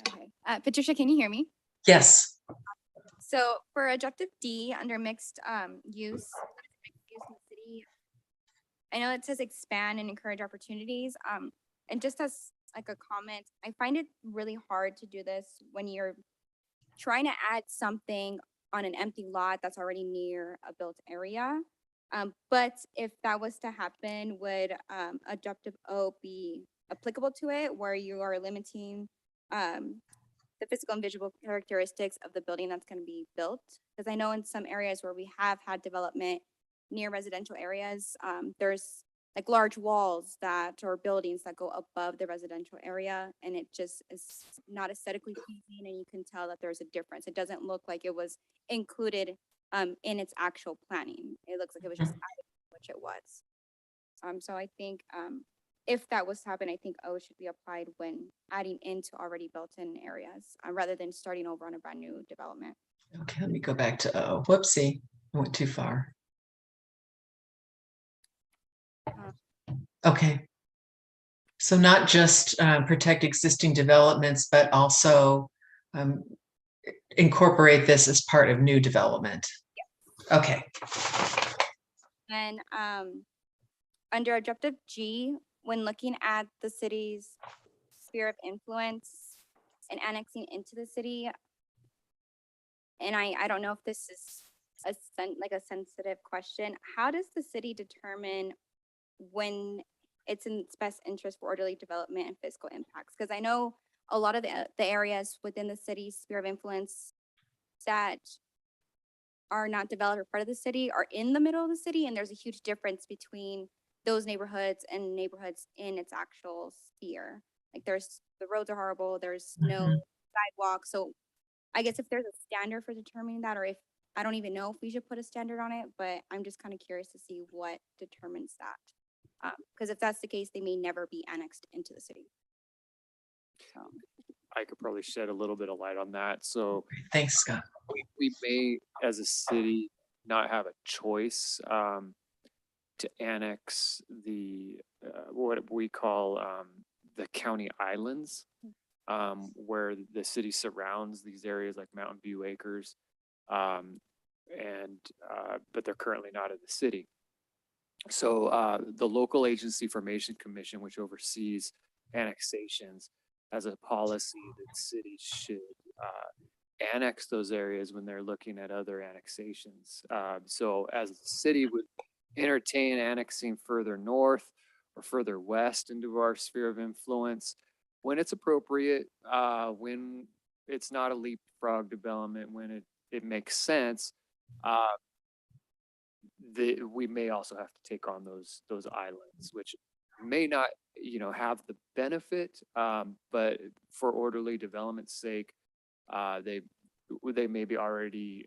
Okay. Patricia, can you hear me? Yes. So for objective D under mixed use, mixed use in the city, I know it says expand and encourage opportunities. And just as like a comment, I find it really hard to do this when you're trying to add something on an empty lot that's already near a built area. But if that was to happen, would objective O be applicable to it, where you are limiting the physical and visual characteristics of the building that's going to be built? Because I know in some areas where we have had development near residential areas, there's like large walls that or buildings that go above the residential area, and it just is not aesthetically pleasing, and you can tell that there's a difference. It doesn't look like it was included in its actual planning. It looks like it was just added, which it was. So I think if that was to happen, I think O should be applied when adding into already built-in areas rather than starting over on a brand new development. Okay, let me go back to O. Whoopsie, I went too far. Okay. So not just protect existing developments, but also incorporate this as part of new development. Yeah. Okay. And under objective G, when looking at the city's sphere of influence and annexing into the city, and I don't know if this is a sensitive question, how does the city determine when it's in its best interest for orderly development and fiscal impacts? Because I know a lot of the areas within the city's sphere of influence that are not developed or part of the city are in the middle of the city, and there's a huge difference between those neighborhoods and neighborhoods in its actual sphere. Like the roads are horrible, there's no sidewalk. So I guess if there's a standard for determining that, or if I don't even know if we should put a standard on it, but I'm just kind of curious to see what determines that. Because if that's the case, they may never be annexed into the city. So I could probably shed a little bit of light on that. So thanks, Scott. We may, as a city, not have a choice to annex the what we call the county islands, where the city surrounds these areas like Mountain View Acres, but they're currently not in the city. So the Local Agency Formation Commission, which oversees annexations, has a policy that cities should annex those areas when they're looking at other annexations. So as the city would entertain annexing further north or further west into our sphere of influence, when it's appropriate, when it's not a leapfrog development, when it makes sense, we may also have to take on those islands, which may not, have the benefit, but for orderly development's sake, they may be already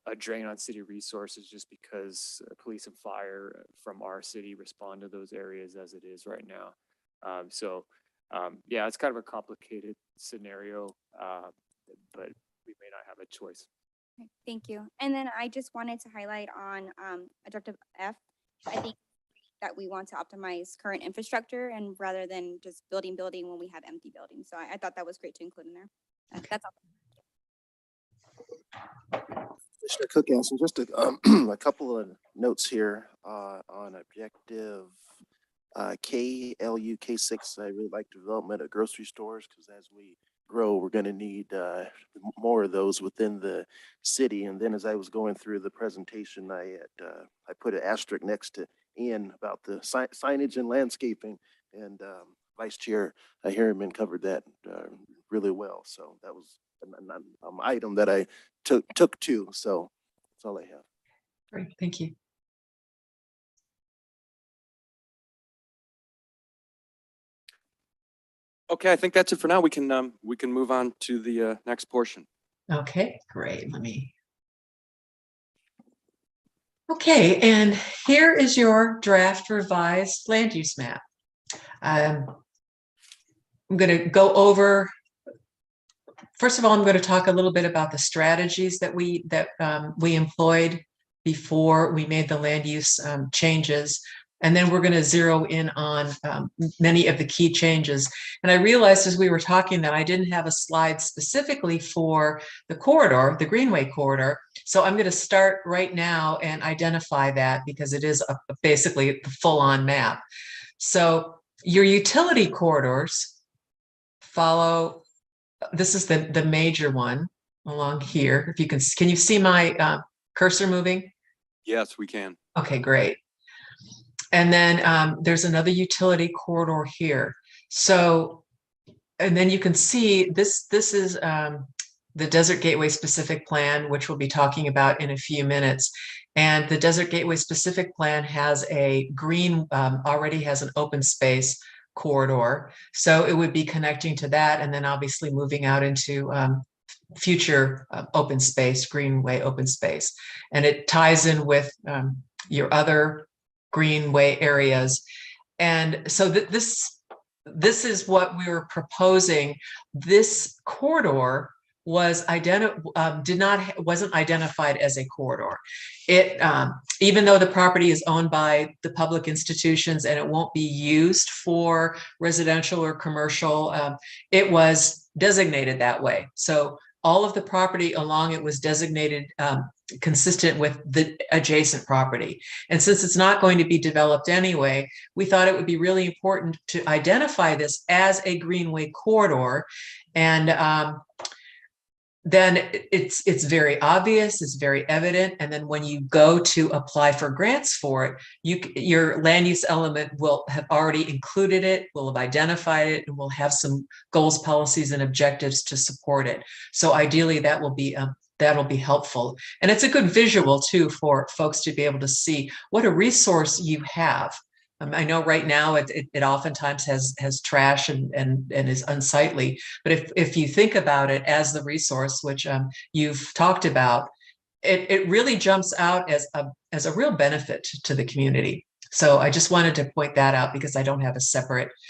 a drain on city resources, just because police and fire from our city respond to those areas as it is right now. Yeah, it's kind of a complicated scenario, but we may not have a choice. okay, thank you. And then I just wanted to highlight on objective F. I think that we want to optimize current infrastructure and rather than just building when we have empty buildings. So I thought that was great to include in there. That's all. Commissioner Cook Anson, just a, a couple of notes here on objective K6. I really like development of grocery stores, because as we grow, we're going to need more of those within the city. And then as I was going through the presentation, I put an asterisk next to Ian about the signage and landscaping, and Vice Chair Harriman covered that really well. So that was an item that I took to. So that's all I have. Great, thank you. Okay, I think that's it for now. We can move on to the next portion. Okay, great. Okay, and here is your draft revised land use map. I'm going to go over. First of all, I'm going to talk a little bit about the strategies that we employed before we made the land use changes. And then we're going to zero in on many of the key changes. And I realized as we were talking that I didn't have a slide specifically for the corridor, the Greenway corridor. So I'm going to start right now and identify that because it is basically a full-on map. So your utility corridors follow, this is the major one along here. If you can you see my cursor moving? Yes, we can. Okay, great. And then there's another utility corridor here. So, and then you can see this is the Desert Gateway specific plan, which we'll be talking about in a few minutes. And the Desert Gateway specific plan has a green, already has an open space corridor. So it would be connecting to that and then obviously moving out into future open space, Greenway open space. And it ties in with your other Greenway areas. And so this is what we were proposing. This corridor was wasn't identified as a corridor. It even though the property is owned by the public institutions and it won't be used for residential or commercial, it was designated that way. So all of the property along it was designated consistent with the adjacent property. And since it's not going to be developed anyway, we thought it would be really important to identify this as a Greenway corridor. And then it's very obvious, it's very evident. And then when you go to apply for grants for it, your land use element will have already included it, will have identified it, and will have some goals, policies, and objectives to support it. So ideally that'll be helpful. And it's a good visual too for folks to be able to see what a resource you have. I know right now it oftentimes has trash and is unsightly, but if you think about it as the resource, which you've talked about, it really jumps out as a real benefit to the community. So I just wanted to point that out because I don't have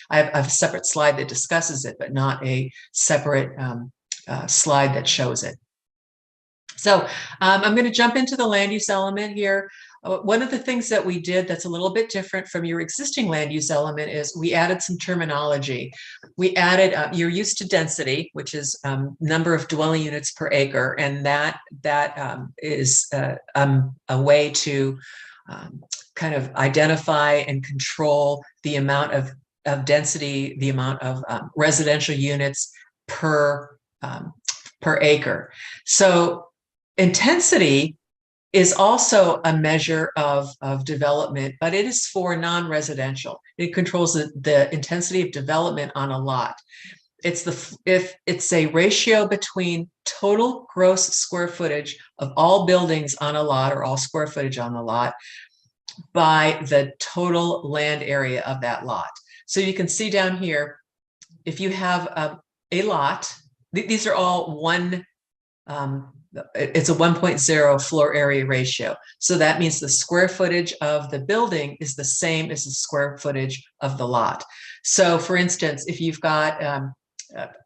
I have a separate slide that discusses it, but not a separate slide that shows it. So I'm going to jump into the land use element here. One of the things that we did that's a little bit different from your existing land use element is we added some terminology. We added, you're used to density, which is number of dwelling units per acre. And that is a way to kind of identify and control the amount of density, the amount of residential units per acre. So intensity is also a measure of development, but it is for non-residential. It controls the intensity of development on a lot. If it's a ratio between total gross square footage of all buildings on a lot or all square footage on the lot by the total land area of that lot. So you can see down here, if you have a lot, these are all one, it's a 1.0 floor area ratio. So that means the square footage of the building is the same as the square footage of the lot. So for instance, if you've got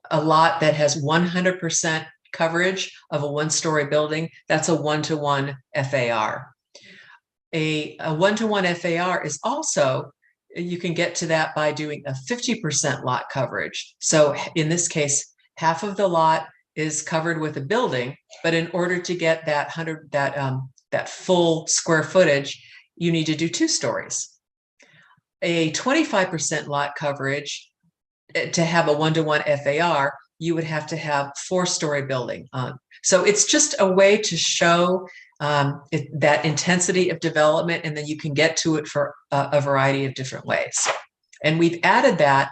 a lot that has 100% coverage of a one-story building, that's a 1-to-1 FAR. A 1-to-1 FAR is also, you can get to that by doing a 50% lot coverage. So in this case, half of the lot is covered with a building, but in order to get that full square footage, you need to do 2 stories. A 25% lot coverage, to have a 1-to-1 FAR, you would have to have 4-story building. So it's just a way to show that intensity of development, and then you can get to it for a variety of different ways. And we've added that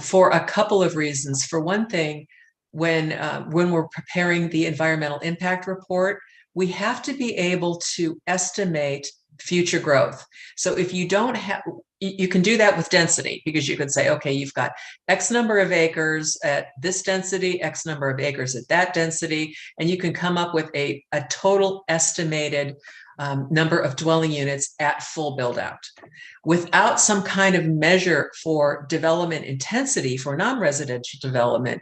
for a couple of reasons. For one thing, when we're preparing the environmental impact report, we have to be able to estimate future growth. So if you don't have, you can do that with density, because you could say, okay, you've got X number of acres at this density, X number of acres at that density, and you can come up with a total estimated number of dwelling units at full build out. Without some kind of measure for development intensity for non-residential development,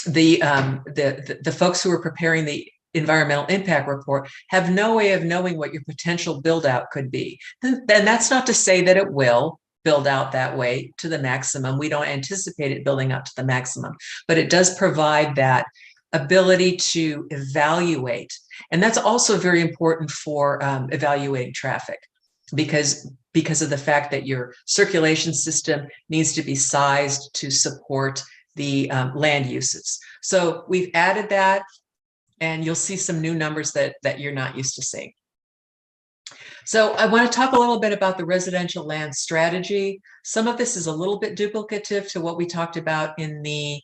the folks who are preparing the environmental impact report have no way of knowing what your potential build out could be. Then that's not to say that it will build out that way to the maximum. We don't anticipate it building out to the maximum, but it does provide that ability to evaluate. And that's also very important for evaluating traffic, because of the fact that your circulation system needs to be sized to support the land uses. So we've added that, and you'll see some new numbers that you're not used to seeing. So I want to talk a little bit about the residential land strategy. Some of this is a little bit duplicative to what we talked about in the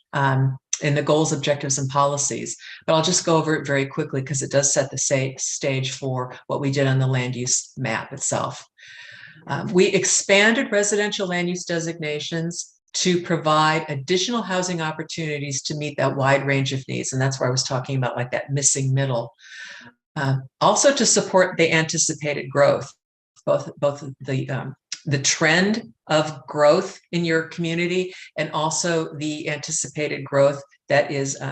goals, objectives, and policies, but I'll just go over it very quickly because it does set the stage for what we did on the land use map itself. We expanded residential land use designations to provide additional housing opportunities to meet that wide range of needs. And that's where I was talking about like that missing middle. Also to support the anticipated growth, both the trend of growth in your community and also the anticipated growth that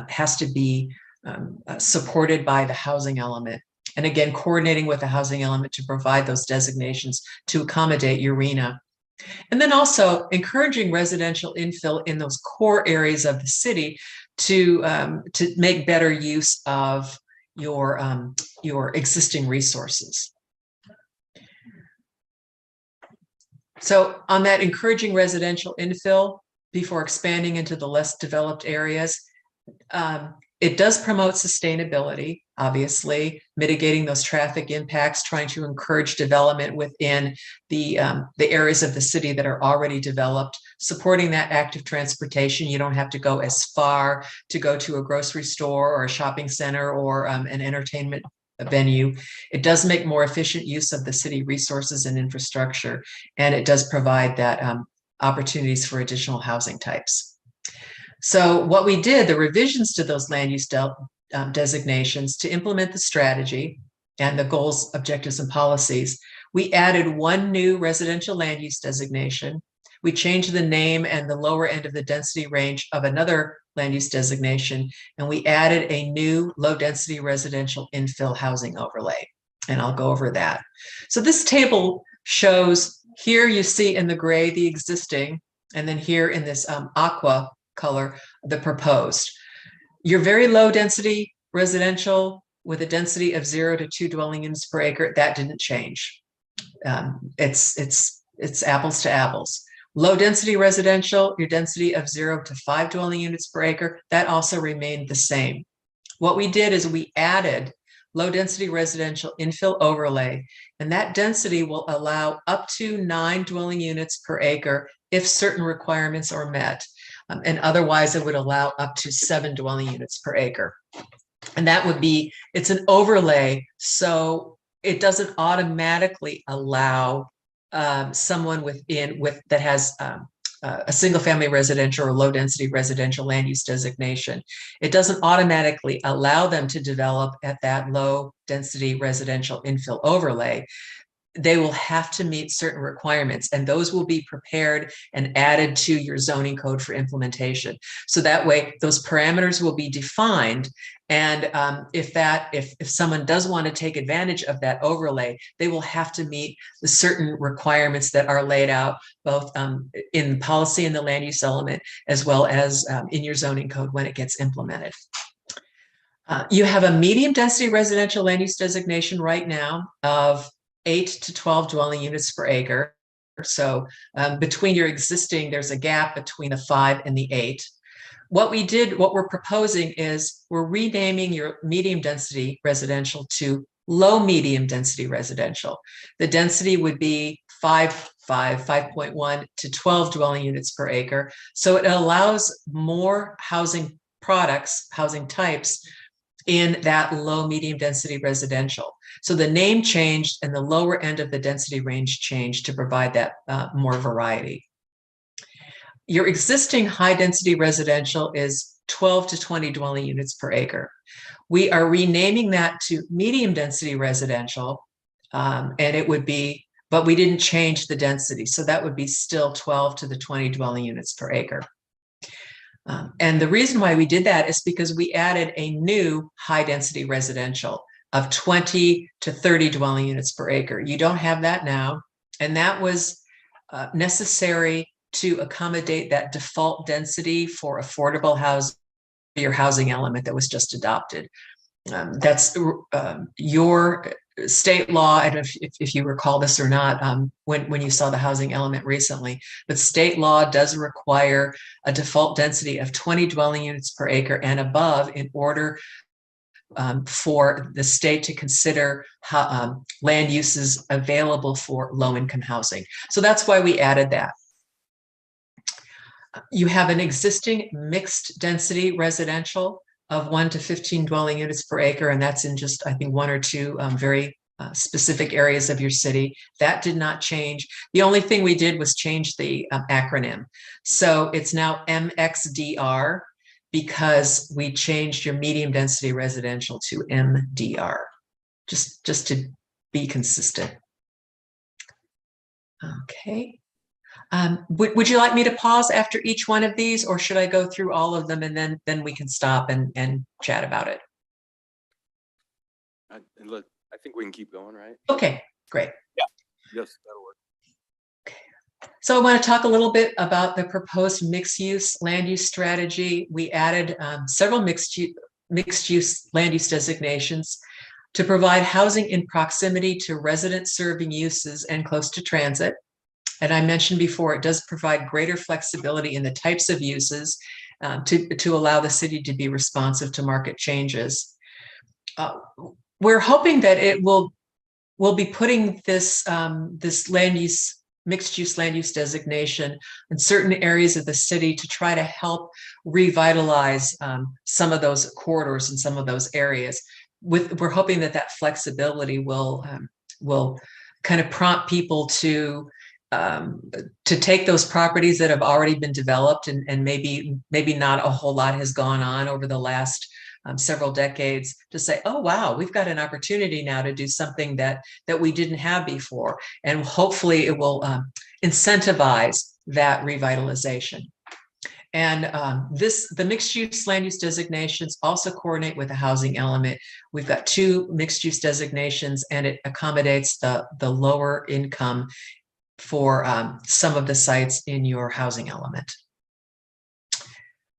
has to be supported by the housing element. And again, coordinating with the housing element to provide those designations to accommodate your RENA. And then also encouraging residential infill in those core areas of the city to make better use of your existing resources. So on that encouraging residential infill before expanding into the less developed areas, it does promote sustainability, obviously, mitigating those traffic impacts, trying to encourage development within the areas of the city that are already developed, supporting that active transportation. You don't have to go as far to go to a grocery store or a shopping center or an entertainment venue. It does make more efficient use of the city resources and infrastructure, and it does provide that opportunities for additional housing types. So what we did, the revisions to those land use designations to implement the strategy and the goals, objectives, and policies, we added one new residential land use designation. We changed the name and the lower end of the density range of another land use designation, and we added a new low density residential infill housing overlay. And I'll go over that. So this table shows, here you see in the gray the existing, and then here in this aqua color, the proposed. Your very low density residential with a density of 0 to 2 dwelling units per acre, that didn't change. It's apples to apples. Low density residential, your density of 0 to 5 dwelling units per acre, that also remained the same. What we did is we added low density residential infill overlay, and that density will allow up to 9 dwelling units per acre if certain requirements are met. And otherwise it would allow up to 7 dwelling units per acre. And that would be, it's an overlay, so it doesn't automatically allow someone that has a single family residential or low density residential land use designation. It doesn't automatically allow them to develop at that low density residential infill overlay. They will have to meet certain requirements, and those will be prepared and added to your zoning code for implementation. So that way those parameters will be defined, and if someone does want to take advantage of that overlay, they will have to meet the certain requirements that are laid out both in policy in the land use element as well as in your zoning code when it gets implemented. You have a medium density residential land use designation right now of 8 to 12 dwelling units per acre. So between your existing, there's a gap between the 5 and the 8. What we're proposing is we're renaming your medium density residential to low medium density residential. The density would be 5.1 to 12 dwelling units per acre. So it allows more housing products, housing types in that low medium density residential. So the name changed and the lower end of the density range changed to provide that more variety. Your existing high density residential is 12 to 20 dwelling units per acre. We are renaming that to medium density residential, and it would be, but we didn't change the density. So that would be still 12 to the 20 dwelling units per acre. And the reason why we did that is because we added a new high-density residential of 20 to 30 dwelling units per acre. You don't have that now, and that was necessary to accommodate that default density for affordable housing, your housing element that was just adopted. That's your state law. I don't know if you recall this or not when you saw the housing element recently, but state law does require a default density of 20 dwelling units per acre and above in order for the state to consider land uses available for low-income housing. So that's why we added that. You have an existing mixed density residential of 1 to 15 dwelling units per acre, and that's in just, I think, 1 or 2 very specific areas of your city. That did not change. The only thing we did was change the acronym. So it's now MXDR because we changed your medium density residential to MDR, just to be consistent. Okay. Would you like me to pause after each one of these, or should I go through all of them and then we can stop and chat about it? Look, I think we can keep going, right? Okay, great. Yeah. Yes, that'll work. So I want to talk a little bit about the proposed mixed-use land use strategy. We added several mixed-use land use designations to provide housing in proximity to resident-serving uses and close to transit. And I mentioned before, it does provide greater flexibility in the types of uses to allow the city to be responsive to market changes. We're hoping that it will be putting this this mixed-use land use designation in certain areas of the city to try to help revitalize some of those corridors and some of those areas. We're hoping that that flexibility will kind of prompt people to take those properties that have already been developed and maybe not a whole lot has gone on over the last several decades, to say, oh wow, we've got an opportunity now to do something that we didn't have before, and hopefully it will incentivize that revitalization. And the mixed-use land use designations also coordinate with the housing element. We've got 2 mixed-use designations, and it accommodates the lower income for some of the sites in your housing element.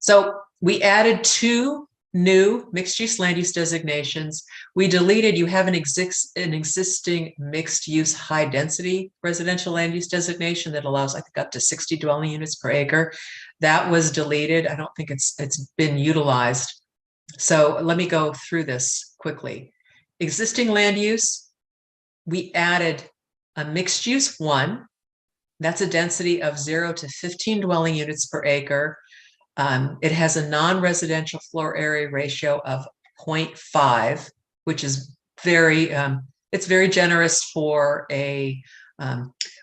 So we added 2 new mixed-use land use designations. We deleted, you have an existing mixed-use high-density residential land use designation that allows, I think, up to 60 dwelling units per acre. That was deleted. I don't think it's been utilized. So let me go through this quickly. Existing land use, we added a mixed-use 1. That's a density of 0 to 15 dwelling units per acre. It has a non-residential floor area ratio of 0.5, which is it's very generous for a,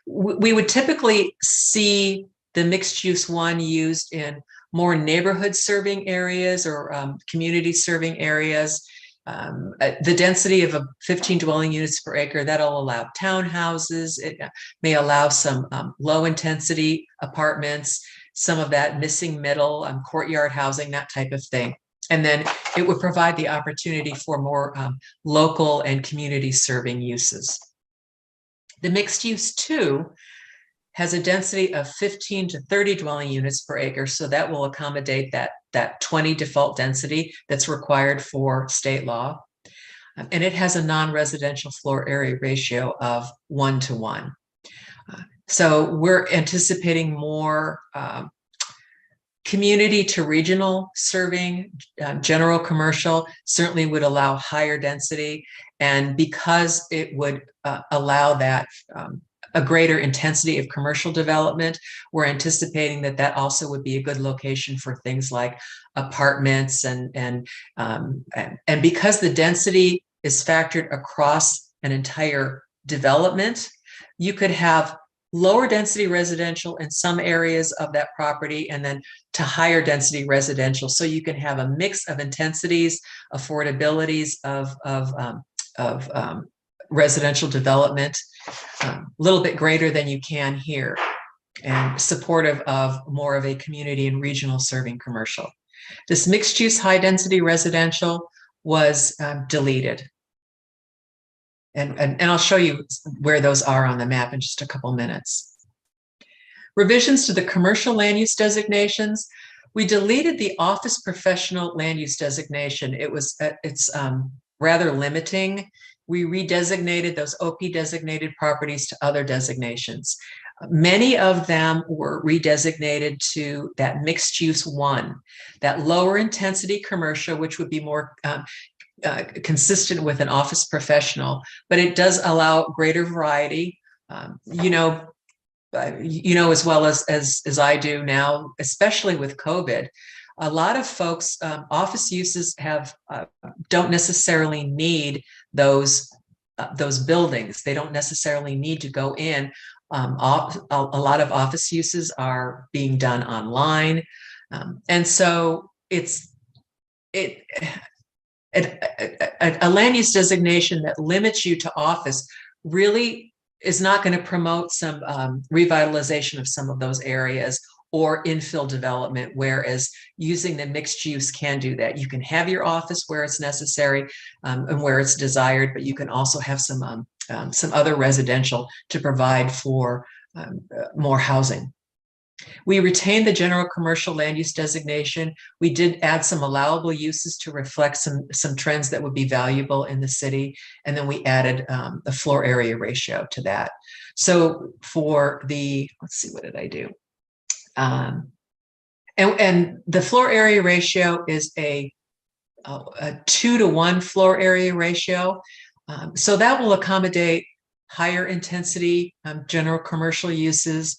we would typically see the mixed use 1 used in more neighborhood serving areas or community serving areas. The density of 15 dwelling units per acre, that'll allow townhouses. It may allow some low intensity apartments, some of that missing middle, courtyard housing, that type of thing. And then it would provide the opportunity for more local and community serving uses. The mixed use 2 has a density of 15 to 30 dwelling units per acre. So that will accommodate that 20 default density that's required for state law. And it has a non-residential floor area ratio of 1 to 1. So we're anticipating more community to regional serving. General commercial certainly would allow higher density. And because it would allow that a greater intensity of commercial development, we're anticipating that also would be a good location for things like apartments and because the density is factored across an entire development, you could have lower density residential in some areas of that property and then to higher density residential. So you can have a mix of intensities, affordabilities of residential development, a little bit greater than you can here. and supportive of more of a community and regional serving commercial. This mixed use high density residential was deleted. And I'll show you where those are on the map in just a couple minutes. Revisions to the commercial land use designations. We deleted the office professional land use designation. It's rather limiting. We redesignated those OP designated properties to other designations. Many of them were redesignated to that mixed use one, that lower intensity commercial, which would be more consistent with an office professional, but it does allow greater variety. You know as well as I do now, especially with COVID, a lot of folks, office uses don't necessarily need those buildings. They don't necessarily need to go in. A lot of office uses are being done online. And so a land use designation that limits you to office really is not going to promote some revitalization of some of those areas or infill development, whereas using the mixed use can do that. You can have your office where it's necessary and where it's desired, but you can also have some other residential to provide for more housing. We retained the general commercial land use designation. We did add some allowable uses to reflect some trends that would be valuable in the city. And then we added the floor area ratio to that. So for the, let's see, what did I do? And the floor area ratio is a 2-to-1 floor area ratio. So that will accommodate higher intensity general commercial uses,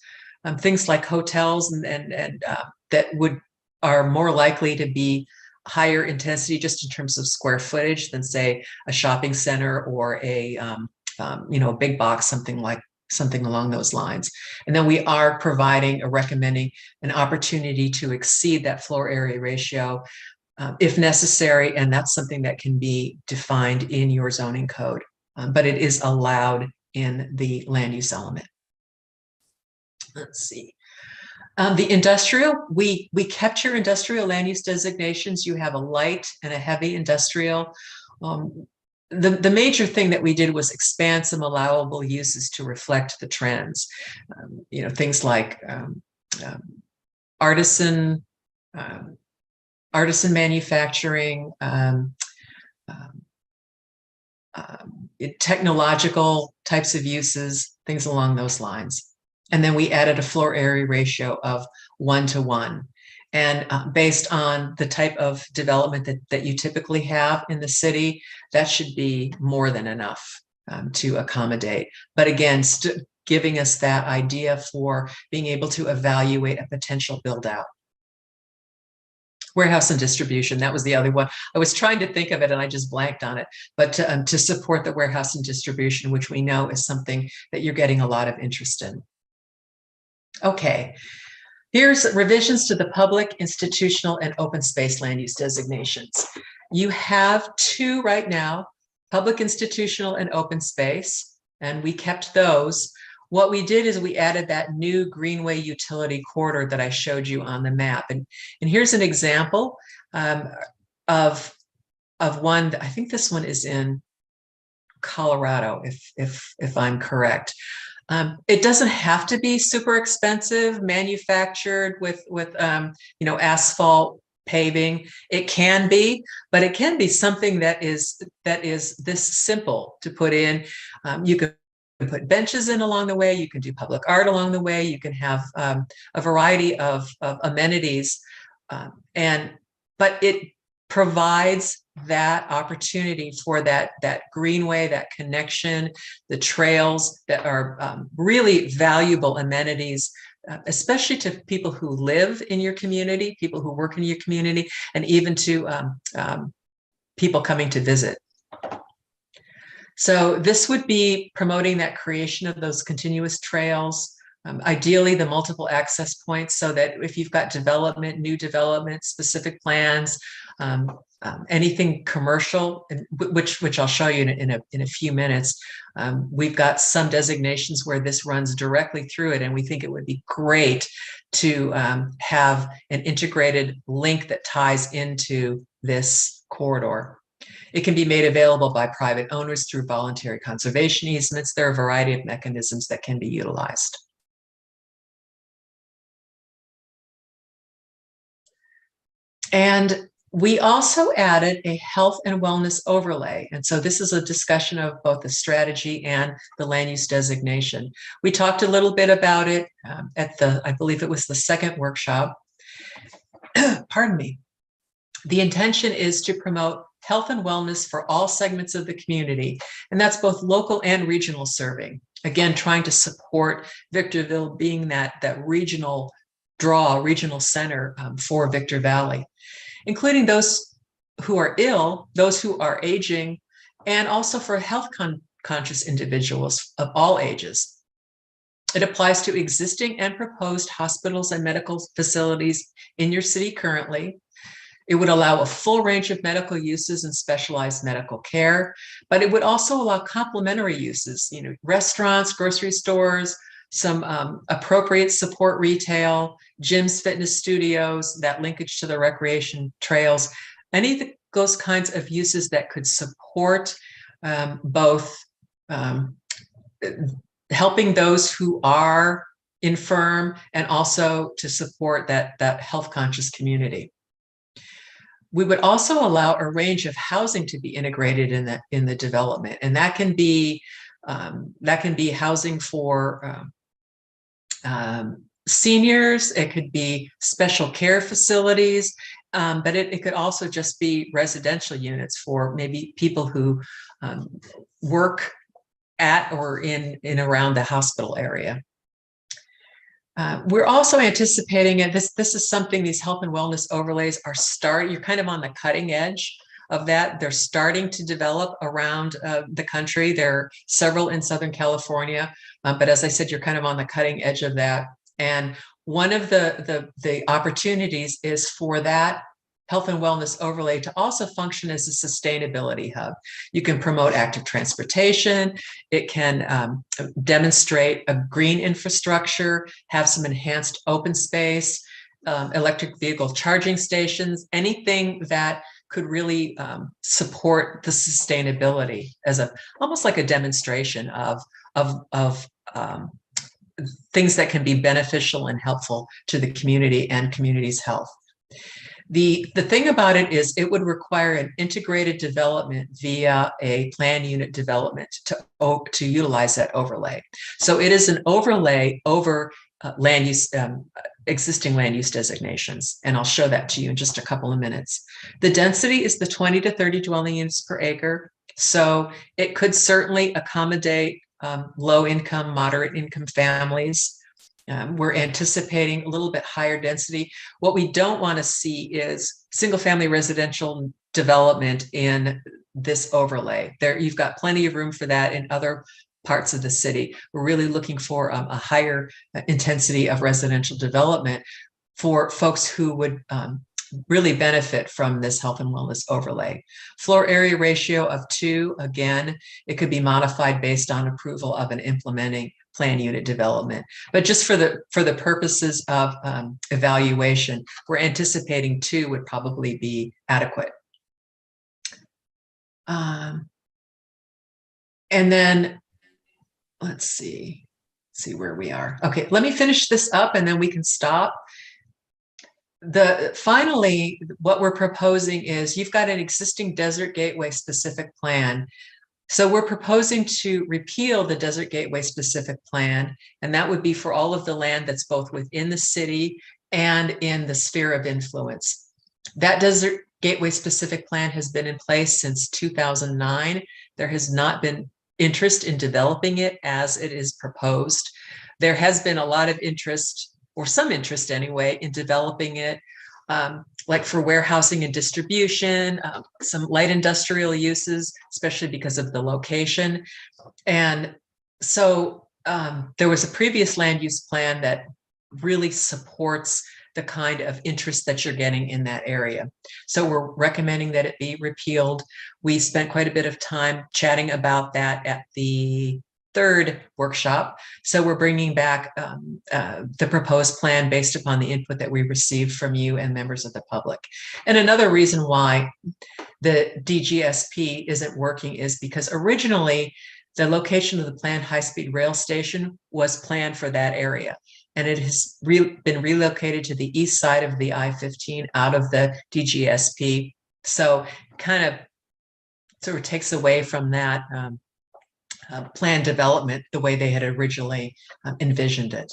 things like hotels and that are more likely to be higher intensity just in terms of square footage than, say, a shopping center or a big box, something along those lines. And then we are recommending an opportunity to exceed that floor area ratio if necessary, and that's something that can be defined in your zoning code, but it is allowed in the land use element. Let's see. The industrial, we kept your industrial land use designations. You have a light and a heavy industrial. The major thing that we did was expand some allowable uses to reflect the trends. Things like artisan manufacturing, technological types of uses, things along those lines. And then we added a floor area ratio of 1-to-1. And based on the type of development that you typically have in the city, that should be more than enough to accommodate. But again, giving us that idea for being able to evaluate a potential build out. Warehouse and distribution, that was the other one. I was trying to think of it and I just blanked on it, but to support the warehouse and distribution, which we know is something that you're getting a lot of interest in. Okay, here's revisions to the public, institutional, and open space land use designations. You have 2 right now, public, institutional, and open space, and we kept those. What we did is we added that new Greenway utility corridor that I showed you on the map. And here's an example of one. I think this one is in Colorado, if I'm correct. It doesn't have to be super expensive, manufactured with asphalt paving. It can be, but it can be something that is this simple to put in. You can put benches in along the way. You can do public art along the way. You can have a variety of amenities, but it provides that opportunity for that greenway, that connection, the trails that are really valuable amenities, especially to people who live in your community, people who work in your community, and even to people coming to visit. So this would be promoting that creation of those continuous trails, ideally the multiple access points, so that if you've got development, new development, specific plans, anything commercial, and which I'll show you in a few minutes. We've got some designations where this runs directly through it, and we think it would be great to have an integrated link that ties into this corridor. It can be made available by private owners through voluntary conservation easements. There are a variety of mechanisms that can be utilized. And we also added a health and wellness overlay. And so this is a discussion of both the strategy and the land use designation. We talked a little bit about it at I believe it was the second workshop. Pardon me. The intention is to promote health and wellness for all segments of the community, and that's both local and regional serving. Again, trying to support Victorville being that regional draw, regional center for Victor Valley, including those who are ill, those who are aging, and also for health conscious individuals of all ages. It applies to existing and proposed hospitals and medical facilities in your city currently. It would allow a full range of medical uses and specialized medical care, but it would also allow complementary uses, restaurants, grocery stores, some appropriate support retail, gyms, fitness studios, that linkage to the recreation trails, any of those kinds of uses that could support both helping those who are infirm and also to support that health conscious community. We would also allow a range of housing to be integrated in the development, and that can be housing for seniors. It could be special care facilities, but it could also just be residential units for maybe people who work at or in around the hospital area. We're also anticipating, and this is something, these health and wellness overlays are you're kind of on the cutting edge of that. They're starting to develop around the country. There are several in Southern California, but as I said, you're kind of on the cutting edge of that. And one of the opportunities is for that health and wellness overlay to also function as a sustainability hub. You can promote active transportation. It can demonstrate a green infrastructure, have some enhanced open space, electric vehicle charging stations, anything that could really support the sustainability as almost like a demonstration of things that can be beneficial and helpful to the community and community's health. The thing about it is it would require an integrated development via a plan unit development to utilize that overlay. So it is an overlay over land use, existing land use designations. And I'll show that to you in just a couple of minutes. The density is the 20 to 30 dwelling units per acre. So it could certainly accommodate low income, moderate income families. We're anticipating a little bit higher density. What we don't want to see is single family residential development in this overlay. You've got plenty of room for that in other parts of the city. We're really looking for a higher intensity of residential development for folks who would really benefit from this health and wellness overlay. Floor area ratio of 2, again, it could be modified based on approval of an implementing plan unit development. But just for the purposes of evaluation, we're anticipating 2 would probably be adequate. And then let's see where we are. Okay, let me finish this up and then we can stop. Finally, what we're proposing is you've got an existing Desert Gateway specific plan. So we're proposing to repeal the Desert Gateway specific plan, and that would be for all of the land that's both within the city and in the sphere of influence. That Desert Gateway specific plan has been in place since 2009. There has not been interest in developing it as it is proposed. There has been a lot of interest, or some interest anyway, in developing it, like for warehousing and distribution, some light industrial uses, especially because of the location. And so there was a previous land use plan that really supports the kind of interest that you're getting in that area. So we're recommending that it be repealed. We spent quite a bit of time chatting about that at the third workshop. So we're bringing back the proposed plan based upon the input that we received from you and members of the public. And another reason why the DGSP isn't working is because originally the location of the planned high-speed rail station was planned for that area. And it has been relocated to the east side of the I-15 out of the DGSP. So kind of sort of takes away from that plan development the way they had originally envisioned it.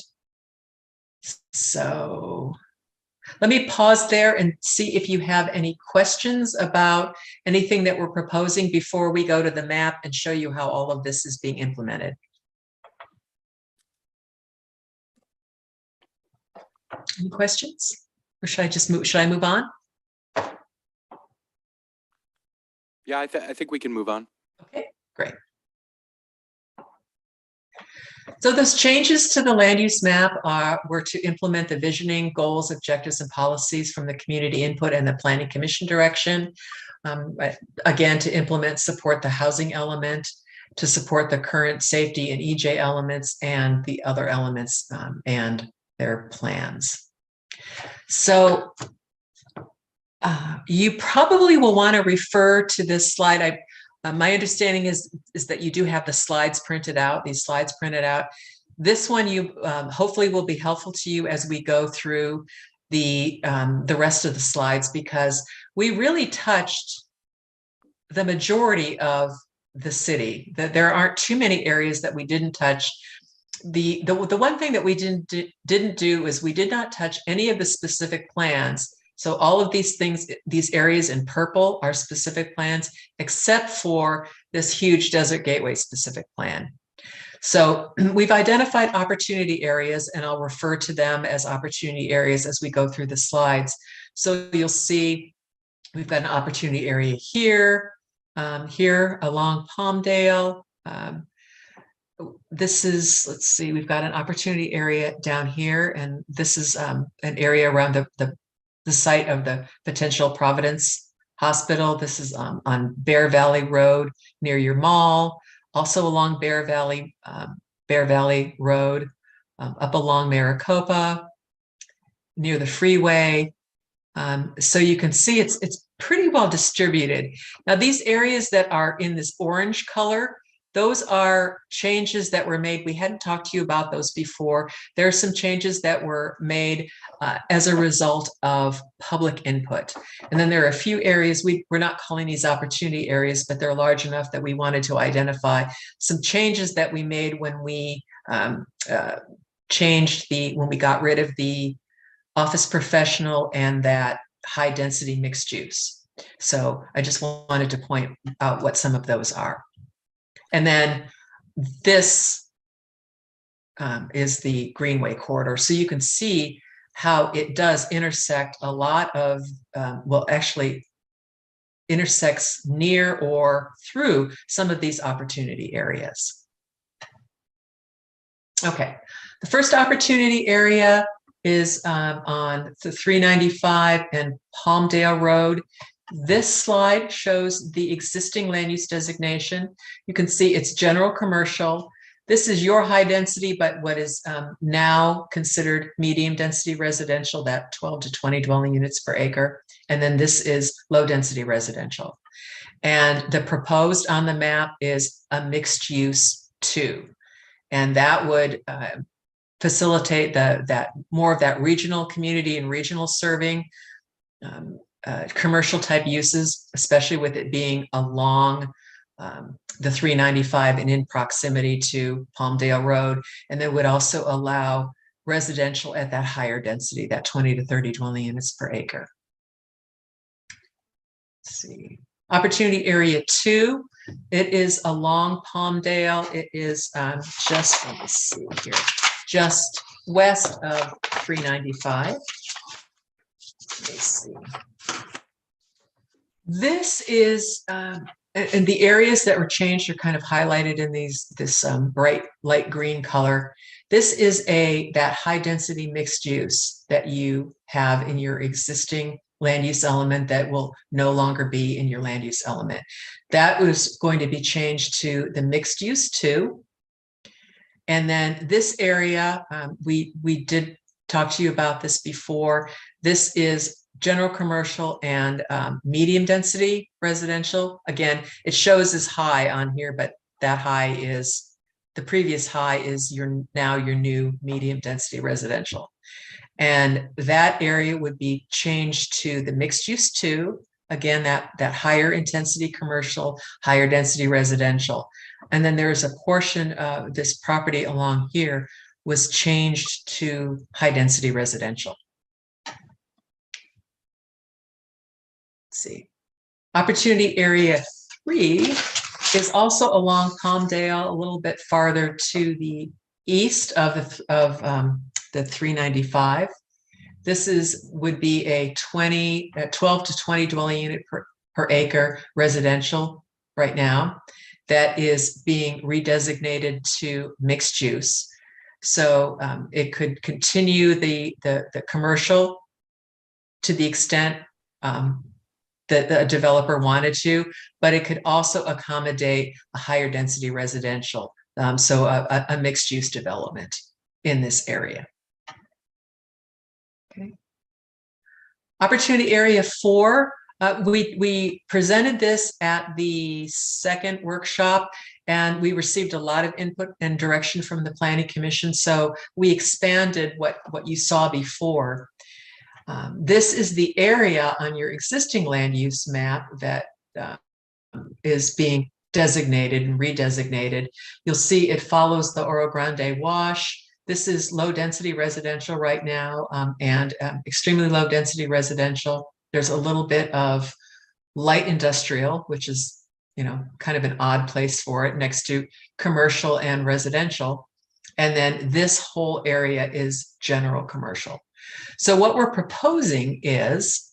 So let me pause there and see if you have any questions about anything that we're proposing before we go to the map and show you how all of this is being implemented. Any questions? Or should I just move? Should I move on? Yeah, I think we can move on. Okay, great. So those changes to the land use map were to implement the visioning, goals, objectives, and policies from the community input and the planning commission direction. Again, to implement, support the housing element, to support the current safety and EJ elements and the other elements and their plans. So you probably will want to refer to this slide. My understanding is that you do have the slides printed out, these slides printed out. This one you hopefully will be helpful to you as we go through the rest of the slides, because we really touched the majority of the city. That there aren't too many areas that we didn't touch. The one thing that we didn't do is we did not touch any of the specific plans. So all of these things, these areas in purple are specific plans, except for this huge Desert Gateway specific plan. So we've identified opportunity areas, and I'll refer to them as opportunity areas as we go through the slides. So you'll see we've got an opportunity area here, here along Palmdale. This is, let's see, we've got an opportunity area down here, and this is an area around the site of the potential Providence Hospital. This is on Bear Valley Road near your mall, also along Bear Valley Road, up along Maricopa, near the freeway. So you can see it's pretty well distributed. Now these areas that are in this orange color, those are changes that were made. We hadn't talked to you about those before. There are some changes that were made as a result of public input. And then there are a few areas, we're not calling these opportunity areas, but they're large enough that we wanted to identify some changes that we made when we when we got rid of the office professional and that high density mixed use. So I just wanted to point out what some of those are. And then this is the Greenway corridor. So you can see how it does intersect a lot of, well, actually intersects near or through some of these opportunity areas. Okay, the first opportunity area is on the 395 and Palmdale Road. This slide shows the existing land use designation. You can see it's general commercial. This is your high density, but what is now considered medium density residential, that 12 to 20 dwelling units per acre. And then this is low density residential. And the proposed on the map is a mixed use 2. And that would facilitate that more of that regional community and regional serving, commercial type uses, especially with it being along the 395 and in proximity to Palmdale Road. And then would also allow residential at that higher density, that 20 to 30 dwelling units per acre. Let's see. Opportunity area 2, it is along Palmdale. It is just, let me see here, just west of 395. Let me see. This is, and the areas that were changed are kind of highlighted in this bright light green color. This is that high density mixed use that you have in your existing land use element that will no longer be in your land use element. That was going to be changed to the mixed use 2. And then this area, we did talk to you about this before. This is general commercial and medium density residential. Again, it shows as high on here, but that high is, the previous high is now your new medium density residential. And that area would be changed to the mixed use 2. Again, that higher intensity commercial, higher density residential. And then there's a portion of this property along here was changed to high density residential. Let's see. Opportunity area 3 is also along Palmdale, a little bit farther to the east of the 395. This would be a 12 to 20 dwelling unit per acre residential right now that is being redesignated to mixed use. So it could continue the commercial to the extent that the developer wanted to, but it could also accommodate a higher density residential. So a mixed use development in this area. Okay. Opportunity area 4, we presented this at the second workshop and we received a lot of input and direction from the Planning Commission. So we expanded what you saw before. This is the area on your existing land use map that is being designated and redesignated. You'll see it follows the Oro Grande Wash. This is low density residential right now and extremely low density residential. There's a little bit of light industrial, which is, kind of an odd place for it, next to commercial and residential. And then this whole area is general commercial. So what we're proposing is,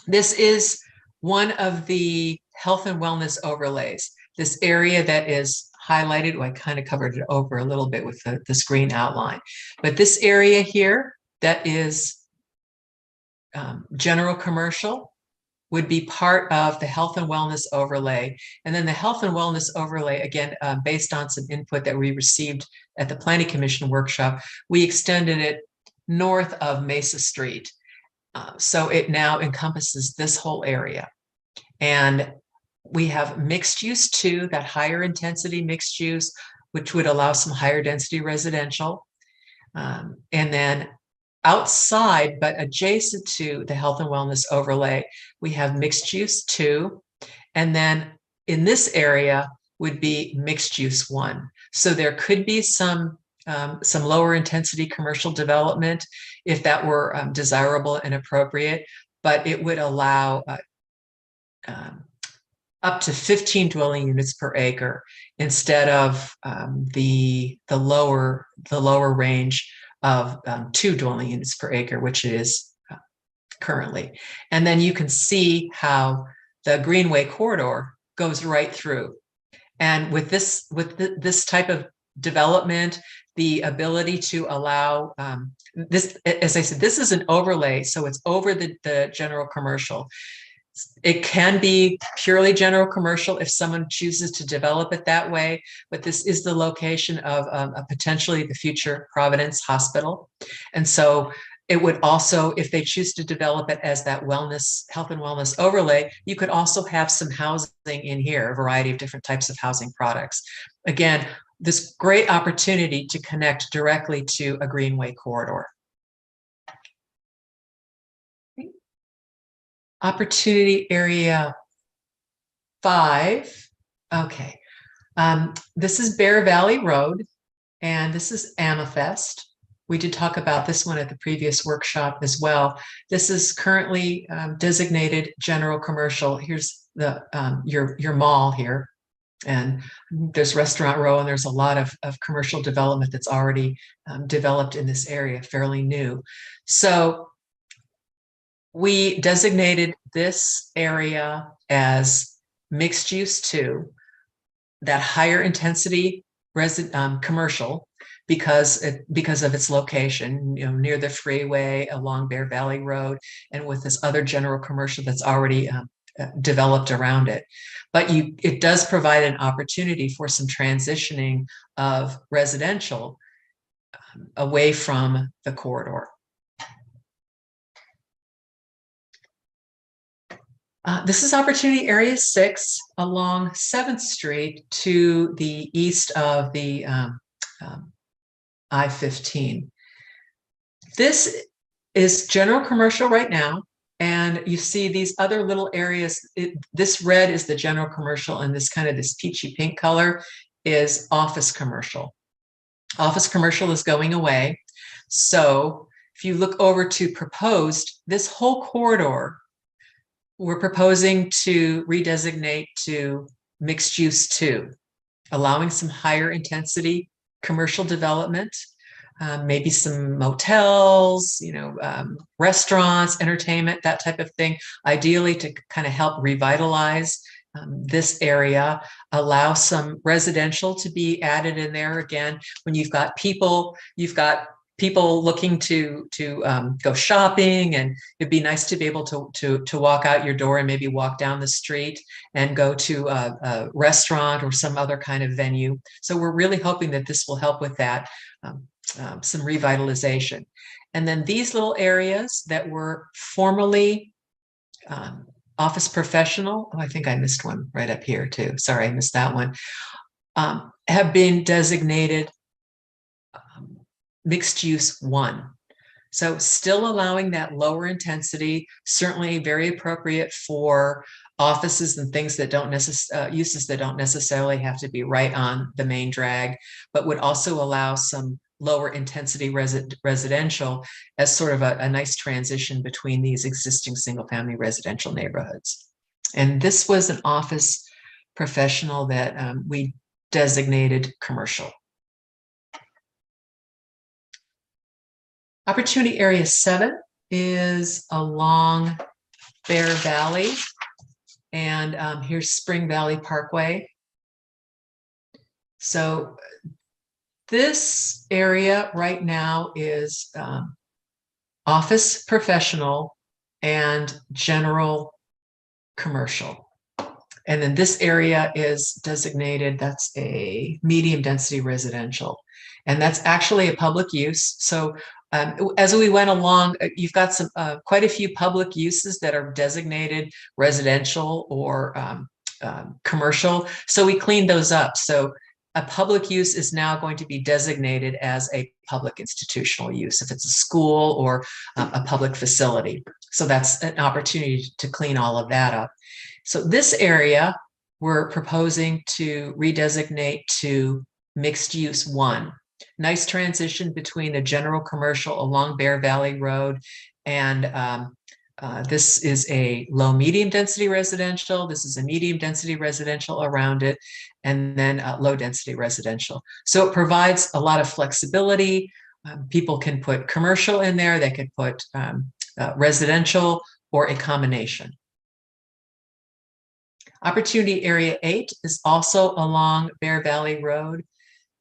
this is one of the health and wellness overlays. This area that is highlighted, well, I kind of covered it over a little bit with the screen outline, but this area here that is general commercial would be part of the health and wellness overlay. And then the health and wellness overlay, again, based on some input that we received at the Planning Commission workshop, we extended it north of Mesa Street. So it now encompasses this whole area. And we have mixed use 2, that higher intensity mixed use, which would allow some higher density residential. And then outside, but adjacent to the health and wellness overlay, we have mixed use 2. And then in this area would be mixed use 1. So there could be some lower intensity commercial development if that were desirable and appropriate, but it would allow up to 15 dwelling units per acre instead of the lower range of 2 dwelling units per acre, which it is currently. And then you can see how the Greenway corridor goes right through. And with this type of development, the ability to allow this, as I said, this is an overlay, so it's over the general commercial. It can be purely general commercial if someone chooses to develop it that way, but this is the location of potentially the future Providence Hospital. And so it would also, if they choose to develop it as that health and wellness overlay, you could also have some housing in here, a variety of different types of housing products. Again, this great opportunity to connect directly to a Greenway corridor. Opportunity area 5. Okay. This is Bear Valley Road, and this is Amethyst. We did talk about this one at the previous workshop as well. This is currently designated general commercial. Here's the your mall here, and there's Restaurant Row, and there's a lot of commercial development that's already developed in this area, fairly new. So we designated this area as mixed use 2, that higher intensity commercial because of its location, near the freeway, along Bear Valley Road, and with this other general commercial that's already developed around it. But it does provide an opportunity for some transitioning of residential away from the corridor. This is Opportunity Area 6 along 7th Street to the east of the I-15. This is general commercial right now, and you see these other little areas. This red is the general commercial, and this peachy pink color is office commercial. Office commercial is going away. So if you look over to proposed, this whole corridor, we're proposing to redesignate to mixed use 2, allowing some higher intensity commercial development, maybe some motels, restaurants, entertainment, that type of thing, ideally to kind of help revitalize this area, allow some residential to be added in there. Again, when you've got people looking to go shopping, and it'd be nice to be able to walk out your door and maybe walk down the street and go to a restaurant or some other kind of venue. So we're really hoping that this will help with that, some revitalization. And then these little areas that were formerly office professional, I think I missed one right up here too. Sorry, I missed that one, have been designated mixed use 1. So still allowing that lower intensity, certainly very appropriate for offices and things that don't uses that don't necessarily have to be right on the main drag, but would also allow some lower intensity residential as sort of a nice transition between these existing single family residential neighborhoods. And this was an office professional that we designated commercial. Opportunity Area 7 is along Bear Valley, and here's Spring Valley Parkway. So this area right now is office professional and general commercial. And then this area is designated, that's a medium density residential. And that's actually a public use. So as we went along, you've got some quite a few public uses that are designated residential or commercial. So we cleaned those up. So a public use is now going to be designated as a public institutional use if it's a school or a public facility. So that's an opportunity to clean all of that up. So this area we're proposing to redesignate to mixed use 1. Nice transition between a general commercial along Bear Valley Road, and this is a low medium density residential. This is a medium density residential around it, and then low density residential. So it provides a lot of flexibility. People can put commercial in there. They could put residential or a combination. Opportunity Area 8 is also along Bear Valley Road.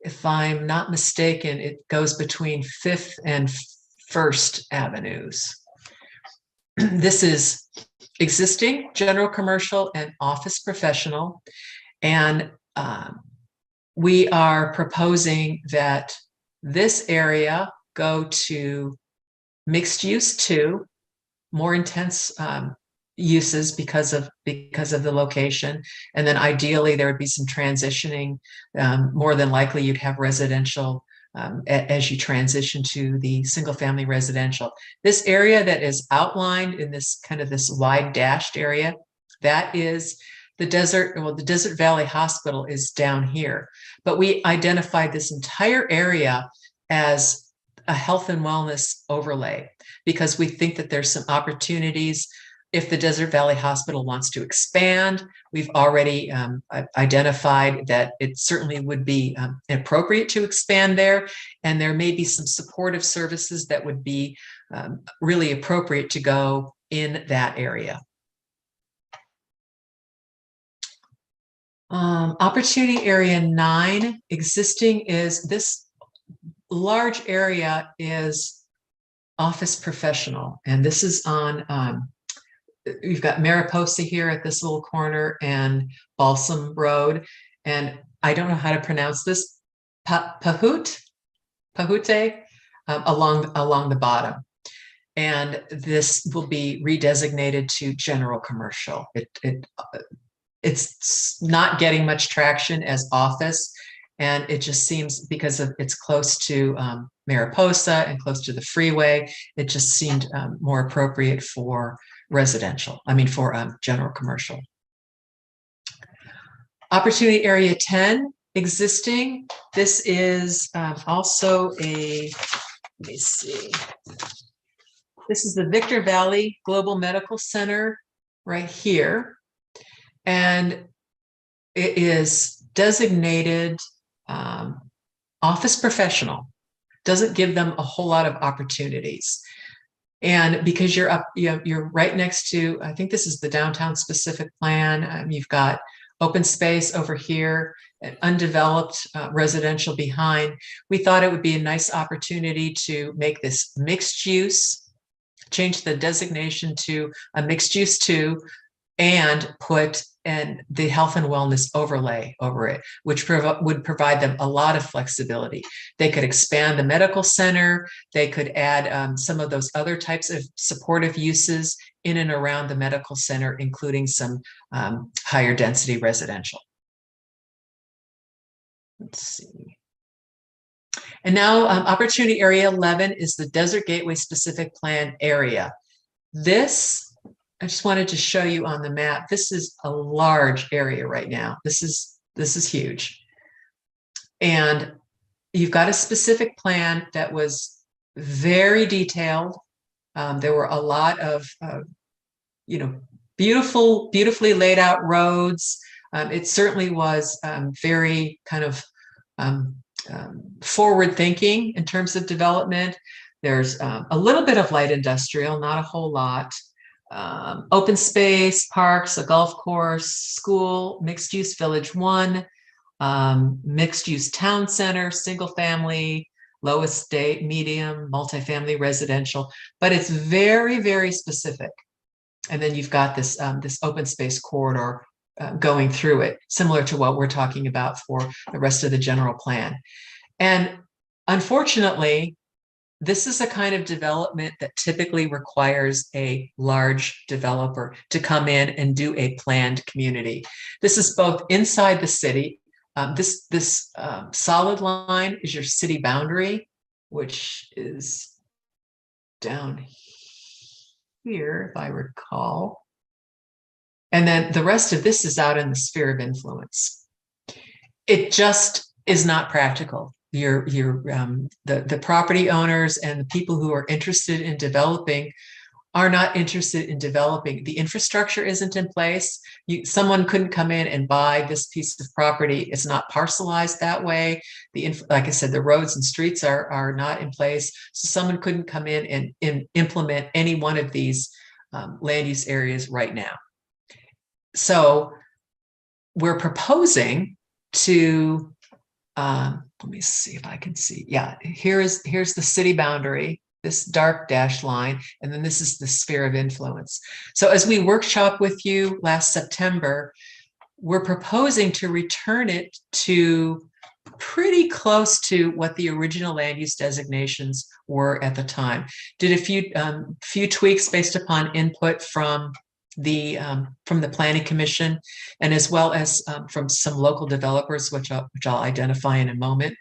If I'm not mistaken, it goes between 5th and 1st Avenues. This is existing general commercial and office professional. And we are proposing that this area go to mixed use 2, more intense uses because of the location, and then ideally there would be some transitioning. More than likely you'd have residential as you transition to the single family residential. This area that is outlined in this this wide dashed area, that is the Desert Valley Hospital is down here, but we identified this entire area as a health and wellness overlay because we think that there's some opportunities. If the Desert Valley Hospital wants to expand, we've already identified that it certainly would be appropriate to expand there, and there may be some supportive services that would be really appropriate to go in that area. Opportunity Area 9, existing is this large area is office professional. And this is on, you've got Mariposa here at this little corner and Balsam Road. And I don't know how to pronounce this, Pahute, along the bottom. And this will be redesignated to general commercial. It's not getting much traction as office. And it just seems, because it's close to Mariposa and close to the freeway, it just seemed more appropriate for residential, for general commercial. Opportunity Area 10, existing. This is also let me see. This is the Victor Valley Global Medical Center right here. And it is designated office professional. Doesn't give them a whole lot of opportunities. And because you're up, you're right next to, I think this is the downtown specific plan. You've got open space over here, and undeveloped residential behind. We thought it would be a nice opportunity to make this mixed use, change the designation to a mixed use 2, and put the health and wellness overlay over it, which would provide them a lot of flexibility. They could expand the medical center. They could add some of those other types of supportive uses in and around the medical center, including some higher density residential. Let's see. And now Opportunity Area 11 is the Desert Gateway Specific Plan area. This, I just wanted to show you on the map. This is a large area right now. This is huge. And you've got a specific plan that was very detailed. There were a lot of, beautifully laid out roads. It certainly was very kind of forward thinking in terms of development. There's a little bit of light industrial, not a whole lot. Open space, parks, a golf course, school, mixed use village 1, mixed use town center, single family, low estate, medium, multifamily residential, but it's very, very specific. And then you've got this, this open space corridor going through it, similar to what we're talking about for the rest of the general plan. And unfortunately, this is a kind of development that typically requires a large developer to come in and do a planned community. This is both inside the city. This solid line is your city boundary, which is down here, if I recall. And then the rest of this is out in the sphere of influence. It just is not practical. The property owners and the people who are interested in developing are not interested in developing. The infrastructure isn't in place. Someone couldn't come in and buy this piece of property. It's not parcelized that way. Like I said, the roads and streets are not in place. So someone couldn't come in and implement any one of these land use areas right now. So we're proposing to, let me see if I can see. Yeah, here's the city boundary, this dark dashed line, and then this is the sphere of influence. So as we workshop with you last September, we're proposing to return it to pretty close to what the original land use designations were at the time. Did a few tweaks based upon input from the Planning Commission, and as well as from some local developers, which I'll identify in a moment.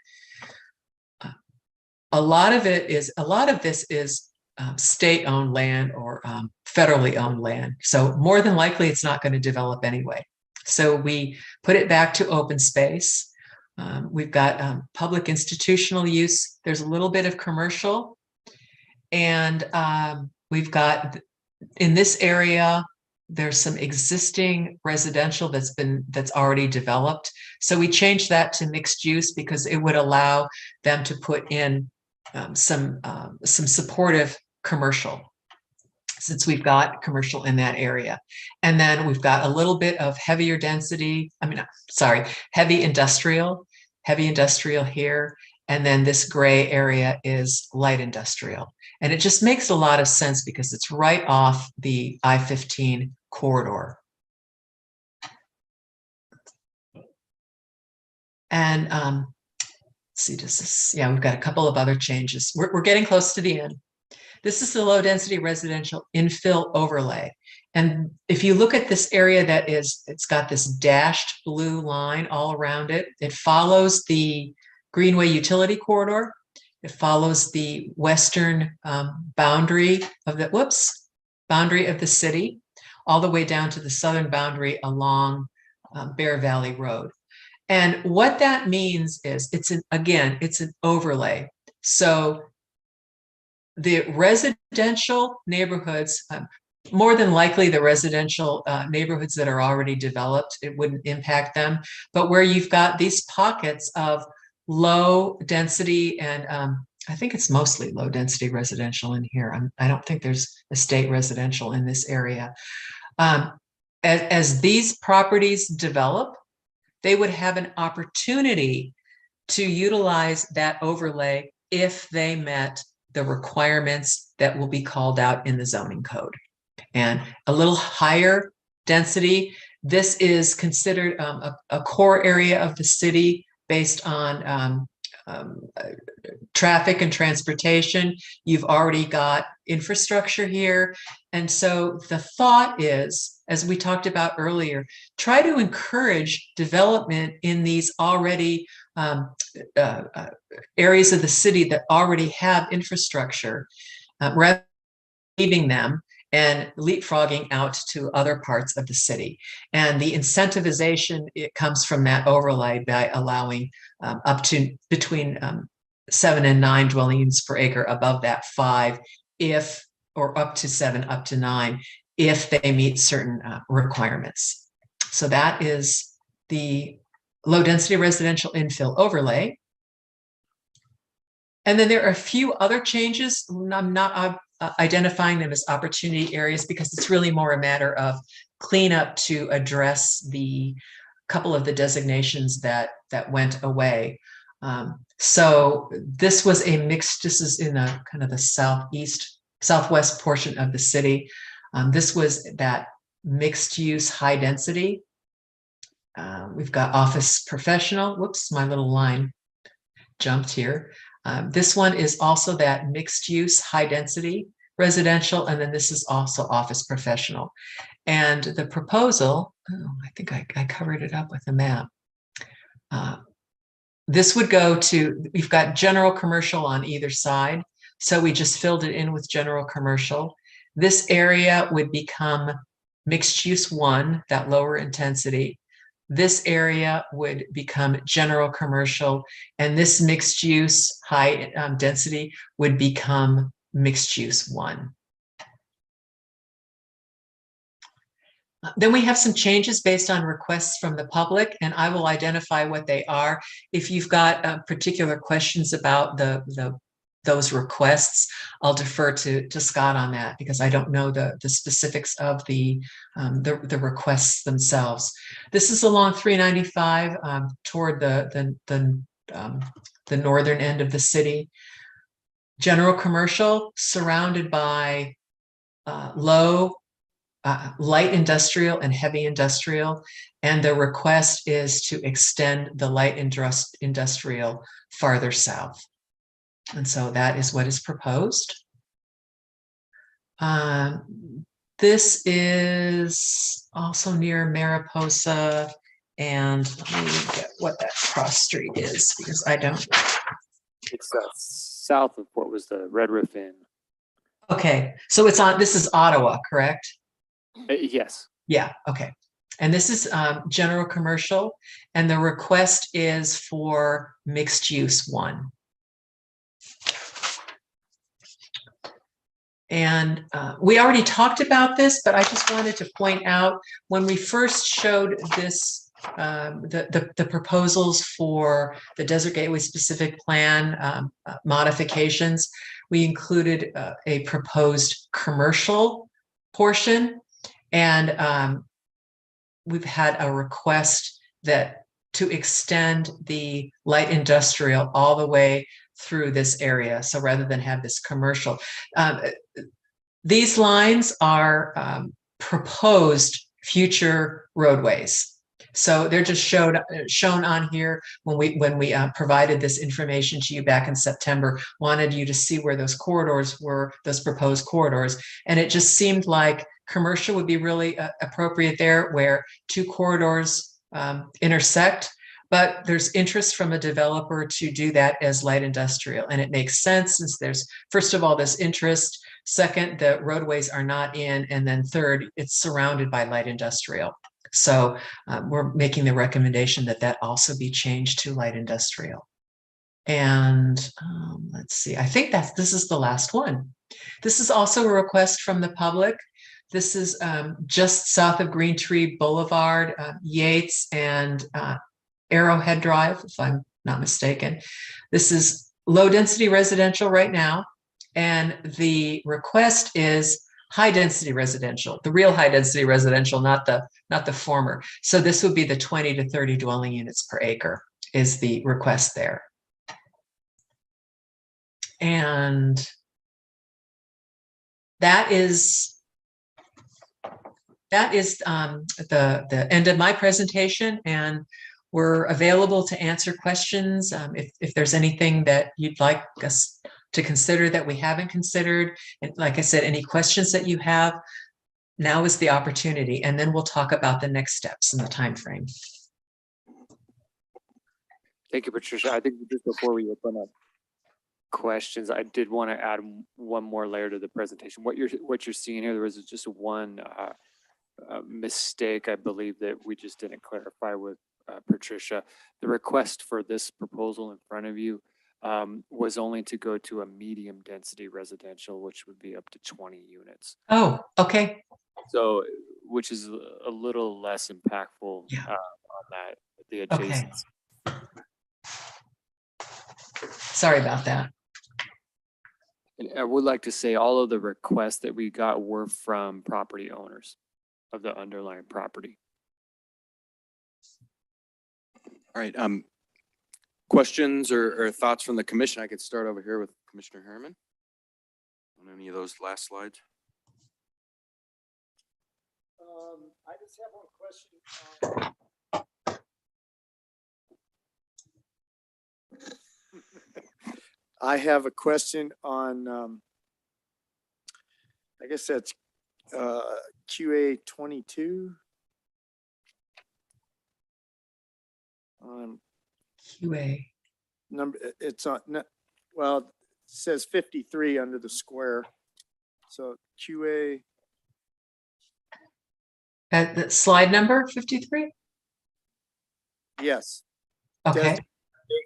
A lot of this is state-owned land or federally owned land. So more than likely, it's not going to develop anyway. So we put it back to open space. We've got public institutional use. There's a little bit of commercial, and we've got in this area. There's some existing residential that's already developed. So we changed that to mixed use because it would allow them to put in some supportive commercial, since we've got commercial in that area. And then we've got a little bit of heavy industrial here, And then this gray area is light industrial. And it just makes a lot of sense because it's right off the I-15 corridor. And let's see, does this, yeah, we've got a couple of other changes. We're getting close to the end. This is the low density residential infill overlay. And if you look at this area that is, it's got this dashed blue line all around it. It follows the Greenway Utility Corridor. It follows the western boundary of the city, all the way down to the southern boundary along Bear Valley Road. And what that means is it's an overlay. So the residential neighborhoods, more than likely the residential neighborhoods that are already developed, it wouldn't impact them. But where you've got these pockets of low density, and I think it's mostly low density residential in here. I don't think there's estate residential in this area. As these properties develop, they would have an opportunity to utilize that overlay if they met the requirements that will be called out in the zoning code. And a little higher density, this is considered a core area of the city based on traffic and transportation. You've already got infrastructure here. And so the thought is, as we talked about earlier, try to encourage development in these already areas of the city that already have infrastructure, rather than leaving them and leapfrogging out to other parts of the city. And the incentivization, it comes from that overlay by allowing up to between 7 and 9 dwelling units per acre, above that 5, or up to 7, up to 9, if they meet certain requirements. So that is the low density residential infill overlay. And then there are a few other changes. I'm not identifying them as opportunity areas because it's really more a matter of cleanup to address the couple of the designations that went away. So this was a mixed, this is in a kind of the southwest portion of the city. This was that mixed use high density. We've got office professional. Whoops, my little line jumped here. This one is also that mixed use high density residential, and then this is also office professional. And the proposal, I think I covered it up with a map. This would go to, we've got general commercial on either side. So we just filled it in with general commercial. This area would become mixed use 1, that lower intensity. This area would become general commercial, and this mixed use high density would become mixed use 1. Then we have some changes based on requests from the public, and I will identify what they are. If you've got particular questions about those requests, I'll defer to Scott on that because I don't know the specifics of the requests themselves. This is along 395 toward the northern end of the city. General commercial surrounded by light industrial and heavy industrial, and the request is to extend the light industrial farther south. And so that is what is proposed. This is also near Mariposa, and let me get what that cross street is because I don't. It's south of what was the Red Roof Inn. Okay, so it's on. This is Ottawa, correct? Yes. Yeah. Okay. And this is general commercial, and the request is for mixed use 1. And we already talked about this, but I just wanted to point out when we first showed this, the proposals for the Desert Gateway specific plan modifications, we included a proposed commercial portion, and we've had a request that to extend the light industrial all the way through this area. So rather than have this commercial, these lines are proposed future roadways. So they're just shown on here when we provided this information to you back in September, wanted you to see where those corridors were, those proposed corridors. And it just seemed like commercial would be really appropriate there where two corridors intersect. But there's interest from a developer to do that as light industrial. And it makes sense since there's, first of all, this interest. Second, the roadways are not in. And then third, it's surrounded by light industrial. So we're making the recommendation that that also be changed to light industrial. And let's see, I think this is the last one. This is also a request from the public. This is just south of Green Tree Boulevard, Yates and Arrowhead Drive, if I'm not mistaken. This is low density residential right now. And the request is high density residential, the real high density residential, not the former. So this would be the 20 to 30 dwelling units per acre is the request there. And that is the end of my presentation, and we're available to answer questions. If there's anything that you'd like us to consider that we haven't considered, and like I said, any questions that you have, now is the opportunity, and then we'll talk about the next steps in the time frame. Thank you, Patricia. I think just before we open up questions, I did want to add one more layer to the presentation. What you're seeing here, there was just one mistake, I believe, that we just didn't clarify with Patricia. The request for this proposal in front of you was only to go to a medium density residential, which would be up to 20 units. Oh, okay. So, which is a little less impactful on that, the adjacent. Okay. Sorry about that. And I would like to say all of the requests that we got were from property owners of the underlying property. All right. Questions or thoughts from the commission? I could start over here with Commissioner Herman on any of those last slides. I just have one question. I have a question on, I guess that's QA 22. QA. Number, it's on, well, it says 53 under the square. So QA. The slide number 53? Yes. Okay.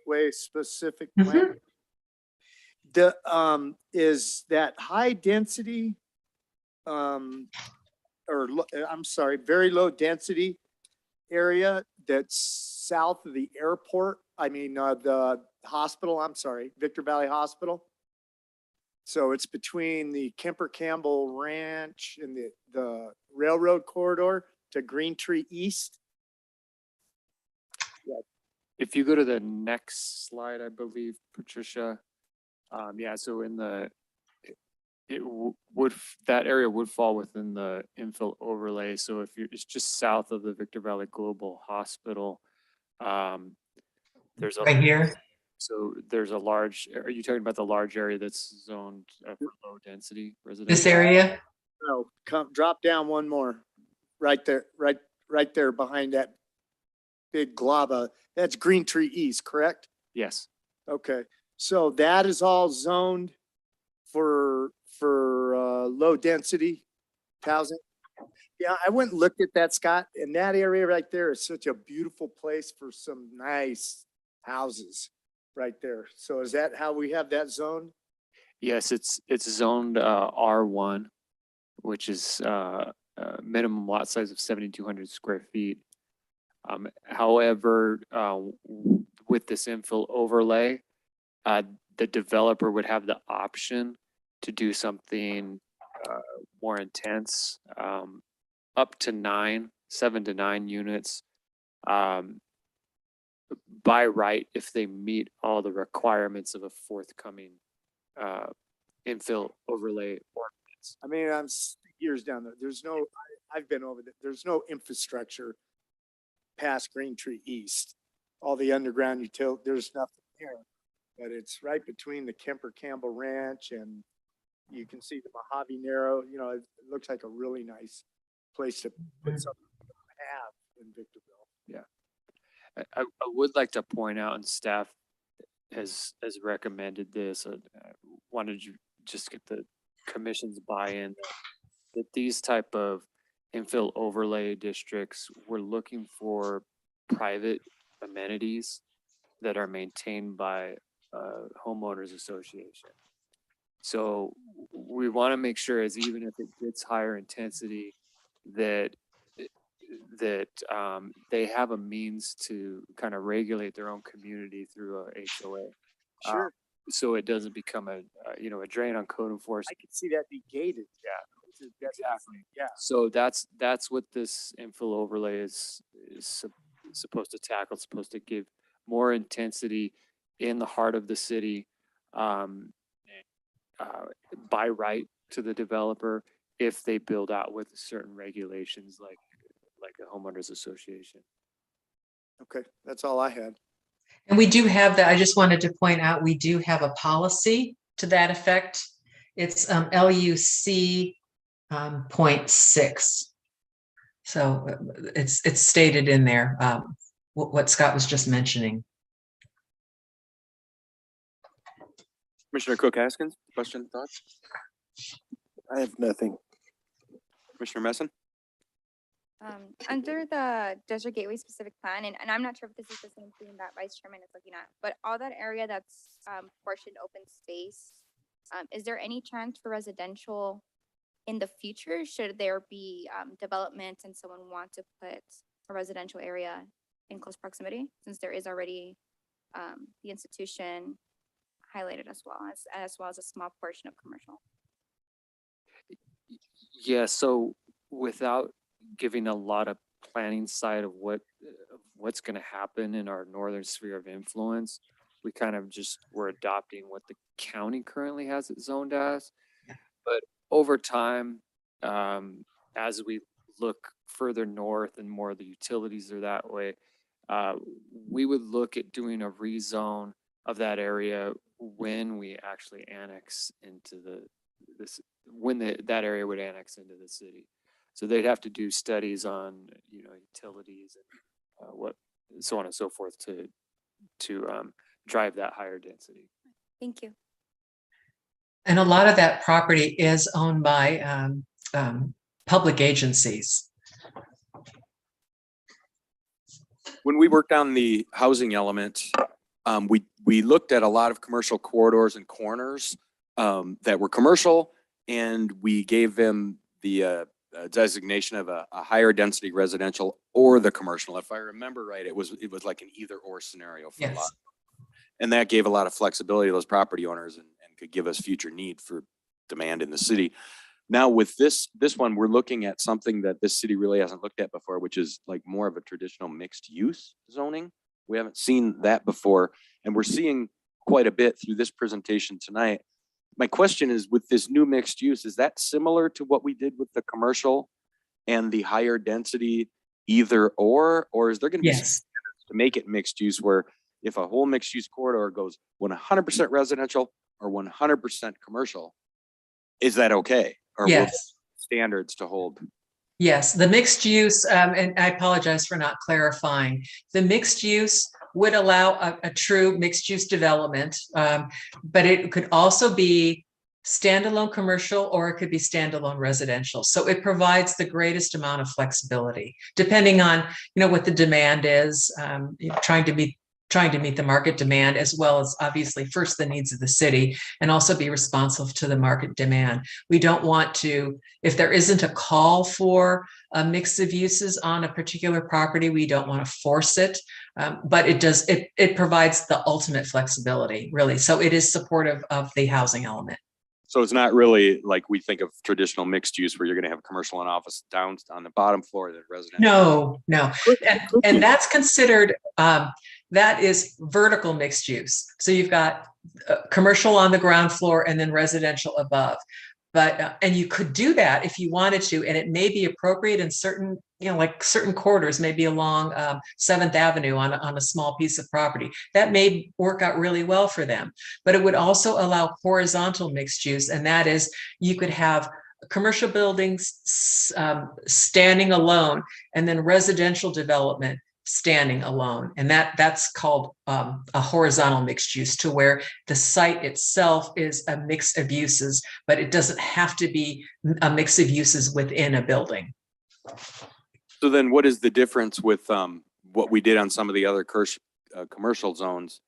Gateway specific plan. The is that high density I'm sorry, very low density area that's south of the airport. I mean the hospital, I'm sorry, Victor Valley Hospital. So it's between the Kemper Campbell Ranch and the railroad corridor to Green Tree East. If you go to the next slide, I believe, Patricia. Yeah, so in the, that area would fall within the infill overlay. So if it's just south of the Victor Valley Global Hospital, there's a right here. So there's a large, are you talking about the large area that's zoned for low density residential? This area? No, drop down one more. Right there, right there behind that big glob. That's Green Tree East, correct? Yes. Okay, so that is all zoned for low density housing. Yeah, I went and looked at that, Scott, and that area right there is such a beautiful place for some nice houses right there. So is that how we have that zone? Yes, it's zoned R1, which is minimum lot size of 7,200 square feet. However, with this infill overlay, the developer would have the option to do something more intense, up to 7 to 9 units. by right if they meet all the requirements of a forthcoming infill overlay ordinance. I mean, years down there, there's no, I've been over there, there's no infrastructure past Green Tree East. All the underground utility, there's nothing there. But it's right between the Kemper Campbell Ranch and you can see the Mojave Narrow, you know, it looks like a really nice place to put something to have in Victorville. Yeah. I would like to point out, and staff has recommended this, I wanted you just get the commission's buy-in that these type of infill overlay districts, we're looking for private amenities that are maintained by homeowners association. So we want to make sure, as even if it gets higher intensity, that they have a means to kind of regulate their own community through a HOA. Sure. So it doesn't become a drain on code enforcement. I could see that be gated. Yeah, Exactly. Yeah. so that's what this infill overlay is supposed to tackle. It's supposed to give more intensity in the heart of the city by right to the developer if they build out with certain regulations like a homeowners association. Okay, that's all I had. And we do have that. I just wanted to point out, we do have a policy to that effect. It's LUC 0.6. So it's stated in there, what Scott was just mentioning. Commissioner Cook Haskins, question, thoughts? I have nothing. Commissioner Messon? Under the district gateway specific plan, and I'm not sure if this is the same thing that Vice Chairman is looking at, but all that area that's portioned open space, is there any chance for residential in the future? Should there be development and someone want to put a residential area in close proximity, since there is already the institution highlighted as well as a small portion of commercial? Yeah, so without giving a lot of planning side of what's going to happen in our northern sphere of influence, we kind of just we're adopting what the county currently has it zoned as. But over time, as we look further north and more of the utilities are that way, we would look at doing a rezone of that area when we actually annex into that area would annex into the city. So they'd have to do studies on, utilities and what, so on and so forth to drive that higher density. Thank you. And a lot of that property is owned by public agencies. When we worked on the housing element, we looked at a lot of commercial corridors and corners that were commercial, and we gave them the designation of a higher density residential or the commercial. If I remember right, it was like an either or scenario for a lot. And that gave a lot of flexibility to those property owners and could give us future need for demand in the city. Now with this one, we're looking at something that this city really hasn't looked at before, which is like more of a traditional mixed use zoning. We haven't seen that before, and we're seeing quite a bit through this presentation tonight. My question is, with this new mixed use, is that similar to what we did with the commercial and the higher density either or is there going to be standards to make it mixed use where if a whole mixed use corridor goes 100% residential or 100% commercial, is that okay? Or will standards to hold? Yes, the mixed use, and I apologize for not clarifying. The mixed use would allow a true mixed use development, but it could also be standalone commercial or it could be standalone residential. So it provides the greatest amount of flexibility, depending on what the demand is, trying to meet the market demand, as well as obviously first the needs of the city, and also be responsive to the market demand. We don't want to, if there isn't a call for a mix of uses on a particular property, we don't want to force it, but it provides the ultimate flexibility, really. So it is supportive of the housing element. So it's not really like we think of traditional mixed use where you're going to have commercial and office down on the bottom floor, the residential. No. And that's considered, that is vertical mixed use. So you've got commercial on the ground floor and then residential above. But, and you could do that if you wanted to, and it may be appropriate in certain, like certain corridors, maybe along 7th Avenue on a small piece of property. That may work out really well for them. But it would also allow horizontal mixed use, and that is you could have commercial buildings standing alone, and then residential development standing alone. And that's called a horizontal mixed use, to where the site itself is a mix of uses, but it doesn't have to be a mix of uses within a building. So then what is the difference with what we did on some of the other commercial zones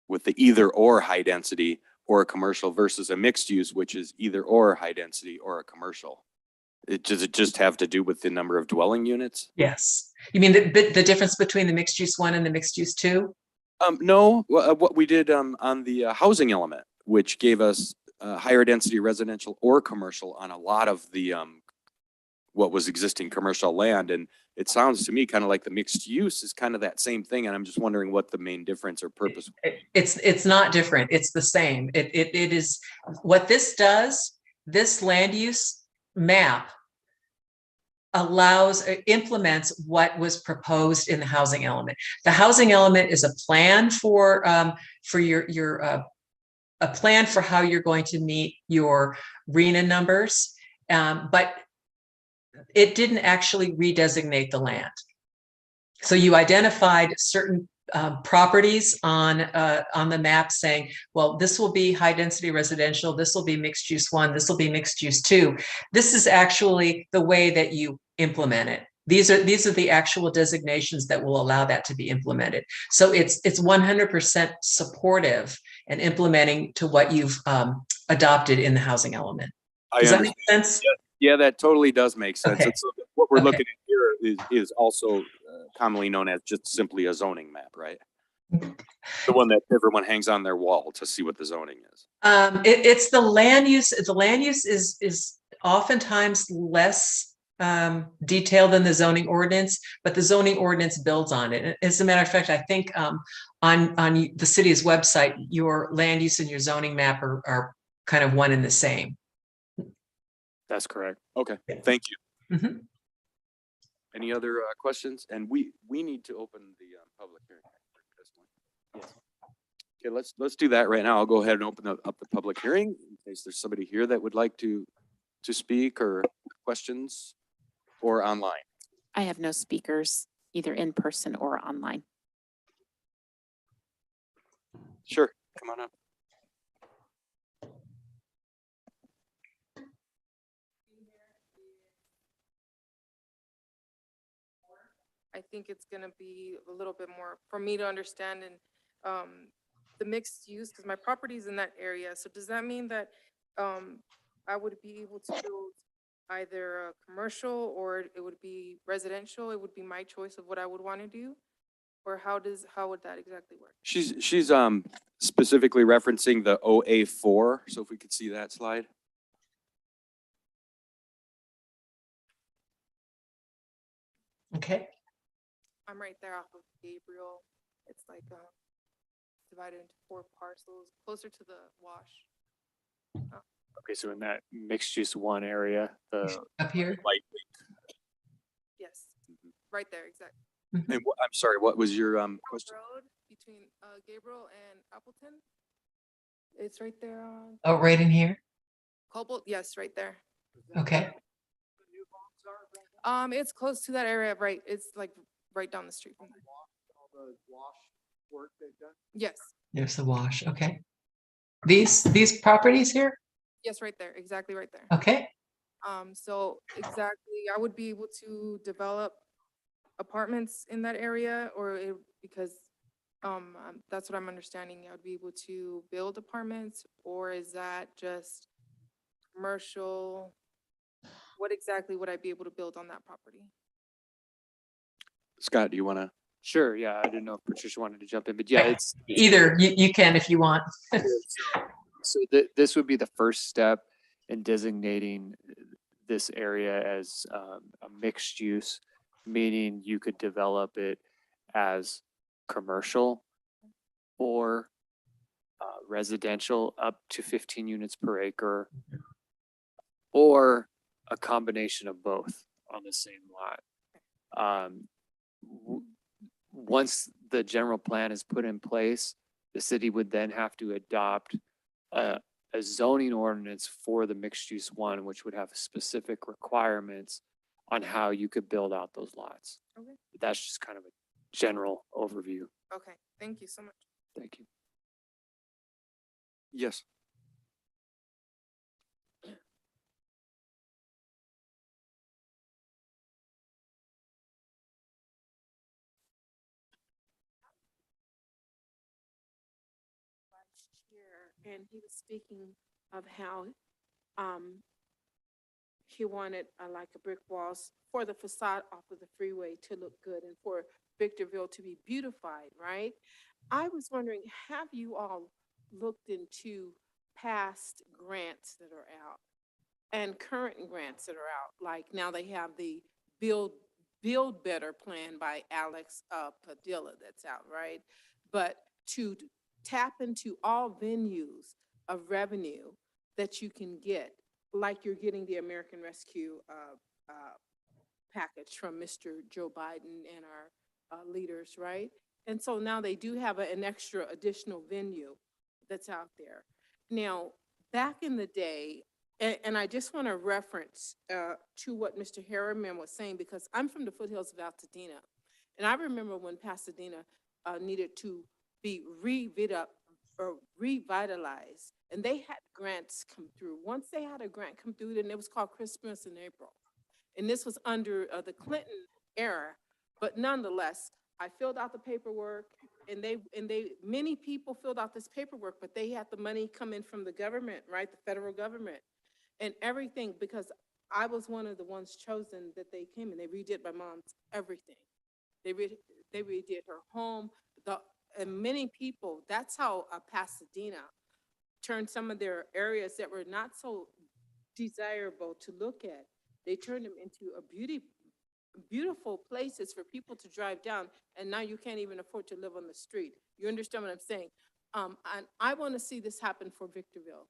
with the either or high density or a commercial versus a mixed use, which is either or high density or a commercial? Does it just have to do with the number of dwelling units? Yes. You mean the difference between the mixed use 1 and the mixed use 2? No, what we did on the housing element, which gave us higher density residential or commercial on a lot of the what was existing commercial land. And it sounds to me kind of like the mixed use is kind of that same thing. And I'm just wondering what the main difference or purpose. It's not different. It's the same. It is what this does. This land use map implements what was proposed in the housing element. The housing element is a plan for your a plan for how you're going to meet your RENA numbers, but it didn't actually redesignate the land. So you identified certain properties on the map saying, well, this will be high density residential, this will be mixed use 1, this will be mixed use 2. This is actually the way that you implement it. These are the actual designations that will allow that to be implemented. So it's 100% supportive and implementing to what you've adopted in the housing element. Does that make sense? Yeah, that totally does make sense. Okay. So what we're looking at here is also commonly known as just simply a zoning map, right? The one that everyone hangs on their wall to see what the zoning is. It's the land use. The land use is oftentimes less detailed than the zoning ordinance, but the zoning ordinance builds on it. As a matter of fact, I think on the city's website, your land use and your zoning map are kind of one and the same. That's correct. Okay, thank you. Mm-hmm. Any other questions? And we need to open the public hearing for this one. Yes. Okay, let's do that right now. I'll go ahead and open up the public hearing in case there's somebody here that would like to speak or questions, or online. I have no speakers, either in person or online. Sure, come on up. I think it's going to be a little bit more for me to understand, and the mixed use, because my property is in that area. So does that mean that I would be able to build either a commercial or it would be residential? It would be my choice of what I would want to do, or how would that exactly work? She's specifically referencing the OA4. So if we could see that slide. Okay. I'm right there off of Gabriel. It's like divided into 4 parcels, closer to the wash. Okay, so in that mixed use 1 area, the up here. Yes, right there, exactly. And I'm sorry, what was your question? Road between Gabriel and Appleton. It's right there on. Oh, right in here. Cobalt, yes, right there. Okay. It's close to that area, right? It's like right down the street from there. The wash work they've done? Yes. There's the wash. Okay. These properties here? Yes, right there, exactly right there. Okay. So exactly, I would be able to develop apartments in that area, or because that's what I'm understanding. I would be able to build apartments, or is that just commercial? What exactly would I be able to build on that property? Scott, do you want to? Sure. Yeah, I didn't know if Patricia wanted to jump in, but yeah, it's either you can if you want. So this would be the first step in designating this area as a mixed use, meaning you could develop it as commercial or residential up to 15 units per acre, or a combination of both on the same lot. Once the general plan is put in place, the city would then have to adopt a zoning ordinance for the mixed use one, which would have specific requirements on how you could build out those lots. Okay. That's just kind of a general overview. Okay, thank you so much. Thank you. Yes. And he was speaking of how he wanted like a brick walls for the facade off of the freeway to look good and for Victorville to be beautified, right? I was wondering, have you all looked into past grants that are out and current grants that are out? Like now they have the Build Better plan by Alex Padilla that's out, right? But to tap into all venues of revenue that you can get, like you're getting the American Rescue package from Mr. Joe Biden and our leaders, right? And so now they do have an extra additional venue that's out there. Now, back in the day, and I just want to reference to what Mr. Harriman was saying, because I'm from the foothills of Altadena. And I remember when Pasadena needed to be revitalized, and they had grants come through. Once they had a grant come through, then it was called Christmas in April. And this was under the Clinton era, but nonetheless, I filled out the paperwork, and many people filled out this paperwork, but they had the money come in from the government, right? The federal government and everything, because I was one of the ones chosen that they came and they redid my mom's everything. They redid her home, and many people, that's how Pasadena turned some of their areas that were not so desirable to look at. They turned them into beautiful places for people to drive down, and now you can't even afford to live on the street. You understand what I'm saying? And I want to see this happen for Victorville.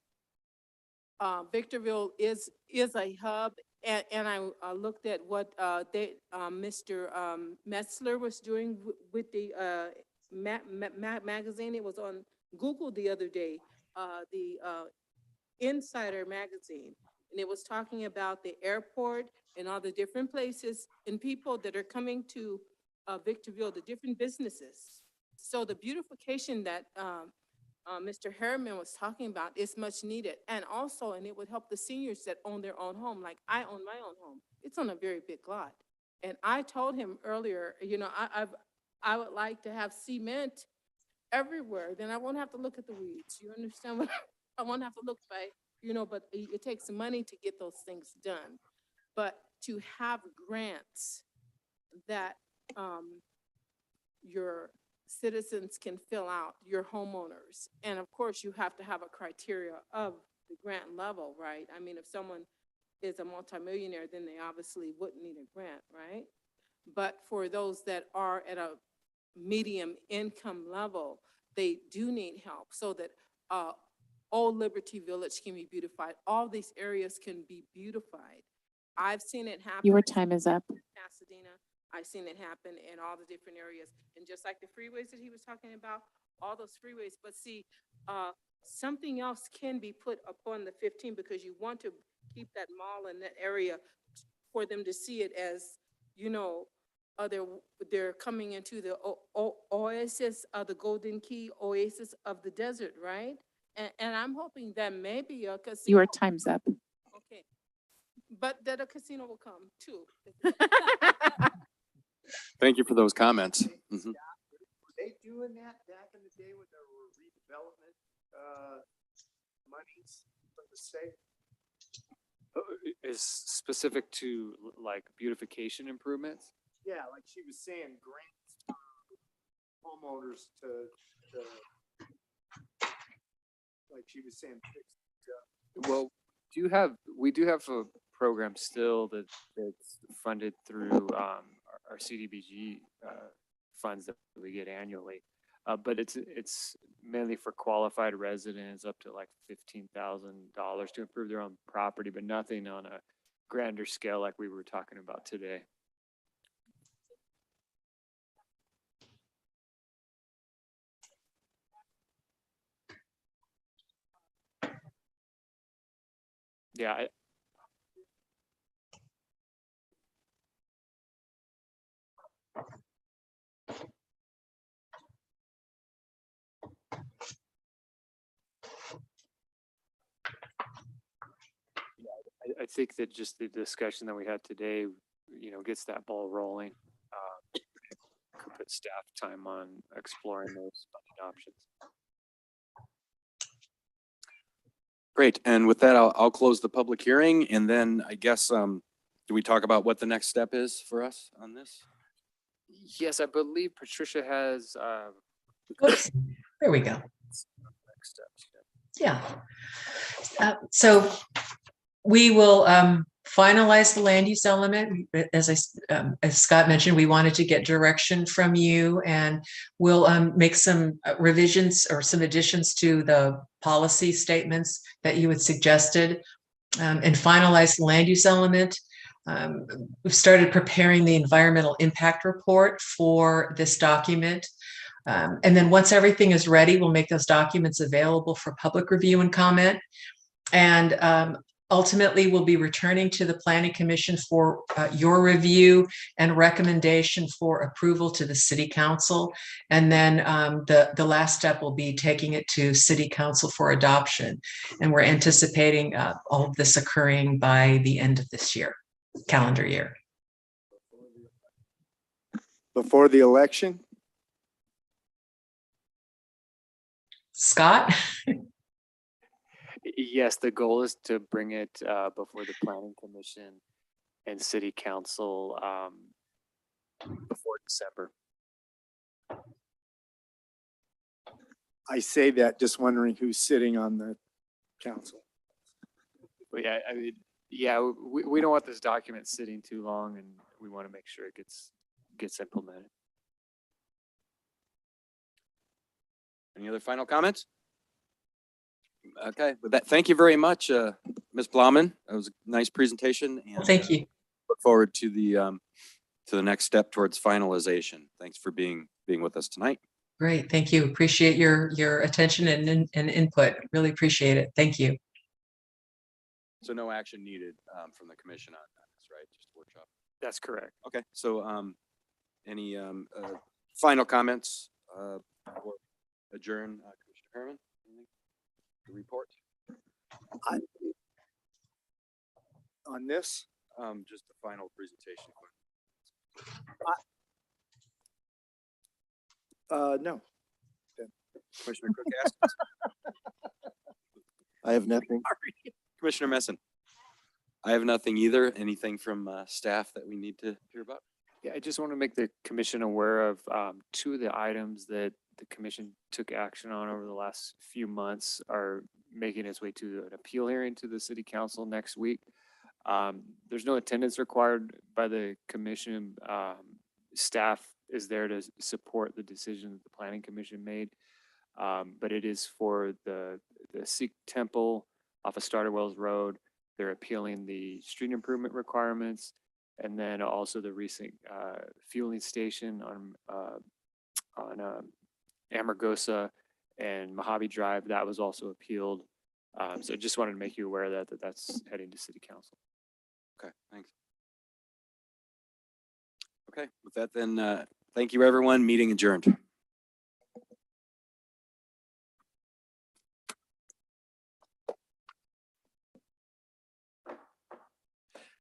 Victorville is a hub, and I looked at what Mr. Metzler was doing with the magazine. It was on Google the other day, the Insider magazine, and it was talking about the airport and all the different places and people that are coming to Victorville, the different businesses. So the beautification that Mr. Harriman was talking about is much needed. And also, and it would help the seniors that own their own home. Like I own my own home. It's on a very big lot. And I told him earlier, you know, I would like to have cement everywhere. Then I won't have to look at the weeds. You understand what I won't have to look by, you know, but it takes money to get those things done. But to have grants that your citizens can fill out, your homeowners. And of course, you have to have a criteria of the grant level, right? I mean, if someone is a multimillionaire, then they obviously wouldn't need a grant, right? But for those that are at a medium income level, they do need help so that Old Liberty Village can be beautified. All these areas can be beautified. I've seen it happen. Your time is up. In Pasadena. I've seen it happen in all the different areas. And just like the freeways that he was talking about, all those freeways. But see, something else can be put upon the 15 because you want to keep that mall in that area for them to see it as, you know, they're coming into the oasis of the Golden Key, oasis of the desert, right? And I'm hoping that maybe a casino. Your time's up. Okay. But that a casino will come too. Thank you for those comments. Were they doing that back in the day when there were redevelopment monies from the state? Is specific to like beautification improvements? Yeah, like she was saying, grants for homeowners to like she was saying, fix stuff. Well, we do have a program still that's funded through our CDBG funds that we get annually. but it's mainly for qualified residents up to like $15,000 to improve their own property, but nothing on a grander scale like we were talking about today. Yeah, I think that just the discussion that we had today, gets that ball rolling. Could put staff time on exploring those funding options. Great. And with that, I'll close the public hearing, and then I guess, do we talk about what the next step is for us on this? Yes, I believe Patricia has, Oops, there we go. next steps. Yeah. So we will finalize the land use element. As Scott mentioned, we wanted to get direction from you, and we'll make some revisions or some additions to the policy statements that you had suggested, and finalize the land use element. We've started preparing the environmental impact report for this document. And then once everything is ready, we'll make those documents available for public review and comment. And ultimately, we'll be returning to the Planning Commission for your review and recommendation for approval to the City Council. And then the last step will be taking it to City Council for adoption. And we're anticipating all of this occurring by the end of this year, calendar year. Before the election? Scott? Yes, the goal is to bring it before the Planning Commission and City Council before December. I say that just wondering who's sitting on the council. But yeah, we don't want this document sitting too long, and we want to make sure it gets implemented. Any other final comments? Okay, with that, thank you very much, Ms. Plowman. That was a nice presentation. And, Thank you. Look forward to the next step towards finalization. Thanks for being with us tonight. Great, thank you. Appreciate your attention and input. Really appreciate it. Thank you. So no action needed from the commission on this, right? Just a workshop. That's correct. Okay, so any final comments or adjourn, Commissioner Herman? Anything to report? On this? Just the final presentation. No. Commissioner Cook asked. I have nothing. Commissioner Messin. I have nothing either. Anything from staff that we need to hear about? Yeah, I just want to make the commission aware of two of the items that the commission took action on over the last few months are making its way to an appeal hearing to the City Council next week. There's no attendance required by the commission. Staff is there to support the decision that the Planning Commission made. But it is for the Sikh temple off of Starter Wells Road. They're appealing the street improvement requirements, and then also the recent fueling station on Amargosa and Mojave Drive. That was also appealed. So just wanted to make you aware of that's heading to City Council. Okay, thanks. Okay, with that then, thank you everyone. Meeting adjourned.